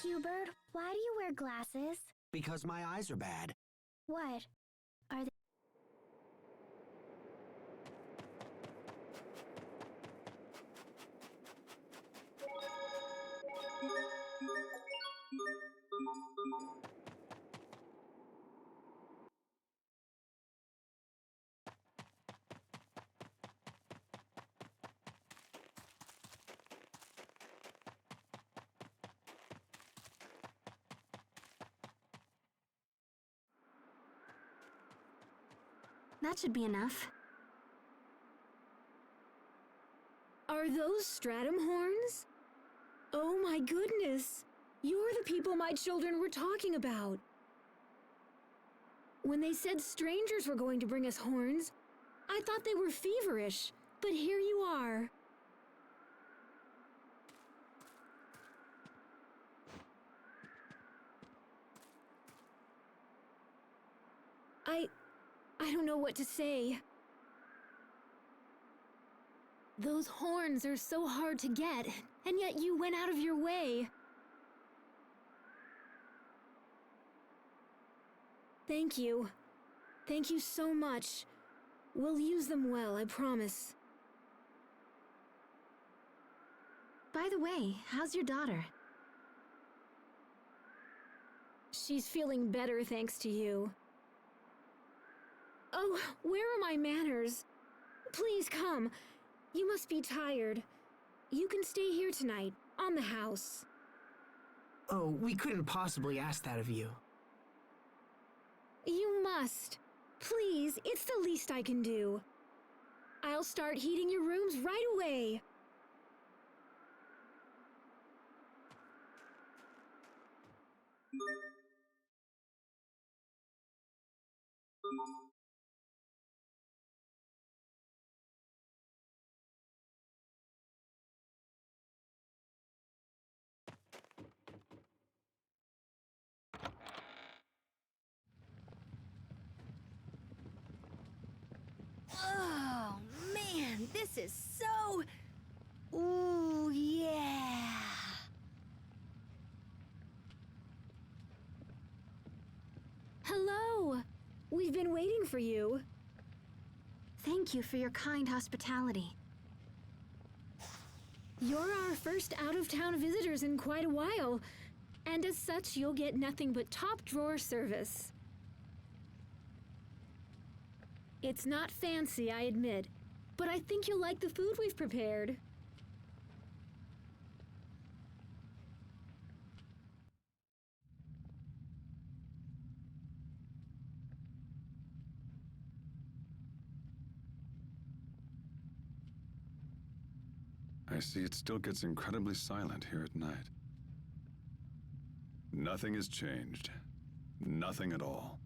Hubert, why do you wear glasses? Because my eyes are bad. What? Are they? That should be enough. Are those stratum horns? Oh my goodness! You're the people my children were talking about. When they said strangers were going to bring us horns, I thought they were feverish, but here you are. I don't know what to say. Those horns are so hard to get, and yet you went out of your way. Thank you. Thank you so much. We'll use them well, I promise. By the way, how's your daughter? She's feeling better thanks to you. Oh, where are my manners? Please come. You must be tired. You can stay here tonight, on the house. Oh, we couldn't possibly ask that of you. You must. Please, it's the least I can do. I'll start heating your rooms right away. Oh, man, this is so... Ooh, yeah. Hello. We've been waiting for you. Thank you for your kind hospitality. You're our first out-of-town visitors in quite a while, and as such, you'll get nothing but top-drawer service. It's not fancy, I admit, but I think you'll like the food we've prepared. I see it still gets incredibly silent here at night. Nothing has changed. Nothing at all.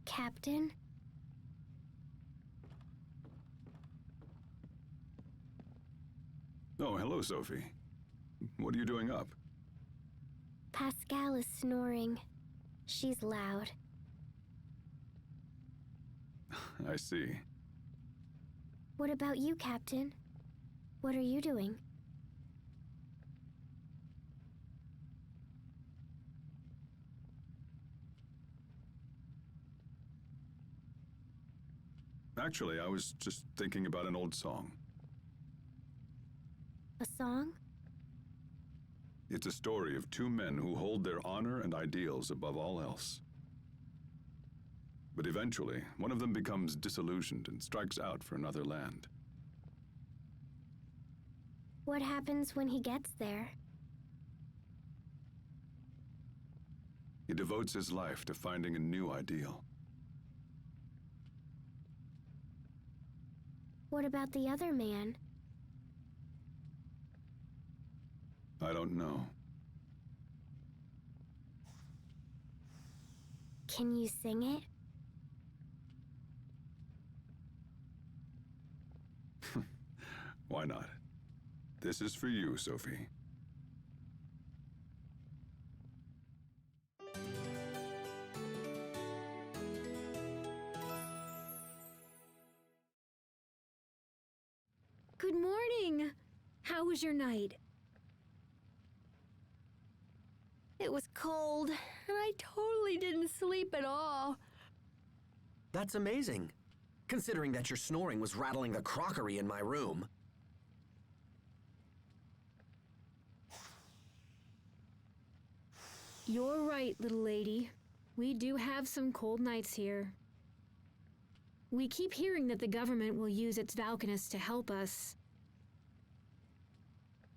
Captain? Oh, hello, Sophie. What are you doing up? Pascal is snoring. She's loud. I see. What about you, Captain? What are you doing? Actually, I was just thinking about an old song. A song? It's a story of two men who hold their honor and ideals above all else. But eventually, one of them becomes disillusioned and strikes out for another land. What happens when he gets there? He devotes his life to finding a new ideal. What about the other man? I don't know. Can you sing it? Why not? This is for you, Sophie. Good morning. How was your night? It was cold, and I totally didn't sleep at all. That's amazing, considering that your snoring was rattling the crockery in my room. You're right, little lady. We do have some cold nights here. We keep hearing that the government will use its Valkanists to help us.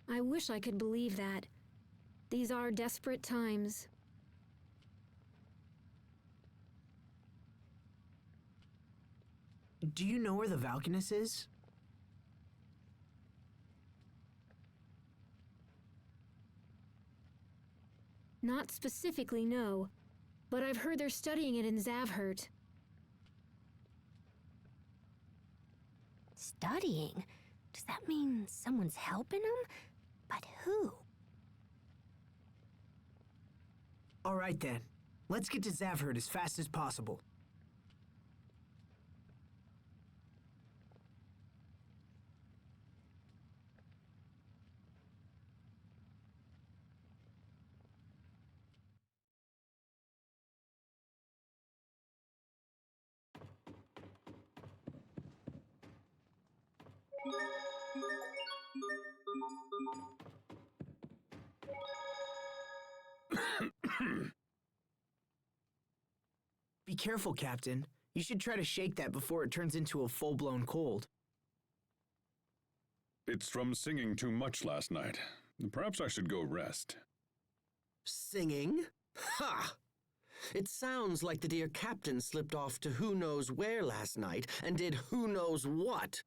I wish I could believe that. These are desperate times. Do you know where the Valkanist is? Not specifically, no. But I've heard they're studying it in Zavhert. Studying? Does that mean someone's helping him? But who? All right then. Let's get to Zavhert as fast as possible. Be careful, Captain. You should try to shake that before it turns into a full-blown cold. It's from singing too much last night. Perhaps I should go rest. Singing? Ha! It sounds like the dear captain slipped off to who knows where last night and did who knows what.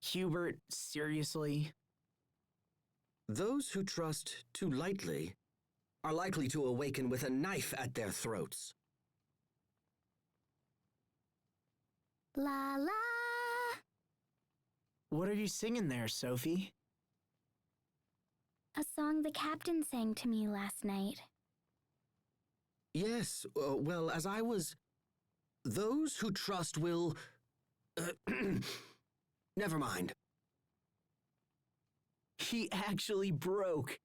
Hubert, seriously? Those who trust too lightly are likely to awaken with a knife at their throats. La la! What are you singing there, Sophie? A song the captain sang to me last night. Yes, well, as I was... Those who trust will... Never mind. He actually broke.